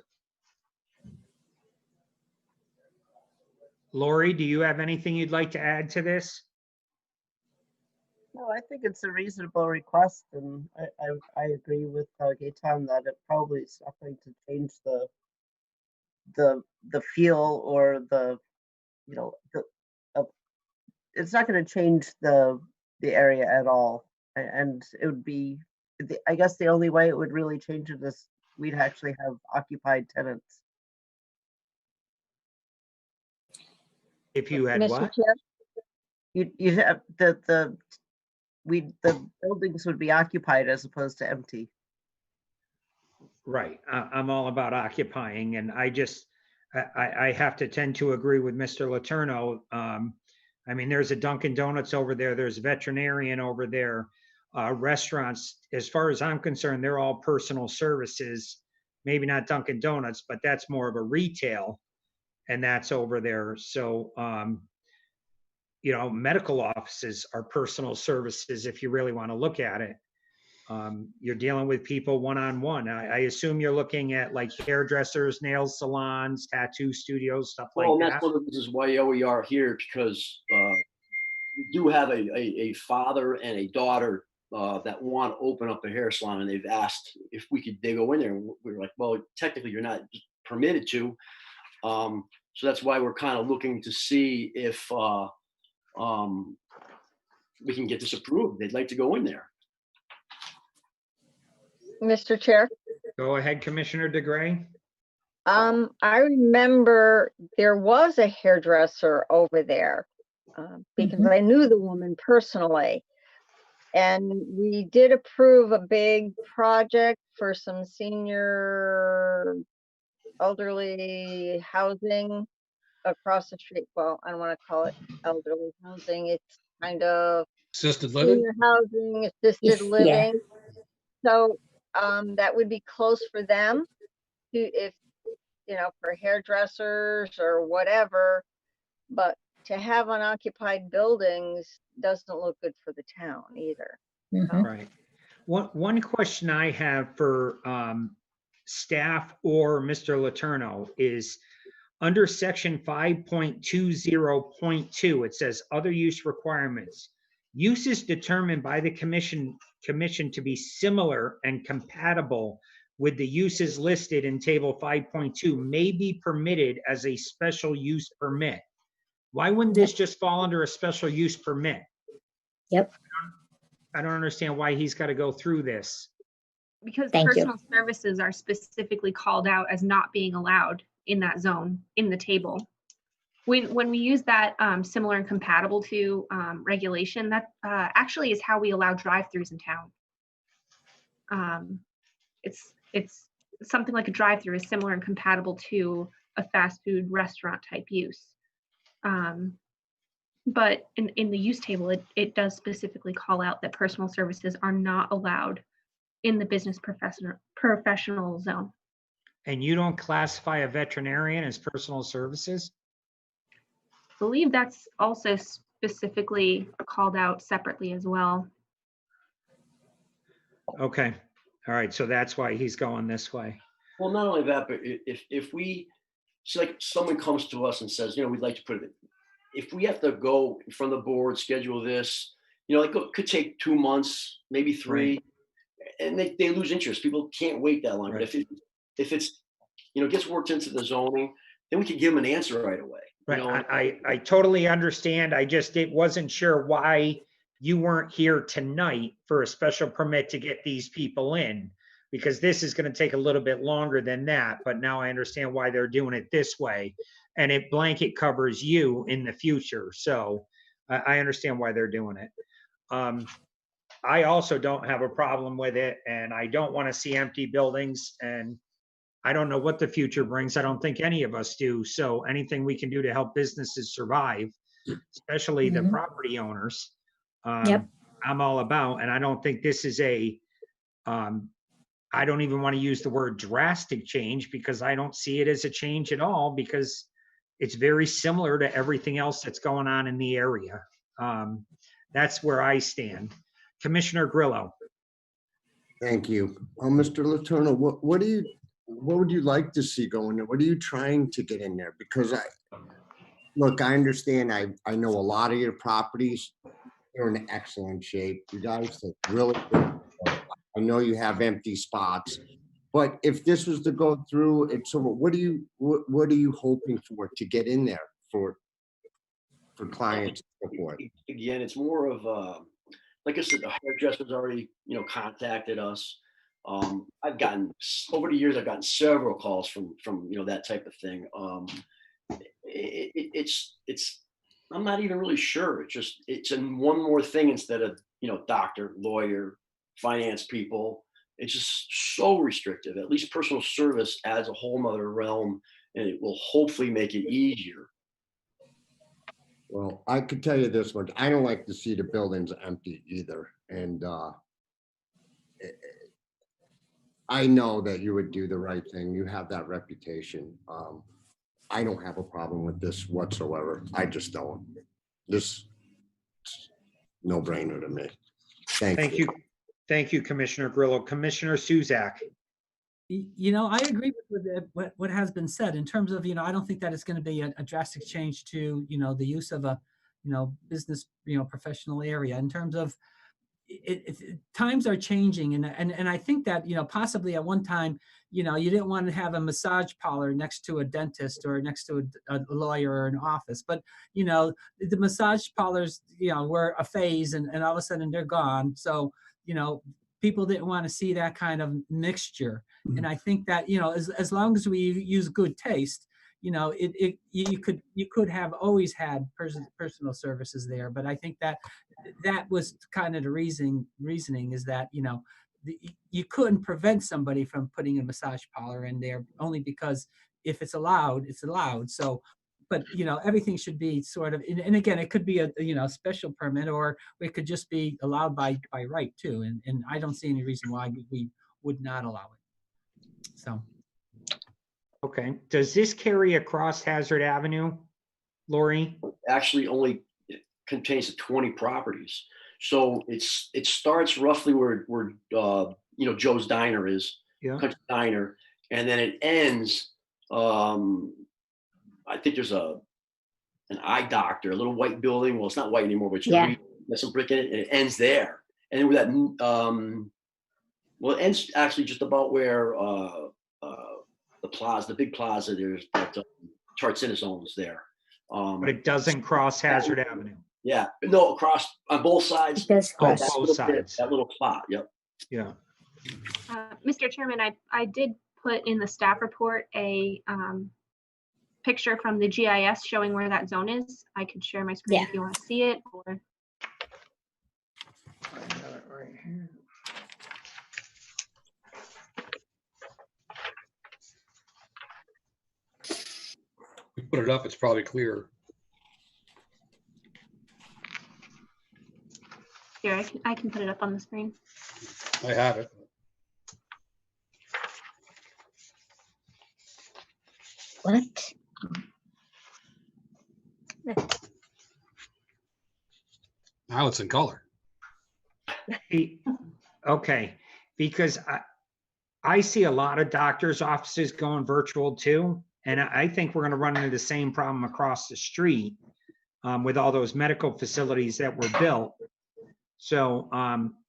Speaker 1: Lori, do you have anything you'd like to add to this?
Speaker 5: No, I think it's a reasonable request, and I agree with Gaetan that it probably is not going to change the feel or it's not going to change the area at all. And it would be, I guess the only way it would really change it is we'd actually have occupied tenants.
Speaker 1: If you had
Speaker 2: Mr.
Speaker 1: what?
Speaker 2: Chair?
Speaker 5: You have the buildings would be occupied as opposed to empty.
Speaker 1: Right. I'm all about occupying, and I have to tend to agree with Mr. Letourneau. I mean, there's a Dunkin' Donuts over there. There's a veterinarian over there. Restaurants, as far as I'm concerned, they're all personal services. Maybe not Dunkin' Donuts, but that's more of a retail, and that's over there. So, medical offices are personal services if you really want to look at it. You're dealing with people one-on-one. I assume you're looking at like hairdressers, nail salons, tattoo studios, stuff like
Speaker 16: Well,
Speaker 1: that.
Speaker 16: that's one of the reasons why we are here, because we do have a father and a daughter that want to open up a hair salon, and they've asked if they go in there. And we were like, well, technically you're not permitted to. So that's why we're kind of looking to see if we can get this approved. They'd like to go in there.
Speaker 2: Mr. Chair?
Speaker 1: Go ahead, Commissioner DeGray.
Speaker 2: I remember there was a hairdresser over there because I knew the woman personally. And we did approve a big project for some senior elderly housing across the street. Well, I don't want to call it elderly housing. It's kind of
Speaker 13: Assisted living?
Speaker 2: senior housing, assisted living. So that would be close for them to, if, for hairdressers or whatever, but to have unoccupied buildings doesn't look good for the town either.
Speaker 1: Right. One question I have for staff or Mr. Letourneau, is under section 5.20.2, it says other use requirements. Use is determined by the commission to be similar and compatible with the uses listed in table 5.2 may be permitted as a special use permit. Why wouldn't this just fall under a special use permit?
Speaker 3: Yep.
Speaker 1: I don't understand why he's got to go through this.
Speaker 7: Because
Speaker 3: Thank you.
Speaker 7: personal services are specifically called out as not being allowed in that zone in the table. When we use that similar and compatible to regulation, that actually is how we allow drive-throughs in town. It's something like a drive-through is similar and compatible to a fast food restaurant type use. But in the use table, it does specifically call out that personal services are not allowed in the business professional zone.
Speaker 1: And you don't classify a veterinarian as personal services?
Speaker 7: I believe that's also specifically called out separately as well.
Speaker 1: Okay, all right, so that's why he's going this way.
Speaker 16: Well, not only that, but if we, so like someone comes to us and says, we'd like to put it, if we have to go in front of the board, schedule this, it could take 2 months, maybe 3, and they lose interest. People can't wait that long.
Speaker 1: Right.
Speaker 16: But if it's, gets worked into the zoning, then we can give them an answer right away.
Speaker 1: Right, I totally understand. I just wasn't sure why you weren't here tonight for a special permit to get these people in, because this is going to take a little bit longer than that. But now I understand why they're doing it this way, and it blanket covers you in the future. So I understand why they're doing it. I also don't have a problem with it, and I don't want to see empty buildings, and I don't know what the future brings. I don't think any of us do. So anything we can do to help businesses survive, especially the property owners,
Speaker 3: Yep.
Speaker 1: I'm all about. And I don't think this is I don't even want to use the word drastic change, because I don't see it as a change at all, because it's very similar to everything else that's going on in the area. That's where I stand. Commissioner Grillo.
Speaker 14: Thank you. Mr. Letourneau, what would you like to see going there? What are you trying to get in there? Because I understand, I know a lot of your properties, they're in excellent shape. You guys look really good. I know you have empty spots, but if this was to go through, it's over. What are you hoping for to get in there for clients and so forth?
Speaker 16: Again, it's more of like I said, the hairdresser's already contacted us. I've gotten over the years, I've gotten several calls from that type of thing. It's I'm not even really sure. It's in one more thing instead of doctor, lawyer, finance people. It's just so restrictive. At least personal service adds a whole nother realm, and it will hopefully make it easier.
Speaker 14: Well, I could tell you this much. I don't like to see the buildings empty either. And I know that you would do the right thing. You have that reputation. I don't have a problem with this whatsoever. I just don't. This no brainer to me. Thank you.
Speaker 1: Thank you, Commissioner Grillo. Commissioner Suzak.
Speaker 4: I agree with what has been said in terms of, I don't think that it's going to be a drastic change to, the use of a, business, professional area in terms of times are changing. And I think that, possibly at one time, you didn't want to have a massage parlor next to a dentist or next to a lawyer or an office. But, the massage parlors, were a phase and all of a sudden they're gone. So, people didn't want to see that kind of mixture. Mm-hmm. And I think that, as long as we use good taste, you could have always had personal services there. But I think that was kind of the reasoning is that, you couldn't prevent somebody from putting a massage parlor in there only because if it's allowed, it's allowed. So, but, everything should be sort of, and again, it could be a special permit, or it could just be allowed by right too. And I don't see any reason why we would not allow it. So.
Speaker 1: Okay. Does this carry across Hazard Avenue, Lori?
Speaker 16: Actually only contains 20 properties. So it starts roughly where Joe's Diner is,
Speaker 1: yeah.
Speaker 16: Country Diner, and then it ends. I think there's an eye doctor, a little white building. Well, it's not white anymore, but it's
Speaker 3: Yeah.
Speaker 16: green. There's some brick in it, and it ends there. And then where that, well, it ends actually just about where the plaza, the big plaza, there's that Chartzinis owns there.
Speaker 1: But it doesn't cross Hazard Avenue.
Speaker 16: Yeah, no, across on both sides.
Speaker 3: It does
Speaker 1: Oh,
Speaker 3: cross.
Speaker 16: That
Speaker 1: both
Speaker 16: little bit,
Speaker 1: sides.
Speaker 16: that little plot. Yep.
Speaker 1: Yeah.
Speaker 7: Mr. Chairman, I did put in the staff report a picture from the GIS showing where that zone is. I could share my screen
Speaker 3: Yeah.
Speaker 7: if you want to see it, or
Speaker 1: I got it right here.
Speaker 13: We put it up, it's probably clear.
Speaker 7: here, I can put it up on the screen.
Speaker 13: I have it.
Speaker 3: What?
Speaker 13: Now it's in color.
Speaker 1: Okay, because I see a lot of doctors' offices going virtual too. And I think we're going to run into the same problem across the street with all those medical facilities that were built. So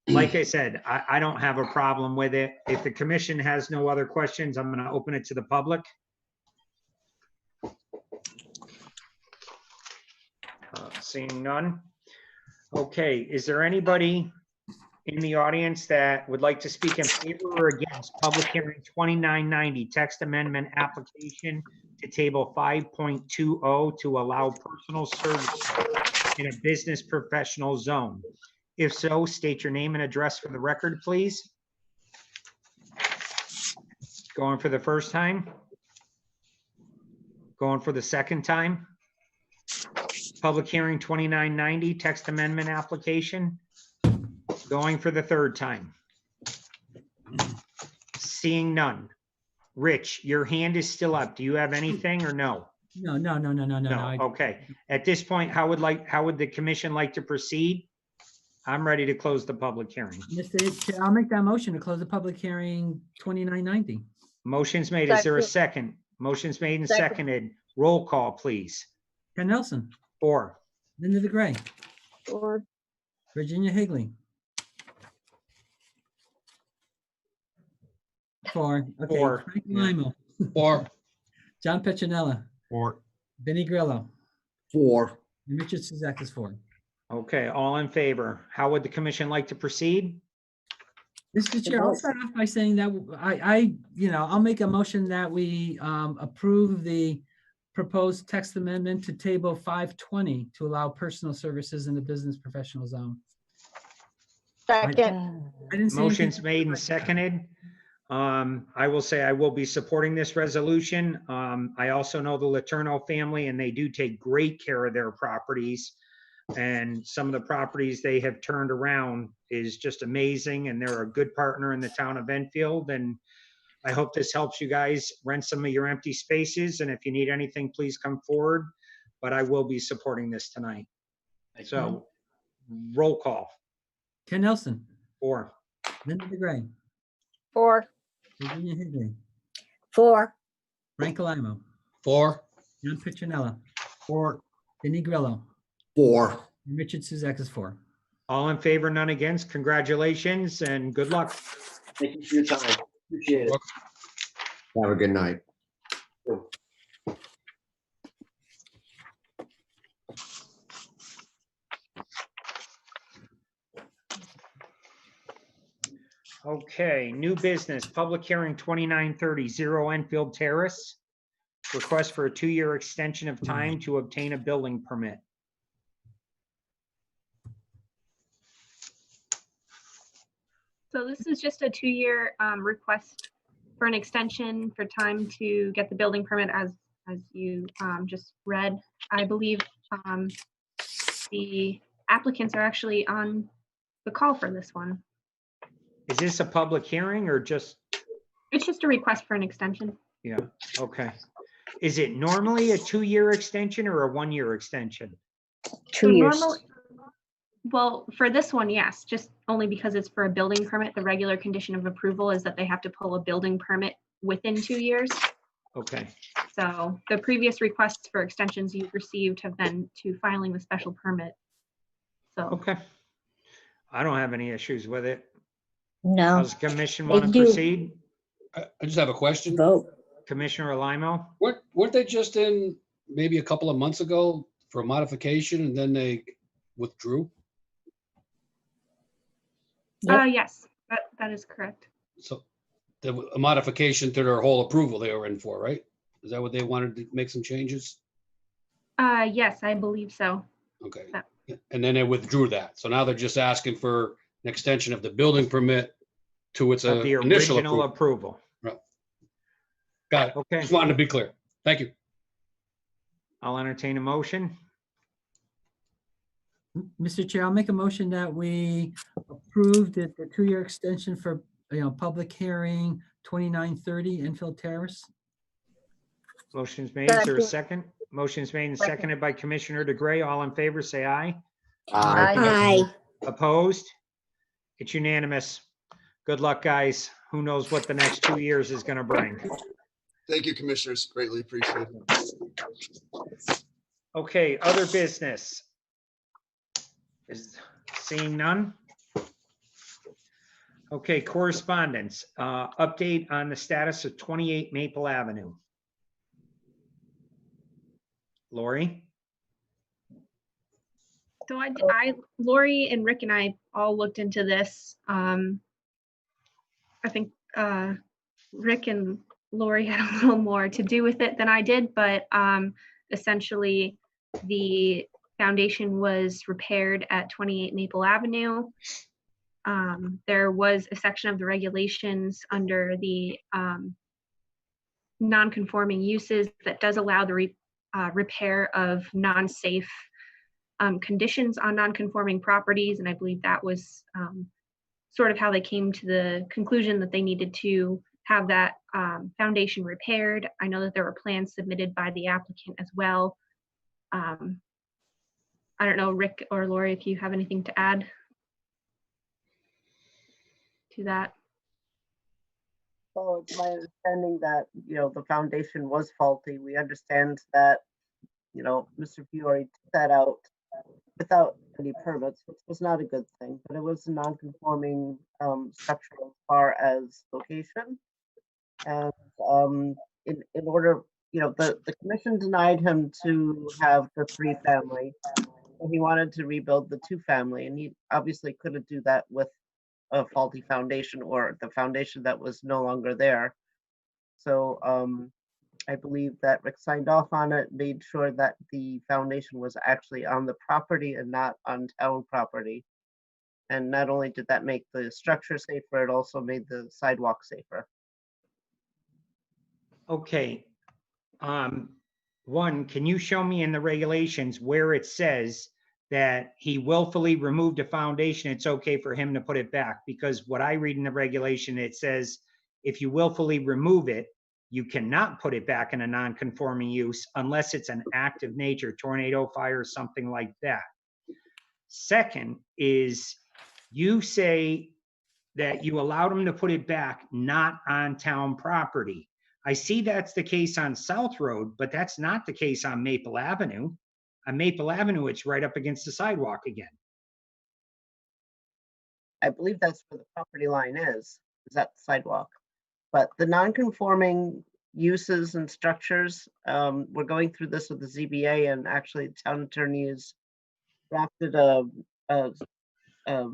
Speaker 1: like I said, I don't have a problem with it. If the commission has no other questions, I'm going to open it to the public. Seeing none. Okay, is there anybody in the audience that would like to speak in favor or against public hearing 2990 text amendment application to table 5.20 to allow personal service in a business professional zone? If so, state your name and address for the record, please. Going for the first time? Going for the second time? Public hearing 2990 text amendment application. Going for the third time. Seeing none. Rich, your hand is still up. Do you have anything or no?
Speaker 4: No.
Speaker 1: No, okay. At this point, how would the commission like to proceed? I'm ready to close the public hearing.
Speaker 4: Mr. Chair, I'll make that motion to close the public hearing 2990.
Speaker 1: Motion's made. Is there a second? Motion's made and
Speaker 2: Second.
Speaker 1: seconded. Roll call, please.
Speaker 4: Ken Nelson,
Speaker 1: 4.
Speaker 4: Linda DeGray,
Speaker 2: Or
Speaker 4: Virginia Higley. 4. Okay.
Speaker 1: 4.
Speaker 4: Frank Limo,
Speaker 13: 4.
Speaker 4: John Petronella,
Speaker 13: 4.
Speaker 4: Vinnie Grillo,
Speaker 14: 4.
Speaker 4: and Richard Suzak is 4.
Speaker 1: Okay, all in favor. How would the commission like to proceed?
Speaker 4: Mr. Chair, I'll start off by saying that I'll make a motion that we approve the proposed text amendment to table 520 to allow personal services in the business professional zone.
Speaker 2: second,
Speaker 4: I didn't see anything-
Speaker 1: Motion's made and seconded. I will say I will be supporting this resolution. I also know the Letourneau family, and they do take great care of their properties. And some of the properties they have turned around is just amazing, and they're a good partner in the town of Enfield. And I hope this helps you guys rent some of your empty spaces. And if you need anything, please come forward. But I will be supporting this tonight. So roll call.
Speaker 4: Ken Nelson,
Speaker 1: 4.
Speaker 4: Linda DeGray,
Speaker 2: 4,
Speaker 4: Virginia Higley,
Speaker 3: 4.
Speaker 4: Frank Limo,
Speaker 13: 4.
Speaker 4: John Petronella,
Speaker 13: 4.
Speaker 4: Vinnie Grillo,
Speaker 14: 4.
Speaker 4: and Richard Suzak is 4.
Speaker 1: All in favor, none against. Congratulations and good luck.
Speaker 16: Thank you for your time. Appreciate it.
Speaker 14: Have a good night.
Speaker 1: Okay, new business, public hearing 2930, 0 Enfield Terrace. Request for a 2-year extension of time to obtain a building permit.
Speaker 7: So this is just a 2-year request for an extension for time to get the building permit as you just read. I believe the applicants are actually on the call for this one.
Speaker 1: Is this a public hearing or just,
Speaker 7: It's just a request for an extension.
Speaker 1: yeah, okay. Is it normally a 2-year extension or a 1-year extension?
Speaker 3: 2 years.
Speaker 7: Well, for this one, yes, just only because it's for a building permit. The regular condition of approval is that they have to pull a building permit within 2 years.
Speaker 1: Okay,
Speaker 7: So the previous requests for extensions you've received have been to filing the special permit. So
Speaker 1: okay. I don't have any issues with it.
Speaker 3: No,
Speaker 1: Does the commission
Speaker 3: they
Speaker 1: want to
Speaker 3: do.
Speaker 1: proceed?
Speaker 13: I just have a question.
Speaker 3: Vote.
Speaker 1: Commissioner Limo?
Speaker 13: Weren't they just in maybe a couple of months ago for a modification and then they withdrew?
Speaker 3: Yep.
Speaker 7: yes, that is correct.
Speaker 13: So a modification to their whole approval they were in for, right? Is that what they wanted to make some changes?
Speaker 7: Yes, I believe so.
Speaker 13: Okay.
Speaker 7: Yeah.
Speaker 13: And then they withdrew that. So now they're just asking for an extension of the building permit to its
Speaker 1: Of the
Speaker 13: initial
Speaker 1: original
Speaker 13: approval.
Speaker 1: approval.
Speaker 13: Right. Got it.
Speaker 1: Okay,
Speaker 13: Just wanted to be clear. Thank you.
Speaker 1: I'll entertain a motion.
Speaker 4: Mr. Chair, I'll make a motion that we approve the 2-year extension for, public hearing 2930 Enfield Terrace.
Speaker 1: Motion's made. Is there a
Speaker 2: Second.
Speaker 1: second? Motion's made and
Speaker 2: Second.
Speaker 1: seconded by Commissioner DeGray. All in favor, say aye.
Speaker 3: Aye.
Speaker 1: Opposed? It's unanimous. Good luck, guys. Who knows what the next 2 years is going to bring.
Speaker 17: Thank you, commissioners. Greatly appreciate it.
Speaker 1: Okay, other business. Is seeing none? Okay, correspondence. Update on the status of 28 Maple Avenue. Lori?
Speaker 7: So Lori and Rick and I all looked into this. I think Rick and Lori had a little more to do with it than I did, but essentially the foundation was repaired at 28 Maple Avenue. There was a section of the regulations under the non-conforming uses that does allow the repair of non-safe conditions on non-conforming properties, and I believe that was sort of how they came to the conclusion that they needed to have that foundation repaired. I know that there were plans submitted by the applicant as well. I don't know, Rick or Lori, if you have anything to add to that.
Speaker 5: So it's my understanding that, the foundation was faulty. We understand that, Mr. Fiore took that out without any permits, which was not a good thing, but it was a non-conforming structure as far as location. And in order, the commission denied him to have the 3-family. He wanted to rebuild the 2-family, and he obviously couldn't do that with a faulty foundation or the foundation that was no longer there. So I believe that Rick signed off on it, made sure that the foundation was actually on the property and not on town property. And not only did that make the structure safer, it also made the sidewalk safer.
Speaker 1: Okay. One, can you show me in the regulations where it says that he willfully removed a foundation, it's okay for him to put it back? Because what I read in the regulation, it says if you willfully remove it, you cannot put it back in a non-conforming use unless it's an act of nature, tornado, fire, something like that. Second is you say that you allowed him to put it back not on town property. I see that's the case on South Road, but that's not the case on Maple Avenue. On Maple Avenue, it's right up against the sidewalk again.
Speaker 5: I believe that's where the property line is that the sidewalk. But the non-conforming uses and structures, we're going through this with the ZBA, and actually the town attorney has drafted a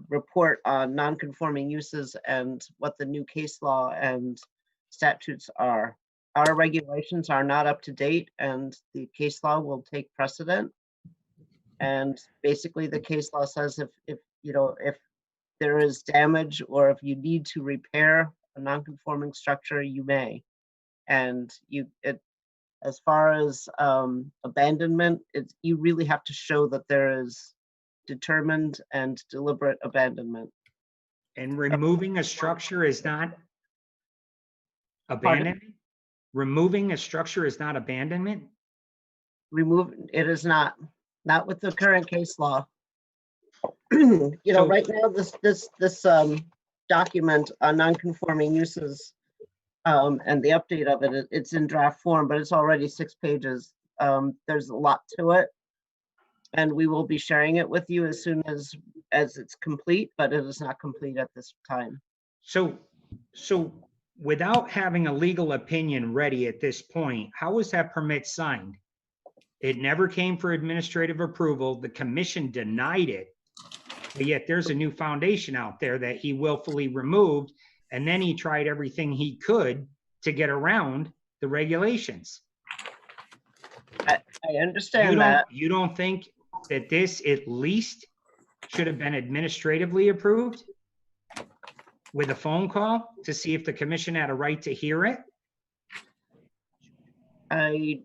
Speaker 5: report on non-conforming uses and what the new case law and statutes are. Our regulations are not up to date, and the case law will take precedent. And basically the case law says if there is damage or if you need to repair a non-conforming structure, you may. And as far as abandonment, you really have to show that there is determined and deliberate abandonment.
Speaker 1: And removing a structure is not abandonment? Removing a structure is not abandonment?
Speaker 5: It is not with the current case law. Right now, this document on non-conforming uses And the update of it, it's in draft form, but it's already 6 pages. There's a lot to it. And we will be sharing it with you as soon as it's complete, but it is not complete at this time.
Speaker 1: So without having a legal opinion ready at this point, how was that permit signed? It never came for administrative approval. The commission denied it. But yet there's a new foundation out there that he willfully removed, and then he tried everything he could to get around the regulations.
Speaker 5: I understand that.
Speaker 1: You don't think that this at least should have been administratively approved with a phone call to see if the commission had a right to hear it
Speaker 5: I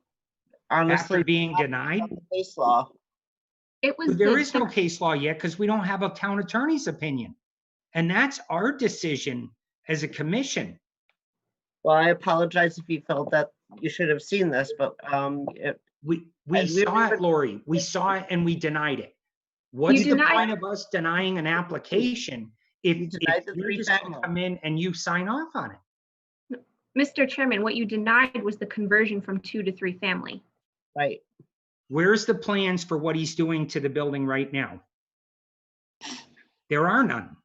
Speaker 5: honestly
Speaker 1: after being denied?
Speaker 5: Case law.
Speaker 7: It was
Speaker 1: There is no case law yet because we don't have a town attorney's opinion. And that's our decision as a commission.
Speaker 5: Well, I apologize if you felt that you should have seen this, but
Speaker 1: we
Speaker 5: and
Speaker 1: saw it, Lori. We saw it and we denied it. What's the point of us denying an application if you're just gonna come in and you sign off on it?
Speaker 7: Mr. Chairman, what you denied was the conversion from 2 to 3 family.
Speaker 5: Right.
Speaker 1: Where's the plans for what he's doing to the building right now? There are none.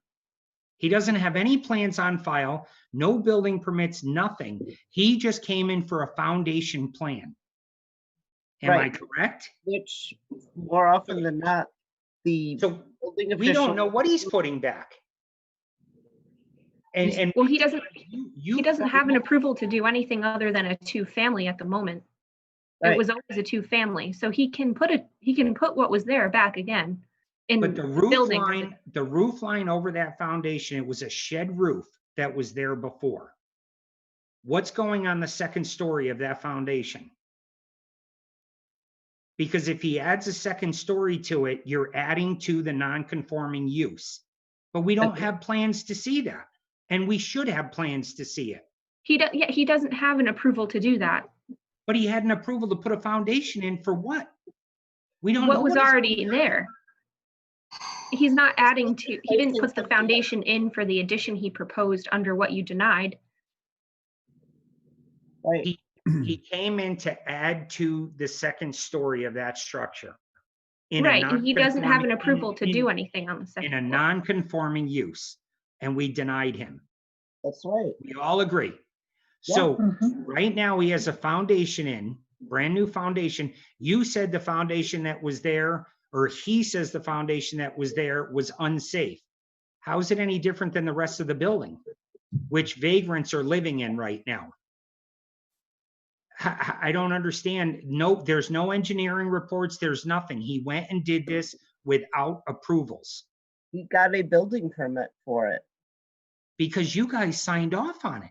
Speaker 1: He doesn't have any plans on file, no building permits, nothing. He just came in for a foundation plan. Am I correct?
Speaker 5: Which more often than not, the building official.
Speaker 1: We don't know what he's putting back. And
Speaker 7: well, he doesn't have an approval to do anything other than a 2-family at the moment.
Speaker 5: Right.
Speaker 7: It was always a 2-family, so he can put what was there back again in
Speaker 1: But the
Speaker 7: the
Speaker 1: roof
Speaker 7: building.
Speaker 1: line, over that foundation, it was a shed roof that was there before. What's going on the second story of that foundation? Because if he adds a second story to it, you're adding to the non-conforming use. But we don't have plans to see that. And we should have plans to see it.
Speaker 7: He doesn't have an approval to do that.
Speaker 1: But he had an approval to put a foundation in for what? We don't know
Speaker 7: What was
Speaker 1: he's
Speaker 7: already there. He's not adding to, he didn't put the foundation in for the addition he proposed under what you denied.
Speaker 5: Right.
Speaker 1: He came in to add to the second story of that structure.
Speaker 7: Right, and he doesn't have an
Speaker 1: non-conforming-
Speaker 7: approval to do anything on the second
Speaker 1: In a
Speaker 7: floor.
Speaker 1: non-conforming use, and we denied him.
Speaker 5: That's right.
Speaker 1: We all agree.
Speaker 5: Yeah.
Speaker 1: So right now he has a foundation in, brand new foundation. You said the foundation that was there, or he says the foundation that was there was unsafe. How is it any different than the rest of the building, which vagrants are living in right now? I don't understand. No, there's no engineering reports. There's nothing. He went and did this without approvals.
Speaker 5: He got a building permit for it.
Speaker 1: Because you guys signed off on it.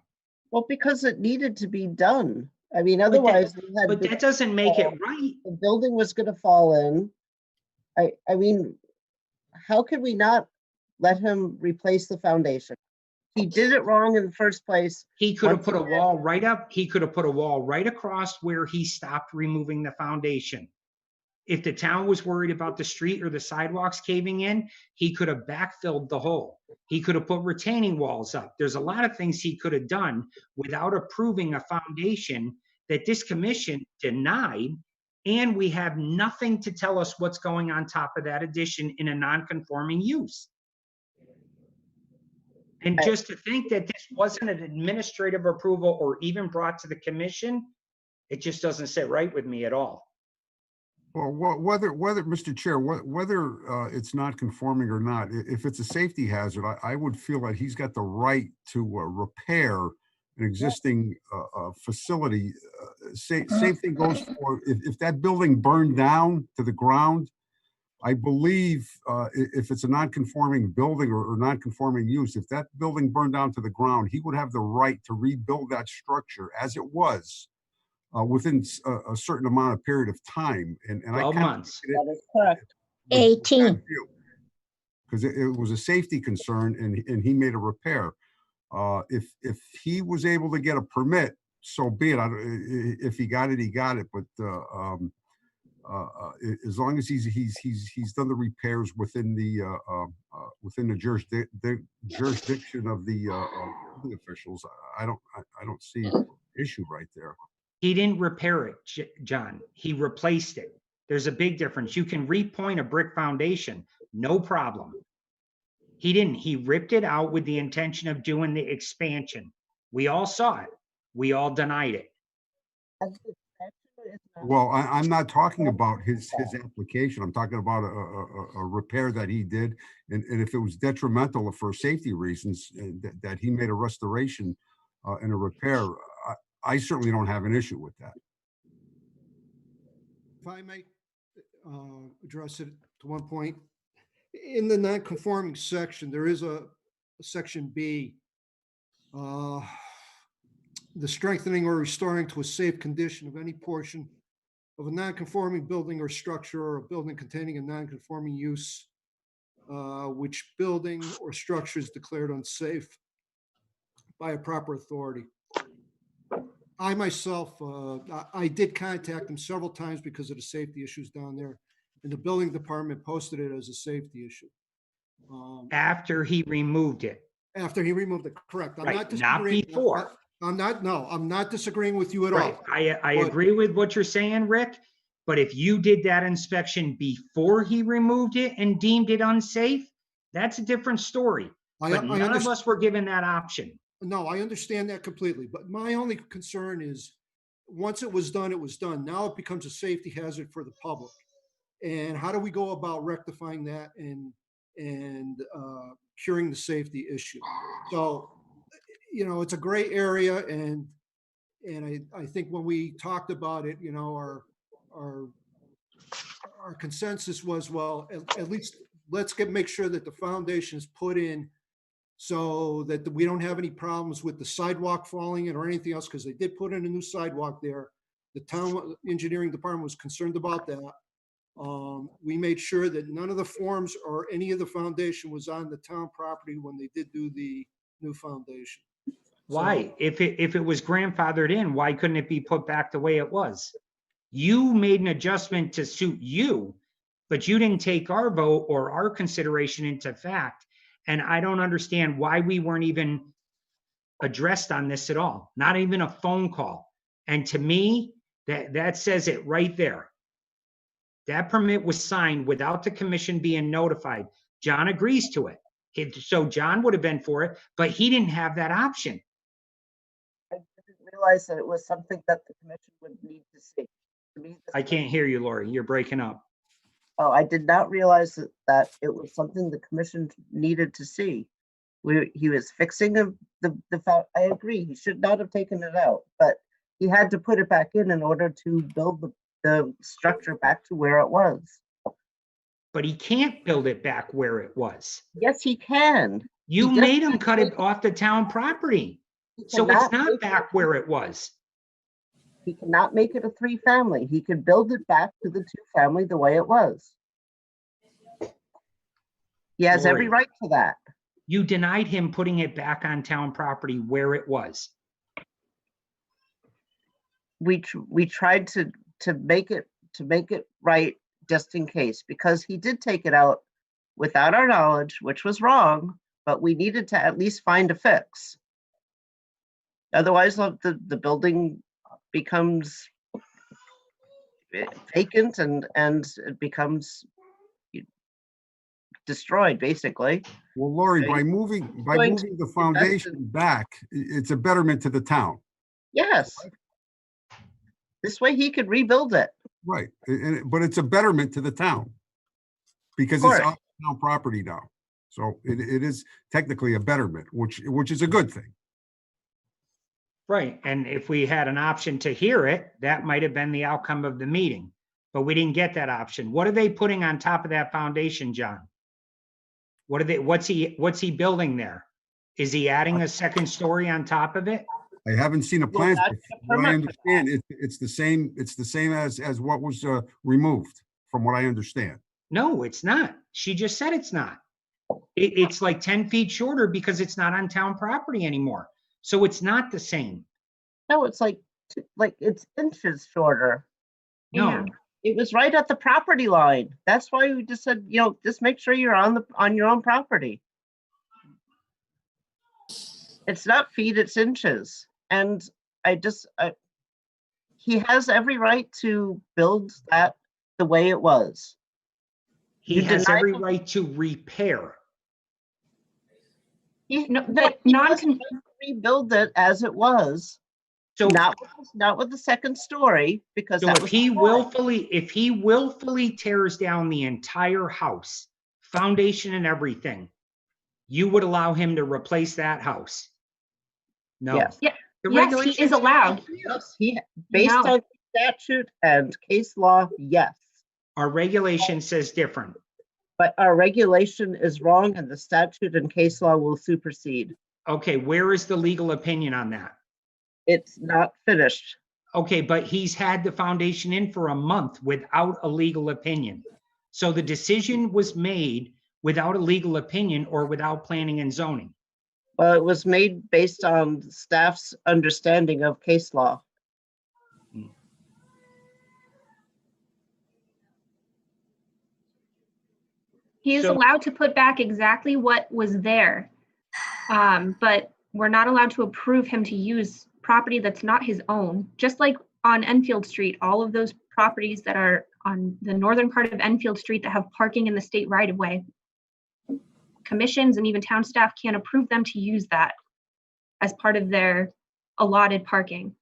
Speaker 5: Well, because it needed to be done. I mean, otherwise.
Speaker 1: But that doesn't make it right.
Speaker 5: The building was going to fall in. I mean, how could we not let him replace the foundation? He did it wrong in the first place.
Speaker 1: He could have put a wall right up. He could have put a wall right across where he stopped removing the foundation. If the town was worried about the street or the sidewalks caving in, he could have backfilled the hole. He could have put retaining walls up. There's a lot of things he could have done without approving a foundation that this commission denied. And we have nothing to tell us what's going on top of that addition in a non-conforming use. And just to think that this wasn't an administrative approval or even brought to the commission, it just doesn't sit right with me at all.
Speaker 18: Well, whether, Mr. Chair, whether it's not conforming or not, if it's a safety hazard, I would feel that he's got the right to repair an existing facility. Same thing goes for, if that building burned down to the ground, I believe if it's a non-conforming building or non-conforming use, if that building burned down to the ground, he would have the right to rebuild that structure as it was within a certain amount of period of time. And
Speaker 1: 12 months.
Speaker 5: That is correct.
Speaker 3: 18.
Speaker 18: Because it was a safety concern and he made a repair. If he was able to get a permit, so be it. If he got it, he got it. But as long as he's done the repairs within the jurisdiction of the officials, I don't don't see issue right there.
Speaker 1: He didn't repair it, John. He replaced it. There's a big difference. You can repoint a brick foundation, no problem. He didn't. He ripped it out with the intention of doing the expansion. We all saw it. We all denied it.
Speaker 18: Well, I'm not talking about his application. I'm talking about a repair that he did. And if it was detrimental for safety reasons, that he made a restoration and a repair, I certainly don't have an issue with that.
Speaker 19: If I may address it to one point, in the non-conforming section, there is a section B, the strengthening or restoring to a safe condition of any portion of a non-conforming building or structure or a building containing a non-conforming use, which building or structure is declared unsafe by a proper authority. I myself, I did contact them several times because of the safety issues down there, and the building department posted it as a safety issue.
Speaker 1: After he removed it.
Speaker 19: After he removed it, correct. I'm
Speaker 1: Right,
Speaker 19: not
Speaker 1: not
Speaker 19: disagreeing.
Speaker 1: before.
Speaker 19: I'm not disagreeing with you at
Speaker 1: Right.
Speaker 19: all.
Speaker 1: I
Speaker 19: But-
Speaker 1: agree with what you're saying, Rick. But if you did that inspection before he removed it and deemed it unsafe, that's a different story.
Speaker 19: I
Speaker 1: But none of
Speaker 19: understand.
Speaker 1: us were given that option.
Speaker 19: No, I understand that completely, but my only concern is, once it was done, it was done. Now it becomes a safety hazard for the public. And how do we go about rectifying that and curing the safety issue? So, it's a gray area, and I think when we talked about it, our consensus was, well, at least let's make sure that the foundation is put in so that we don't have any problems with the sidewalk falling in or anything else, because they did put in a new sidewalk there. The town engineering department was concerned about that. We made sure that none of the forms or any of the foundation was on the town property when they did do the new foundation.
Speaker 1: Why? If it was grandfathered in, why couldn't it be put back the way it was? You made an adjustment to suit you, but you didn't take our vote or our consideration into fact. And I don't understand why we weren't even addressed on this at all, not even a phone call. And to me, that says it right there. That permit was signed without the commission being notified. John agrees to it. So John would have been for it, but he didn't have that option.
Speaker 5: I didn't realize that it was something that the commission would need to see. To me,
Speaker 1: I can't hear you, Lori. You're breaking up.
Speaker 5: Oh, I did not realize that it was something the commission needed to see. He was fixing the I agree, he should not have taken it out, but he had to put it back in order to build the structure back to where it was.
Speaker 1: But he can't build it back where it was.
Speaker 5: Yes, he can.
Speaker 1: You
Speaker 5: He
Speaker 1: made
Speaker 5: just-
Speaker 1: him cut it off the town property. So
Speaker 5: cannot
Speaker 1: it's not
Speaker 5: make
Speaker 1: back where it was.
Speaker 5: He cannot make it a 3-family. He could build it back to the 2-family the way it was. He has every
Speaker 1: Lori,
Speaker 5: right to that.
Speaker 1: You denied him putting it back on town property where it was.
Speaker 5: We tried to make it right just in case, because he did take it out without our knowledge, which was wrong, but we needed to at least find a fix. Otherwise, the building becomes vacant and it becomes destroyed, basically.
Speaker 18: Well, Lori, by moving the foundation back, it's a betterment to the town.
Speaker 5: Yes. This way he could rebuild it.
Speaker 18: Right, but it's a betterment to the town because it's on town property now. So it is technically a betterment, which is a good thing.
Speaker 1: Right. And if we had an option to hear it, that might have been the outcome of the meeting, but we didn't get that option. What are they putting on top of that foundation, John? What's he building there? Is he adding a second story on top of it?
Speaker 18: I haven't seen a plan. But I understand it's the same as what was removed, from what I understand.
Speaker 1: No, it's not. She just said it's not. It's like 10 feet shorter because it's not on town property anymore. So it's not the same.
Speaker 5: No, it's like it's inches shorter.
Speaker 1: No.
Speaker 5: And it was right at the property line. That's why we just said, just make sure you're on your own property. It's not feet, it's inches. And he has every right to build that the way it was.
Speaker 1: He
Speaker 5: You
Speaker 1: has
Speaker 5: deny
Speaker 1: every
Speaker 5: him-
Speaker 1: right to repair.
Speaker 7: No,
Speaker 5: But
Speaker 7: but
Speaker 5: he
Speaker 7: non,
Speaker 5: has to rebuild it as it was,
Speaker 1: So,
Speaker 5: not with the second story, because
Speaker 1: so
Speaker 5: that
Speaker 1: if
Speaker 5: was.
Speaker 1: he willfully tears down the entire house, foundation and everything, you would allow him to replace that house? No.
Speaker 5: Yes.
Speaker 7: yeah,
Speaker 1: The
Speaker 7: yes, he
Speaker 1: regulations
Speaker 7: is allowed.
Speaker 5: Yes, based
Speaker 7: No.
Speaker 5: on statute and case law, yes.
Speaker 1: Our regulation says different.
Speaker 5: But our regulation is wrong and the statute and case law will supersede.
Speaker 1: Okay, where is the legal opinion on that?
Speaker 5: It's not finished.
Speaker 1: Okay, but he's had the foundation in for a month without a legal opinion. So the decision was made without a legal opinion or without planning and zoning.
Speaker 5: Well, it was made based on staff's understanding of case law.
Speaker 7: He is
Speaker 1: So-
Speaker 7: allowed to put back exactly what was there. But we're not allowed to approve him to use property that's not his own. Just like on Enfield Street, all of those properties that are on the northern part of Enfield Street that have parking in the state right of way, commissions and even town staff can't approve them to use that as part of their allotted parking.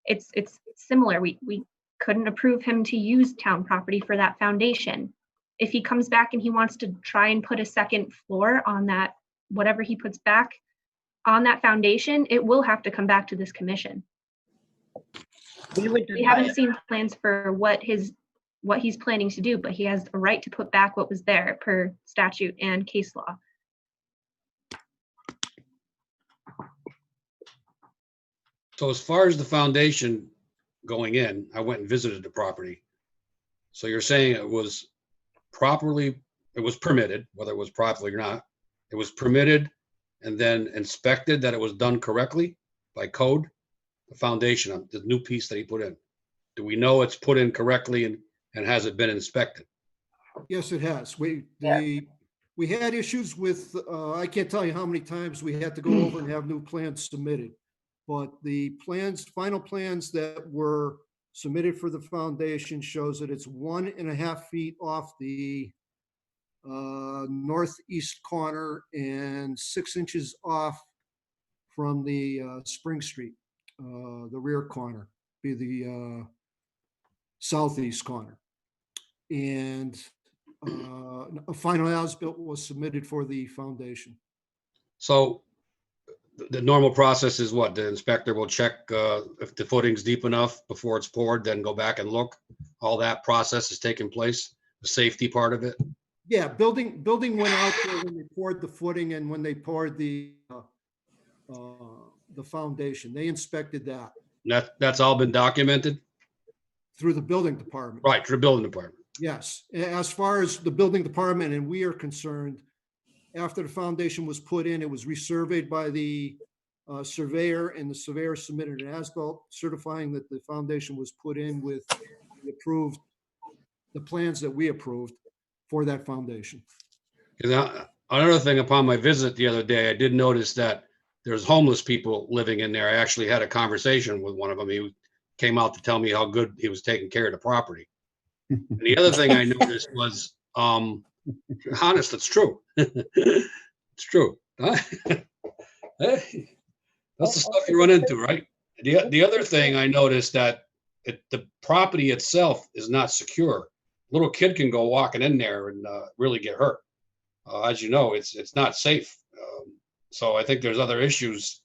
Speaker 7: It's similar. We couldn't approve him to use town property for that foundation. If he comes back and he wants to try and put a second floor on that, whatever he puts back on that foundation, it will have to come back to this commission. We haven't seen plans for what he's planning to do, but he has a right to put back what was there per statute and case law.
Speaker 13: So as far as the foundation going in, I went and visited the property. So you're saying it was permitted, whether it was properly or not. It was permitted and then inspected that it was done correctly by code? The foundation, the new piece that he put in. Do we know it's put in correctly and has it been inspected?
Speaker 19: Yes, it has. We had issues with, I can't tell you how many times we had to go over and have new plans submitted. But the plans, final plans that were submitted for the foundation shows that it's 1.5 feet off the northeast corner and 6 inches off from the Spring Street, the rear corner, be the southeast corner. And a final as-built was submitted for the foundation.
Speaker 13: So the normal process is what? The inspector will check if the footing's deep enough before it's poured, then go back and look. All that process is taking place, the safety part of it.
Speaker 19: Yeah, building went out there when they poured the footing and when they poured the foundation. They inspected that
Speaker 13: That's all been documented?
Speaker 19: through the building department.
Speaker 13: Right, through the building department.
Speaker 19: Yes, as far as the building department and we are concerned, after the foundation was put in, it was resurveyed by the surveyor, and the surveyor submitted an as-built certifying that the foundation was put in with the plans that we approved for that foundation.
Speaker 13: Another thing, upon my visit the other day, I did notice that there's homeless people living in there. I actually had a conversation with one of them. He came out to tell me how good he was taking care of the property. And the other thing I noticed was, honest, it's true. It's true. Hey, that's the stuff you run into, right? The other thing I noticed that the property itself is not secure. Little kid can go walking in there and really get hurt. As you know, it's not safe. So I think there's other issues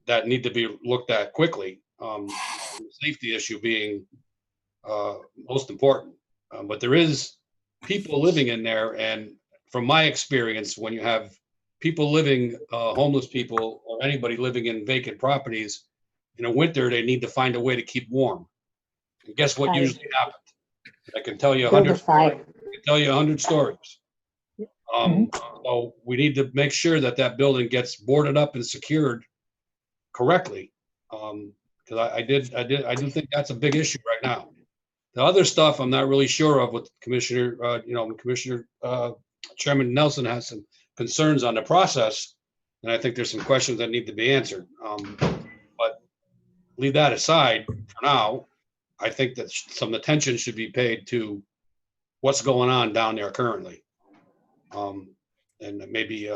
Speaker 13: that need to be looked at quickly. The safety issue being most important. But there is people living in there, and from my experience, when you have people living, homeless people or anybody living in vacant properties, in the winter, they need to find a way to keep warm. And guess what usually happens? I can tell you 100 stories. So we need to make sure that building gets boarded up and secured correctly. Because I do think that's a big issue right now. The other stuff I'm not really sure of with Commissioner, Commissioner Chairman Nelson has some concerns on the process, and I think there's some questions that need to be answered. But leave that aside for now. I think that some attention should be paid to what's going on down there currently. And maybe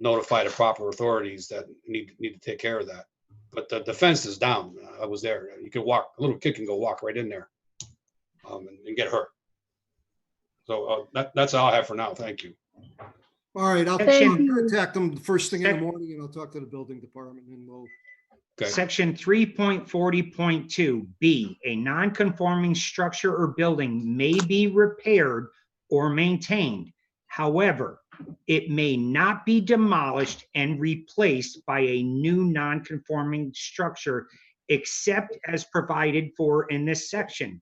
Speaker 13: notify the proper authorities that need to take care of that. But the fence is down. I was there. You can walk, a little kid can go walk right in there and get hurt. So that's all I have for now. Thank you.
Speaker 19: All right, I'll
Speaker 2: Thank you.
Speaker 19: contact them first thing in the morning and I'll talk to the building department and we'll.
Speaker 13: Okay.
Speaker 1: Section 3.40.2 B, a non-conforming structure or building may be repaired or maintained. However, it may not be demolished and replaced by a new non-conforming structure except as provided for in this section.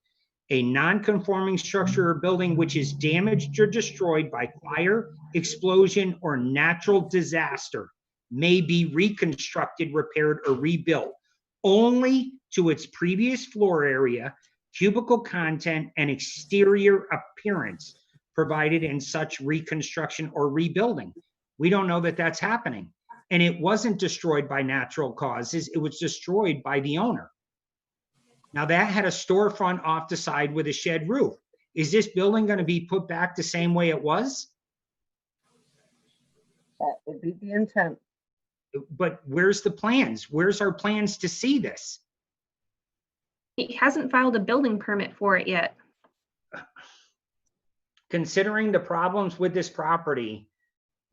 Speaker 1: A non-conforming structure or building which is damaged or destroyed by fire, explosion, or natural disaster may be reconstructed, repaired, or rebuilt only to its previous floor area, cubicle content, and exterior appearance provided in such reconstruction or rebuilding. We don't know that that's happening. And it wasn't destroyed by natural causes. It was destroyed by the owner. Now that had a storefront off the side with a shed roof. Is this building going to be put back the same way it was?
Speaker 5: That would be the intent.
Speaker 1: But where's the plans? Where's our plans to see this?
Speaker 7: He hasn't filed a building permit for it yet.
Speaker 1: Considering the problems with this property,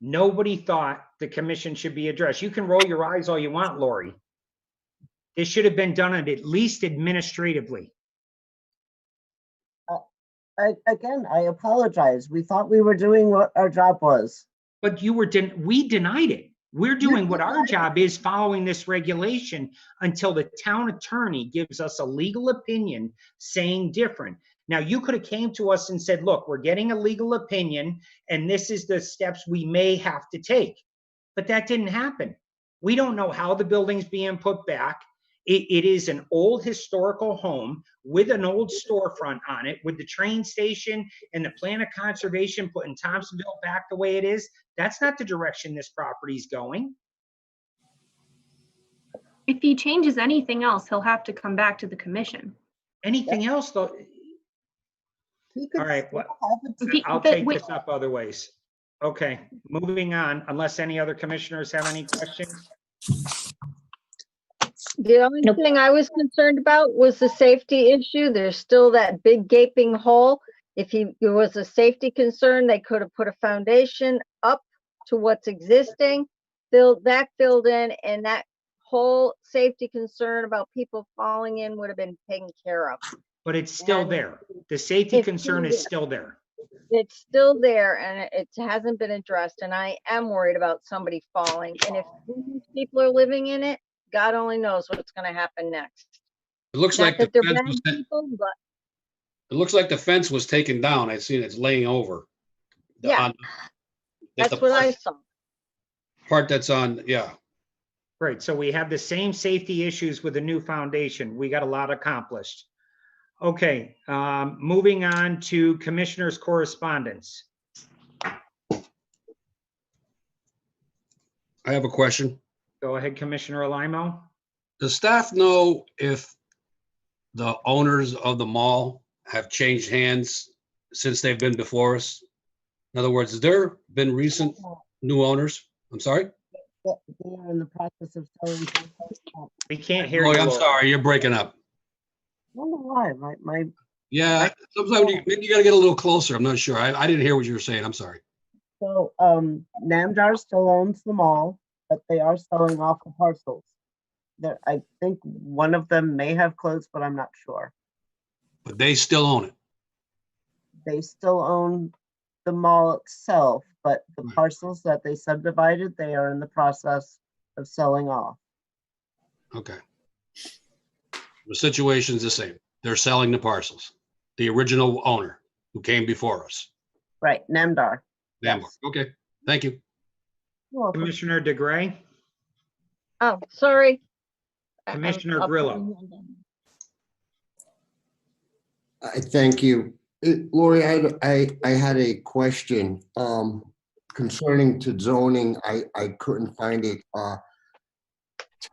Speaker 1: nobody thought the commission should be addressed. You can roll your eyes all you want, Lori. This should have been done at least administratively.
Speaker 5: Again, I apologize. We thought we were doing what our job was.
Speaker 1: But we denied it. We're doing what our job is, following this regulation until the town attorney gives us a legal opinion saying different. Now, you could have came to us and said, look, we're getting a legal opinion and this is the steps we may have to take. But that didn't happen. We don't know how the building's being put back. It is an old historical home with an old storefront on it, with the train station and the plan of conservation putting Thompsonville back the way it is. That's not the direction this property's going.
Speaker 7: If he changes anything else, he'll have to come back to the commission.
Speaker 1: Anything else, though? All right, well, I'll
Speaker 7: but
Speaker 1: take
Speaker 7: wait-
Speaker 1: this up other ways. Okay, moving on, unless any other commissioners have any questions?
Speaker 2: The only thing I was concerned about was the safety issue. There's still that big gaping hole. If it was a safety concern, they could have put a foundation up to what's existing, filled in, and that whole safety concern about people falling in would have been taken care of.
Speaker 1: But it's still there. The safety
Speaker 2: It's
Speaker 1: concern
Speaker 2: still
Speaker 1: is
Speaker 2: there.
Speaker 1: still there.
Speaker 2: It's still there and it hasn't been addressed, and I am worried about somebody falling. And if these people are living in it, God only knows what's gonna happen next.
Speaker 13: It looks
Speaker 2: Not
Speaker 13: like the
Speaker 2: that they're
Speaker 13: fence
Speaker 2: bad
Speaker 13: was,
Speaker 2: people, but
Speaker 13: it looks like the fence was taken down. I seen it's laying over.
Speaker 2: yeah,
Speaker 13: On- that
Speaker 2: that's
Speaker 13: the
Speaker 2: what I
Speaker 13: part-
Speaker 2: saw.
Speaker 13: Part that's on, yeah.
Speaker 1: Right, so we have the same safety issues with the new foundation. We got a lot accomplished. Okay, moving on to commissioners' correspondence.
Speaker 13: I have a question.
Speaker 1: Go ahead, Commissioner Alimo.
Speaker 13: Does staff know if the owners of the mall have changed hands since they've been before us? In other words, has there been recent new owners? I'm sorry?
Speaker 5: They are in the process of selling.
Speaker 1: We can't hear
Speaker 13: Oh,
Speaker 1: you.
Speaker 13: I'm
Speaker 1: Laura.
Speaker 13: sorry, you're breaking up.
Speaker 5: I don't know why, my,
Speaker 13: Yeah, sometimes maybe you gotta get a little closer. I'm not sure. I didn't hear what you were saying. I'm sorry.
Speaker 5: so, Namdar still owns the mall, but they are selling off the parcels. There, I think one of them may have closed, but I'm not sure.
Speaker 13: But they still own it.
Speaker 5: They still own the mall itself, but the parcels that they subdivided, they are in the process of selling off.
Speaker 13: Okay. The situation's the same. They're selling the parcels. The original owner who came before us.
Speaker 5: Right, Namdar.
Speaker 13: Namdar. Okay, thank you.
Speaker 1: Commissioner DeGray,
Speaker 2: Oh, sorry.
Speaker 1: Commissioner
Speaker 2: I'll put
Speaker 1: Grillo.
Speaker 2: my hand down.
Speaker 14: I thank you. Lori, I had a question concerning to zoning. I couldn't find it.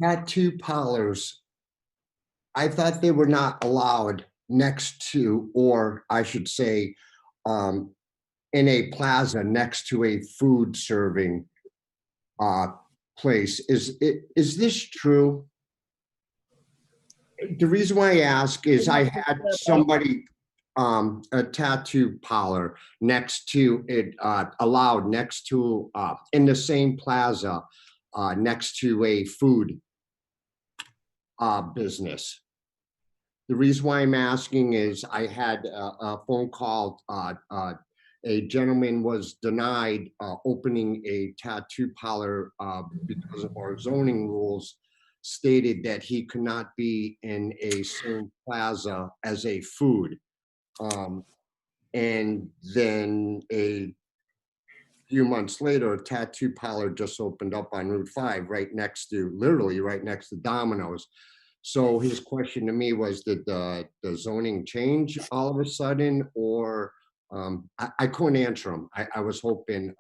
Speaker 14: Tattoo parlors, I thought they were not allowed next to, or I should say, in a plaza next to a food serving place. Is this true? The reason why I ask is I had somebody, a tattoo parlor next to it, allowed next to, in the same plaza, next to a food business. The reason why I'm asking is I had a phone call, a gentleman was denied opening a tattoo parlor because of our zoning rules stated that he could not be in a same plaza as a food. And then a few months later, a tattoo parlor just opened up on Route 5 right next to, literally right next to Domino's. So his question to me was, did the zoning change all of a sudden, or I couldn't answer him. I was hoping,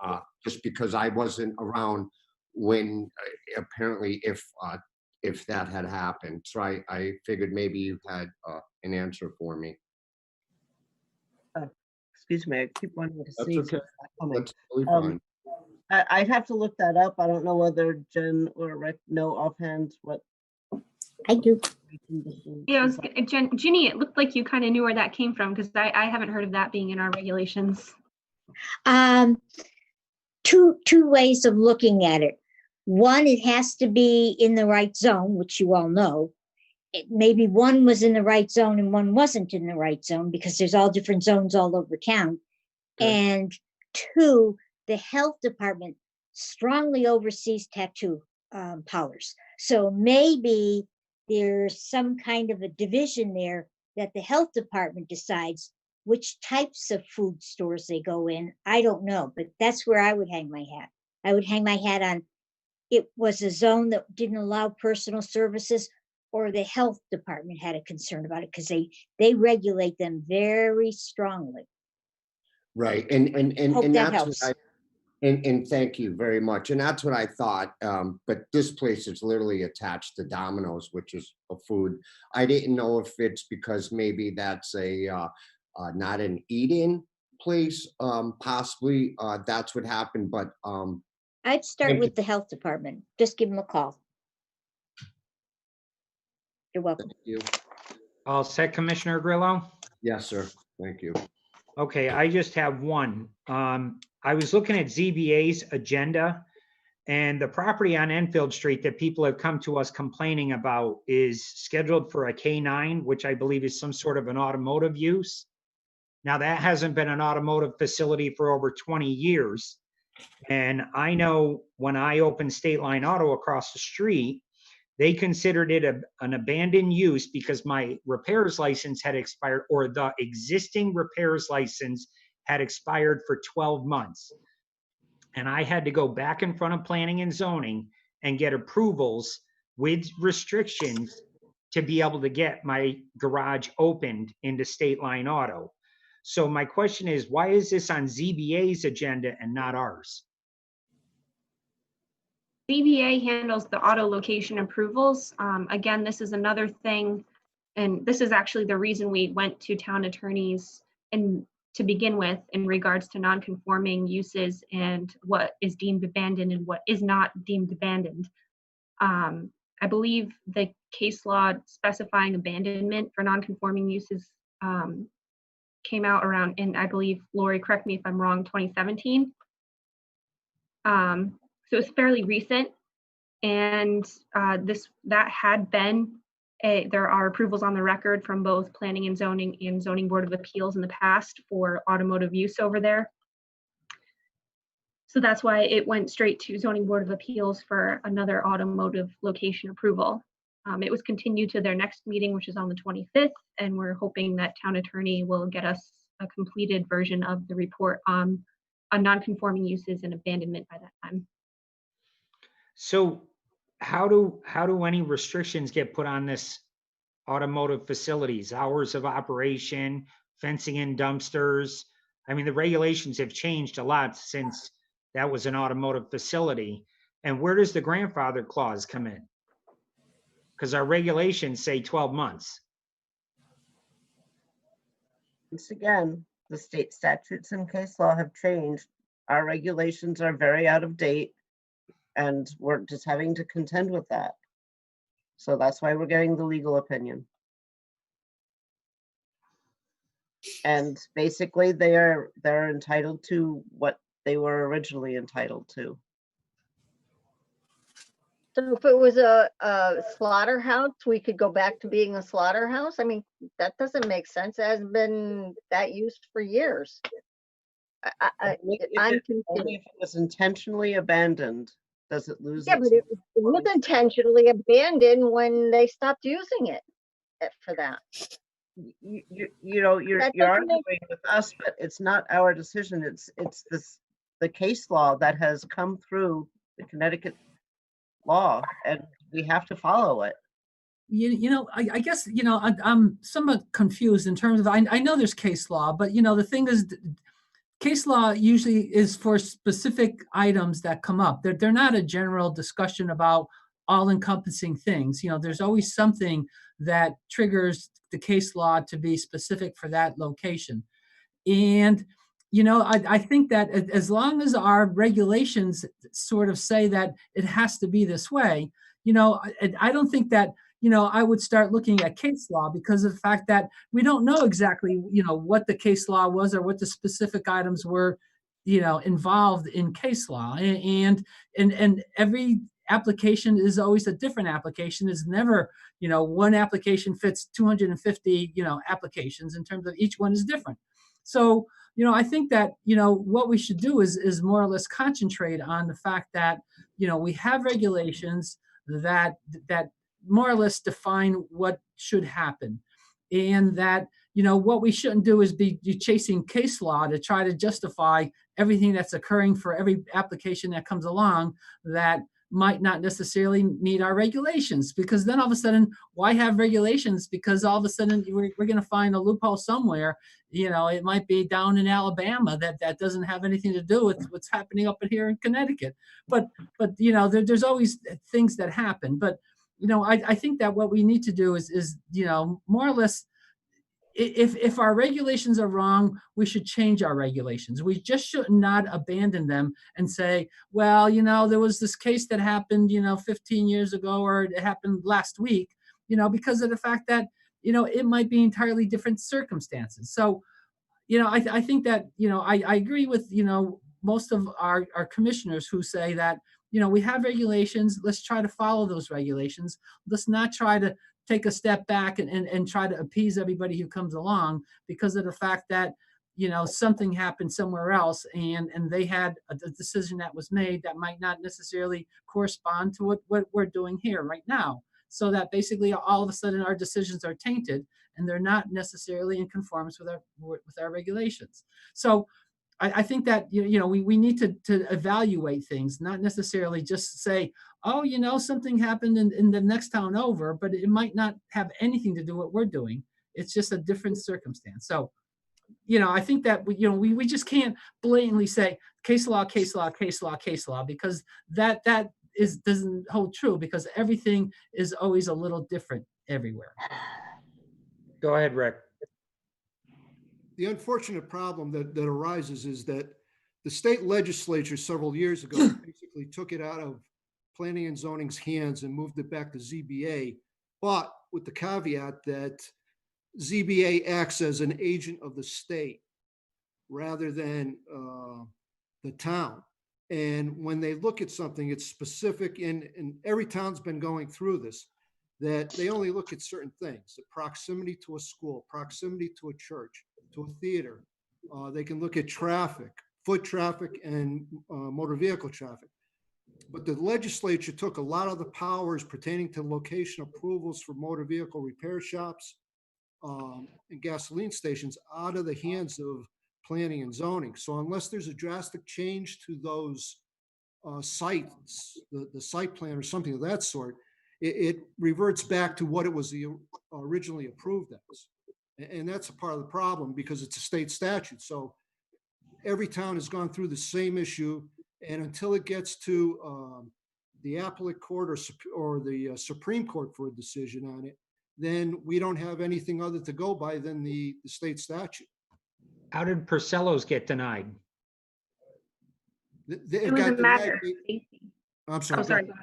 Speaker 14: just because I wasn't around when apparently if that had happened. So I figured maybe you had an answer for me.
Speaker 5: Excuse me, I keep wanting to
Speaker 14: That's
Speaker 5: see.
Speaker 14: okay. That's totally fine.
Speaker 5: I'd have to look that up. I don't know whether Jen or Rick know offhand what.
Speaker 3: I do.
Speaker 7: Yeah, Ginny, it looked like you kind of knew where that came from, because I haven't heard of that being in our regulations.
Speaker 3: Two ways of looking at it. One, it has to be in the right zone, which you all know. Maybe one was in the right zone and one wasn't in the right zone, because there's all different zones all over town.
Speaker 14: Okay.
Speaker 3: And two, the health department strongly oversees tattoo parlors. So maybe there's some kind of a division there that the health department decides which types of food stores they go in. I don't know, but that's where I would hang my hat. I would hang my hat on, it was a zone that didn't allow personal services, or the health department had a concern about it, because they regulate them very strongly.
Speaker 14: Right, and
Speaker 3: Hope that
Speaker 14: that's
Speaker 3: helps.
Speaker 14: what and thank you very much. And that's what I thought. But this place is literally attached to Domino's, which is a food. I didn't know if it's because maybe that's a not an eat-in place. Possibly that's what happened. But
Speaker 3: I'd start
Speaker 14: thank
Speaker 3: with the health department. Just give them a call. You're welcome.
Speaker 14: you.
Speaker 1: All set, Commissioner Grillo?
Speaker 14: Yes, sir. Thank you.
Speaker 1: Okay, I just have one. I was looking at ZBA's agenda, and the property on Enfield Street that people have come to us complaining about is scheduled for a K9, which I believe is some sort of an automotive use. Now, that hasn't been an automotive facility for over 20 years. And I know when I opened State Line Auto across the street, they considered it an abandoned use because my repairs license had expired, or the existing repairs license had expired for 12 months. And I had to go back in front of planning and zoning and get approvals with restrictions to be able to get my garage opened into State Line Auto. So my question is, why is this on ZBA's agenda and not ours?
Speaker 7: ZBA handles the auto location approvals. Again, this is another thing, and this is actually the reason we went to town attorneys and to begin with in regards to non-conforming uses and what is deemed abandoned and what is not deemed abandoned. I believe the case law specifying abandonment for non-conforming uses came out around, and I believe, Lori, correct me if I'm wrong, 2017. So it's fairly recent, and that had been there are approvals on the record from both Planning and Zoning Board of Appeals in the past for automotive use over there. So that's why it went straight to Zoning Board of Appeals for another automotive location approval. It was continued to their next meeting, which is on the 25th, and we're hoping that town attorney will get us a completed version of the report on non-conforming uses and abandonment by that time.
Speaker 1: So how do any restrictions get put on this automotive facilities, hours of operation, fencing in dumpsters? I mean, the regulations have changed a lot since that was an automotive facility. And where does the grandfather clause come in? Because our regulations say 12 months.
Speaker 5: Once again, the state statutes and case law have changed. Our regulations are very out of date, and we're just having to contend with that. So that's why we're getting the legal opinion. And basically, they're entitled to what they were originally entitled to.
Speaker 2: So if it was a slaughterhouse, we could go back to being a slaughterhouse? I mean, that doesn't make sense. It hasn't been that used for years. I'm
Speaker 5: Only
Speaker 2: confused.
Speaker 5: if it was intentionally abandoned, does it lose
Speaker 2: Yeah,
Speaker 5: its?
Speaker 2: but it was intentionally abandoned when they stopped using it for that.
Speaker 5: You know, you're
Speaker 2: That doesn't make-
Speaker 5: arguing with us, but it's not our decision. It's the case law that has come through the Connecticut law, and we have to follow it.
Speaker 4: I guess, I'm somewhat confused in terms of, I know there's case law, but the thing is, case law usually is for specific items that come up. They're not a general discussion about all encompassing things. There's always something that triggers the case law to be specific for that location. And, I think that as long as our regulations sort of say that it has to be this way, I don't think that, I would start looking at case law because of the fact that we don't know exactly, what the case law was or what the specific items were, involved in case law. And every application is always a different application. Is never, one application fits 250, applications in terms of each one is different. So, I think that, what we should do is more or less concentrate on the fact that, we have regulations that more or less define what should happen. And that, what we shouldn't do is be chasing case law to try to justify everything that's occurring for every application that comes along that might not necessarily meet our regulations, because then all of a sudden, why have regulations? Because all of a sudden we're going to find a loophole somewhere. It might be down in Alabama that doesn't have anything to do with what's happening up in here in Connecticut. But there's always things that happen. But I think that what we need to do is more or less, if our regulations are wrong, we should change our regulations. We just should not abandon them and say, well, there was this case that happened, 15 years ago, or it happened last week, because of the fact that, it might be entirely different circumstances. So, I think that, I agree with, most of our commissioners who say that, we have regulations, let's try to follow those regulations. Let's not try to take a step back and try to appease everybody who comes along because of the fact that, something happened somewhere else and they had a decision that was made that might not necessarily correspond to what we're doing here right now. So that basically all of a sudden our decisions are tainted and they're not necessarily in conformance with our regulations. So I think that, we need to evaluate things, not necessarily just say, oh, something happened in the next town over, but it might not have anything to do with what we're doing. It's just a different circumstance. So, I think that, we just can't blatantly say case law, case law, case law, case law, because that doesn't hold true, because everything is always a little different everywhere.
Speaker 1: Go ahead, Rick.
Speaker 19: The unfortunate problem that arises is that the state legislature several years ago basically took it out of planning and zoning's hands and moved it back to ZBA, but with the caveat that ZBA acts as an agent of the state rather than the town. And when they look at something, it's specific, and every town's been going through this, that they only look at certain things: the proximity to a school, proximity to a church, to a theater. They can look at traffic, foot traffic, and motor vehicle traffic. But the legislature took a lot of the powers pertaining to location approvals for motor vehicle repair shops and gasoline stations out of the hands of planning and zoning. So unless there's a drastic change to those sites, the site plan or something of that sort, it reverts back to what it was originally approved as. And that's a part of the problem because it's a state statute. So every town has gone through the same issue. And until it gets to the appellate court or the Supreme Court for a decision on it, then we don't have anything other to go by than the state statute.
Speaker 1: How did Porcello's get denied?
Speaker 19: It
Speaker 7: It was
Speaker 19: got
Speaker 7: a matter
Speaker 19: denied
Speaker 7: of
Speaker 19: be-
Speaker 7: safety.
Speaker 19: I'm sorry.
Speaker 7: Oh,
Speaker 19: go
Speaker 7: sorry.
Speaker 19: ahead.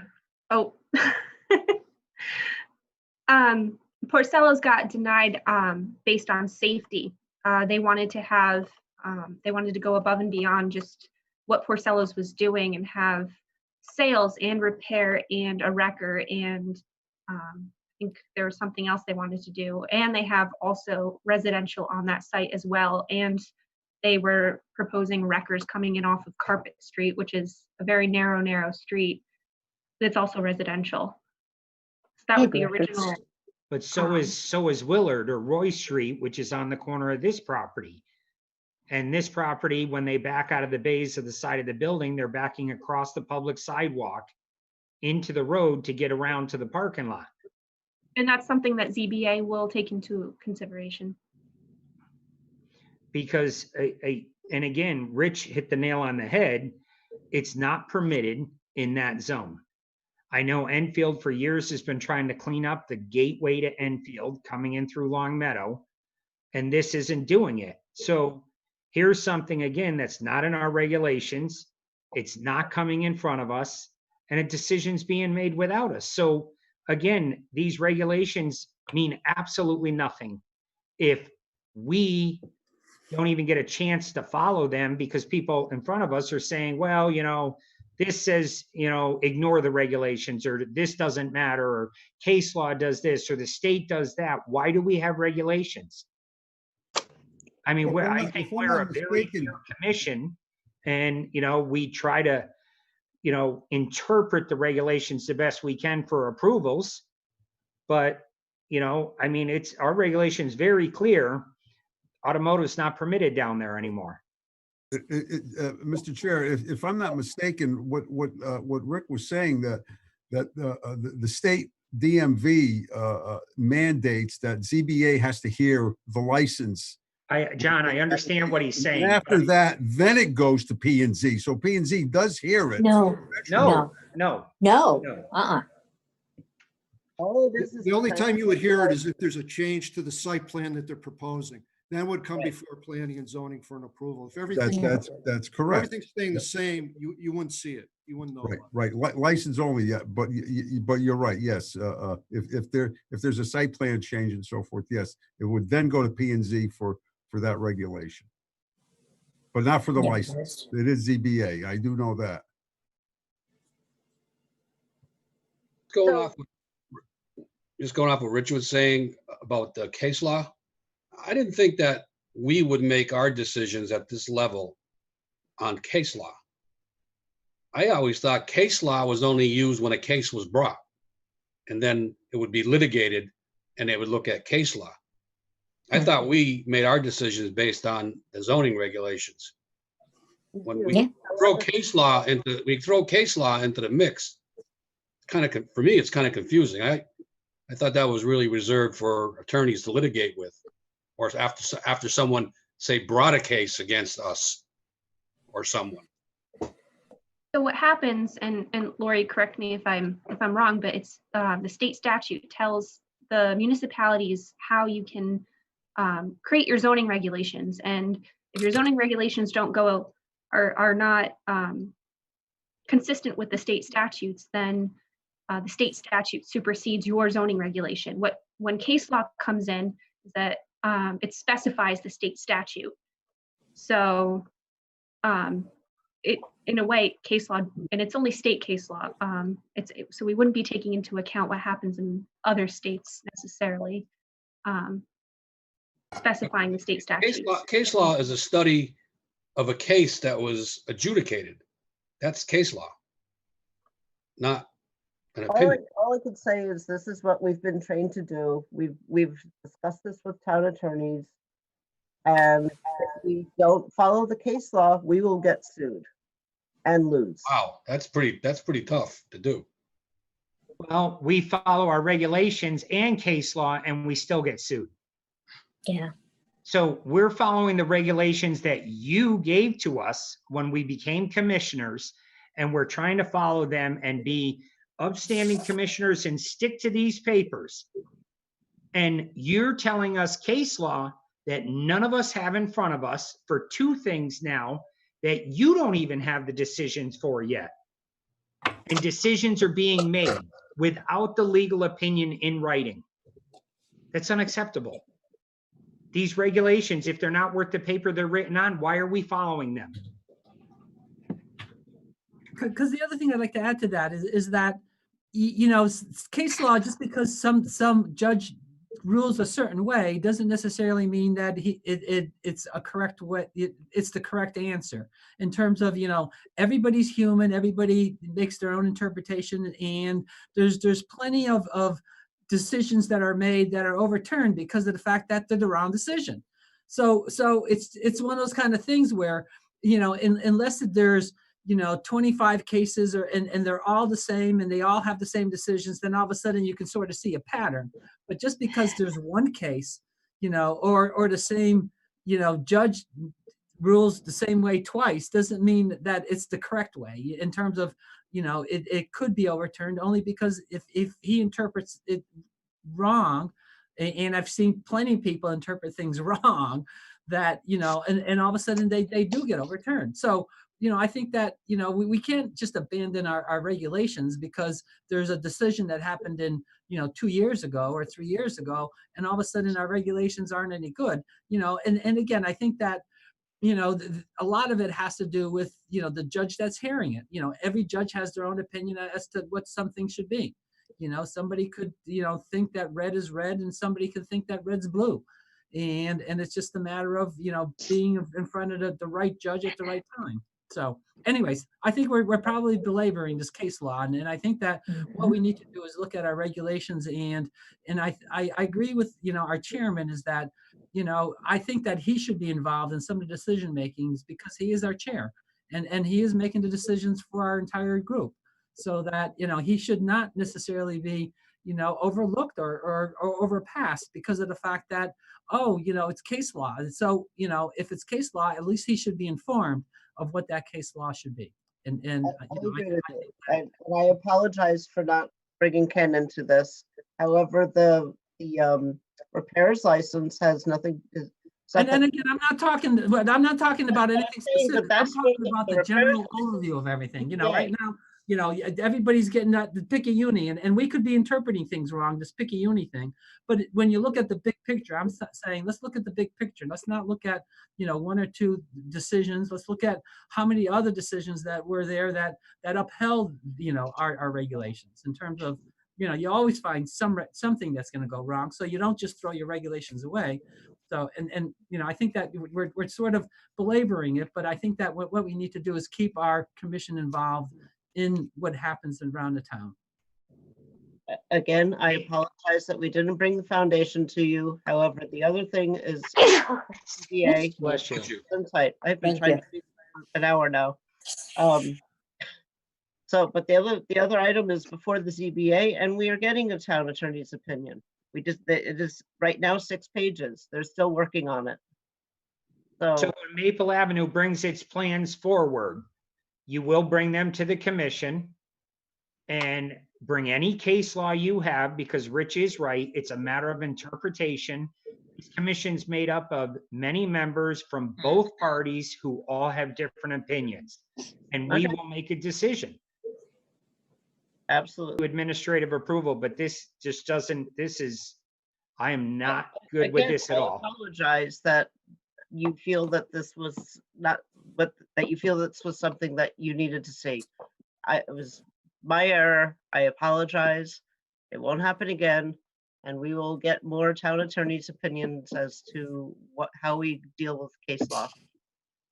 Speaker 7: Go ahead. Oh. Porcello's got denied based on safety. They wanted to go above and beyond just what Porcello's was doing and have sales and repair and a wrecker and I think there was something else they wanted to do. And they have also residential on that site as well. And they were proposing wreckers coming in off of Carpet Street, which is a very narrow street. That's also residential. So that was the original.
Speaker 1: But so is Willard or Roy Street, which is on the corner of this property. And this property, when they back out of the bays of the side of the building, they're backing across the public sidewalk into the road to get around to the parking lot.
Speaker 7: And that's something that ZBA will take into consideration.
Speaker 1: Because, and again, Rich hit the nail on the head. It's not permitted in that zone. I know Enfield for years has been trying to clean up the gateway to Enfield coming in through Long Meadow, and this isn't doing it. So here's something, again, that's not in our regulations. It's not coming in front of us, and a decision's being made without us. So again, these regulations mean absolutely nothing if we don't even get a chance to follow them because people in front of us are saying, well, you know, this says, you know, ignore the regulations, or this doesn't matter, or case law does this, or the state does that. Why do we have regulations? I mean, I think we're a very fair commission, and, you know, we try to, you know, interpret the regulations the best we can for approvals. But, you know, I mean, it's our regulations very clear. Automotive's not permitted down there anymore.
Speaker 18: Mr. Chair, if I'm not mistaken, what Rick was saying, that the state DMV mandates that ZBA has to hear the license.
Speaker 1: John, I understand what he's saying.
Speaker 18: And after that, then it goes to P&Z. So P&Z does hear it.
Speaker 3: No.
Speaker 19: The only time you would hear it is if there's a change to the site plan that they're proposing. That would come before planning and zoning for an approval. If everything,
Speaker 18: That's correct.
Speaker 19: everything's staying the same, you wouldn't see it. You wouldn't know.
Speaker 18: Right. License only, yeah, but you're right, yes. If there's a site plan change and so forth, yes, it would then go to P&Z for that regulation. But not for the license. It is ZBA. I do know that.
Speaker 13: Just going off what Richard was saying about the case law. I didn't think that we would make our decisions at this level on case law. I always thought case law was only used when a case was brought, and then it would be litigated and they would look at case law. I thought we made our decisions based on the zoning regulations. When we throw case law into the mix, for me, it's kind of confusing. I thought that was really reserved for attorneys to litigate with, or after someone, say, brought a case against us or someone.
Speaker 7: So what happens, and Lori, correct me if I'm wrong, but it's the state statute tells the municipalities how you can create your zoning regulations, and if your zoning regulations don't go are not consistent with the state statutes, then the state statute supersedes your zoning regulation. When case law comes in, is that it specifies the state statute. So it, in a way, case law, and it's only state case law. So we wouldn't be taking into account what happens in other states necessarily, specifying the state statute.
Speaker 13: Case law is a study of a case that was adjudicated. That's case law, not an opinion.
Speaker 5: All I could say is this is what we've been trained to do. We've discussed this with town attorneys. And if we don't follow the case law, we will get sued and lose.
Speaker 13: Wow, that's pretty tough to do.
Speaker 1: Well, we follow our regulations and case law and we still get sued.
Speaker 3: Yeah.
Speaker 1: So we're following the regulations that you gave to us when we became commissioners, and we're trying to follow them and be upstanding commissioners and stick to these papers. And you're telling us case law that none of us have in front of us for two things now that you don't even have the decisions for yet. And decisions are being made without the legal opinion in writing. That's unacceptable. These regulations, if they're not worth the paper they're written on, why are we following them?
Speaker 4: Because the other thing I'd like to add to that is that, you know, case law, just because some judge rules a certain way doesn't necessarily mean that it's a correct way, it's the correct answer in terms of, you know, everybody's human, everybody makes their own interpretation, and there's plenty of decisions that are made that are overturned because of the fact that they're the wrong decision. So it's one of those kind of things where, you know, unless there's, you know, 25 cases and they're all the same and they all have the same decisions, then all of a sudden you can sort of see a pattern. But just because there's one case, you know, or the same, you know, judge rules the same way twice doesn't mean that it's the correct way in terms of, you know, it could be overturned only because if he interprets it wrong, and I've seen plenty of people interpret things wrong, that, you know, and all of a sudden they do get overturned. So, you know, I think that, you know, we can't just abandon our regulations because there's a decision that happened in, you know, 2 years ago or 3 years ago, and all of a sudden our regulations aren't any good, you know, and again, I think that, you know, a lot of it has to do with, you know, the judge that's hearing it. You know, every judge has their own opinion as to what something should be. You know, somebody could, you know, think that red is red and somebody could think that red's blue. And it's just a matter of, you know, being in front of the right judge at the right time. So anyways, I think we're probably belaboring this case law. And I think that what we need to do is look at our regulations, and I agree with, you know, our chairman is that, you know, I think that he should be involved in some of the decision makings because he is our chair and he is making the decisions for our entire group, so that, you know, he should not necessarily be, you know, overlooked or overpassed because of the fact that, oh, you know, it's case law. And so, you know, if it's case law, at least he should be informed of what that case law should be. And you know,
Speaker 5: And I apologize for not bringing Ken into this. However, the repairs license has nothing to.
Speaker 4: And again, I'm not talking about anything specific. I'm talking about the general overview of everything. You know, right now, you know, everybody's getting that the pick-a-uni, and we could be interpreting things wrong, this pick-a-uni thing. But when you look at the big picture, I'm saying, let's look at the big picture. Let's not look at, you know, one or two decisions. Let's look at how many other decisions that were there that upheld, you know, our regulations in terms of, you know, you always find something that's going to go wrong. So you don't just throw your regulations away. So, and you know, I think that we're sort of belaboring it, but I think that what we need to do is keep our commission involved in what happens around the town.
Speaker 5: Again, I apologize that we didn't bring the foundation to you. However, the other thing is CBA.
Speaker 1: Bless you.
Speaker 5: Tight. I've been trying to speak for an hour now. So, but the other item is before the ZBA, and we are getting a town attorney's opinion. It is right now 6 pages. They're still working on it. So
Speaker 1: when Maple Avenue brings its plans forward, you will bring them to the commission and bring any case law you have, because Rich is right. It's a matter of interpretation. This commission's made up of many members from both parties who all have different opinions, and we will make a decision.
Speaker 5: Absolutely.
Speaker 1: Administrative approval, but this just doesn't, I am not good with this at all.
Speaker 5: I apologize that you feel that this was not, but that you feel this was something that you needed to see. It was my error. I apologize. It won't happen again. And we will get more town attorney's opinions as to how we deal with case law.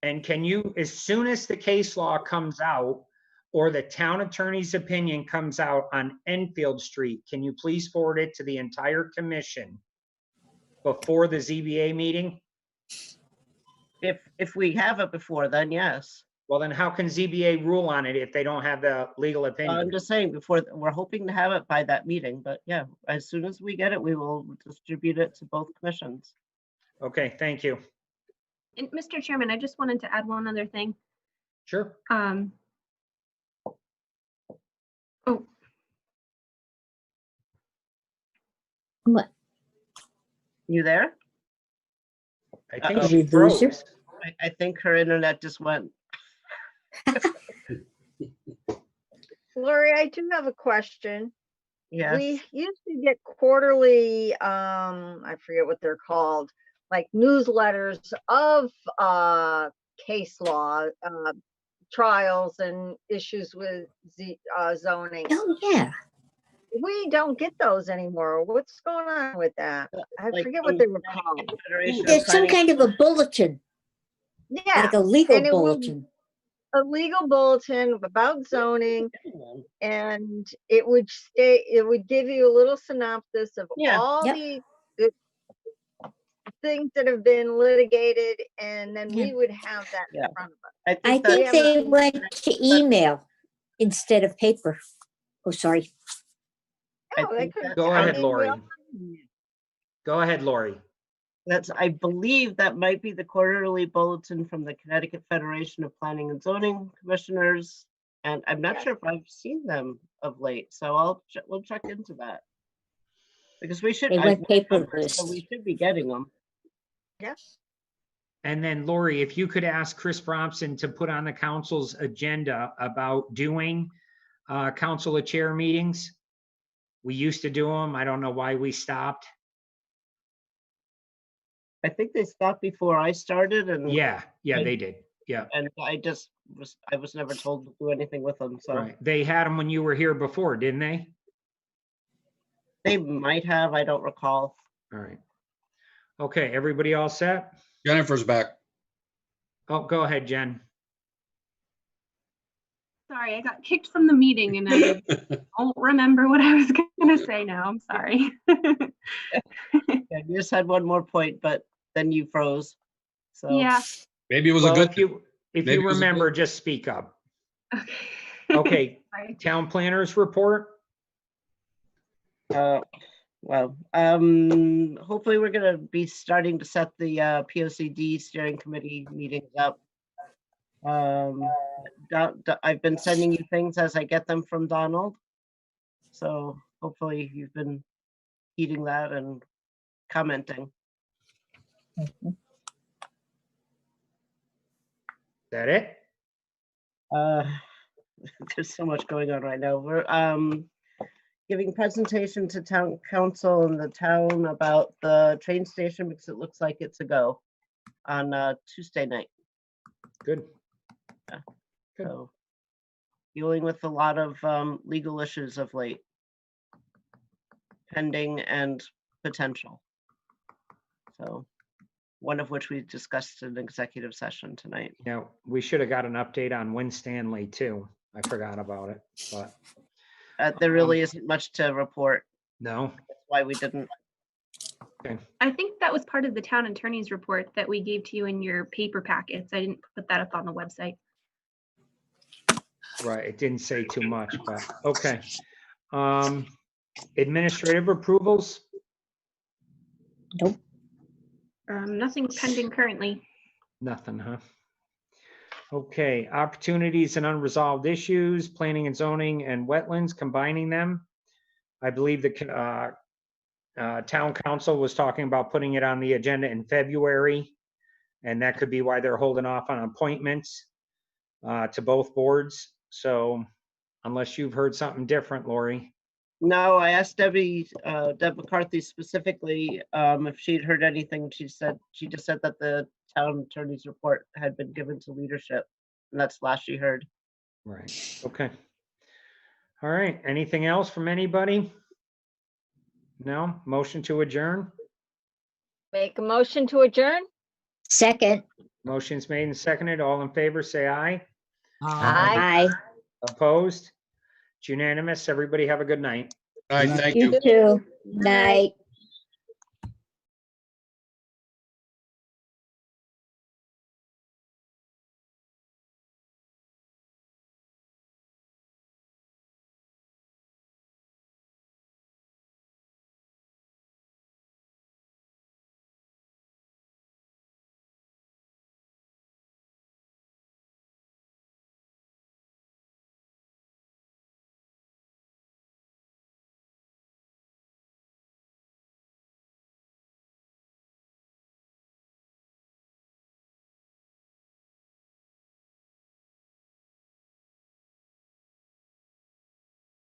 Speaker 1: And can you, as soon as the case law comes out, or the town attorney's opinion comes out on Enfield Street, can you please forward it to the entire commission before the ZBA meeting?
Speaker 5: If we have it before then, yes.
Speaker 1: Well, then how can ZBA rule on it if they don't have the legal opinion?
Speaker 5: I'm just saying, we're hoping to have it by that meeting, but yeah, as soon as we get it, we will distribute it to both commissions.
Speaker 1: Okay, thank you.
Speaker 7: And Mr. Chairman, I just wanted to add one other thing.
Speaker 1: Sure.
Speaker 7: Oh,
Speaker 3: What?
Speaker 5: You there?
Speaker 1: I think
Speaker 5: Uh-oh.
Speaker 1: she
Speaker 3: Did we lose her?
Speaker 1: froze.
Speaker 5: I think her internet just went.
Speaker 2: Lori, I do have a question.
Speaker 5: Yes.
Speaker 2: We used to get quarterly, I forget what they're called, like newsletters of case law, trials and issues with zoning.
Speaker 3: Oh, yeah.
Speaker 2: We don't get those anymore. What's going on with that? I
Speaker 5: Like
Speaker 2: forget
Speaker 5: from
Speaker 2: what they were called.
Speaker 5: Federation of
Speaker 3: There's some
Speaker 5: Planning-
Speaker 3: kind of a bulletin,
Speaker 2: Yeah.
Speaker 3: like a legal
Speaker 2: and it was
Speaker 3: bulletin.
Speaker 2: a legal bulletin about zoning, and it would give you a little synopsis of
Speaker 5: Yeah.
Speaker 2: all
Speaker 3: Yep.
Speaker 2: the things that have been litigated, and then
Speaker 3: Yeah.
Speaker 2: we would have that
Speaker 5: Yeah.
Speaker 2: in front of us.
Speaker 5: I
Speaker 3: I
Speaker 5: think that,
Speaker 3: think they went to email instead of paper. Oh, sorry.
Speaker 5: I
Speaker 2: No, they
Speaker 5: think
Speaker 2: could.
Speaker 5: that's-
Speaker 1: Go
Speaker 2: I
Speaker 1: ahead,
Speaker 2: mean, we
Speaker 1: Lori.
Speaker 2: all-
Speaker 1: Go ahead, Lori.
Speaker 5: I believe that might be the quarterly bulletin from the Connecticut Federation of Planning and Zoning Commissioners. And I'm not sure if I've seen them of late, so we'll check into that. Because we should,
Speaker 3: They went
Speaker 5: so
Speaker 3: paperless.
Speaker 5: we should be getting them.
Speaker 2: Yes.
Speaker 1: And then Lori, if you could ask Chris Bromson to put on the council's agenda about doing council of chair meetings. We used to do them. I don't know why we stopped.
Speaker 5: I think they stopped before I started and.
Speaker 1: Yeah, they did. Yeah,
Speaker 5: And I was never told to do anything with them, so.
Speaker 1: right. They had them when you were here before, didn't they?
Speaker 5: They might have, I don't recall.
Speaker 1: All right. Okay, everybody all set?
Speaker 13: Jennifer's back.
Speaker 1: Oh, go ahead, Jen.
Speaker 7: sorry, I got kicked from the meeting and I don't remember what I was gonna say now. I'm sorry.
Speaker 5: Yeah, you just had one more point, but then you froze. So.
Speaker 7: Yeah.
Speaker 13: Maybe it was
Speaker 1: Well,
Speaker 13: a good.
Speaker 1: If
Speaker 13: maybe
Speaker 1: you
Speaker 13: it was a good-
Speaker 1: remember, just speak up.
Speaker 7: Okay.
Speaker 1: Okay,
Speaker 7: Sorry.
Speaker 1: town planners report.
Speaker 5: Well, hopefully we're gonna be starting to set the POCD steering committee meetings up. I've been sending you things as I get them from Donald. So hopefully you've been heeding that and commenting.
Speaker 1: Is that it?
Speaker 5: There's so much going on right now. We're giving presentation to town council and the town about the train station because it looks like it's a go on Tuesday night.
Speaker 1: Good.
Speaker 5: Yeah. So dealing with a lot of legal issues of late, pending and potential. So one of which we discussed in executive session tonight.
Speaker 1: Yeah, we should have got an update on Winstanley too. I forgot about it, but
Speaker 5: There really isn't much to report.
Speaker 1: no.
Speaker 5: That's why we didn't.
Speaker 1: Okay.
Speaker 7: I think that was part of the town attorney's report that we gave to you in your paper packets. I didn't put that up on the website.
Speaker 1: Right, it didn't say too much, but okay. Administrative approvals?
Speaker 7: Nothing pending currently.
Speaker 1: Nothing, huh? Okay, opportunities and unresolved issues, planning and zoning and wetlands, combining them. I believe the town council was talking about putting it on the agenda in February. And that could be why they're holding off on appointments to both boards. So unless you've heard something different, Lori.
Speaker 5: No, I asked Deb McCarthy specifically if she'd heard anything. She just said that the town attorney's report had been given to leadership, and that's the last she heard.
Speaker 1: Right, okay. All right, anything else from anybody? No, motion to adjourn?
Speaker 2: Make a motion to adjourn?
Speaker 3: Second.
Speaker 1: Motion's made and seconded. All in favor, say aye.
Speaker 3: Aye.
Speaker 1: Opposed? It's unanimous. Everybody have a good night.
Speaker 13: All right, thank you.
Speaker 3: You too. Night.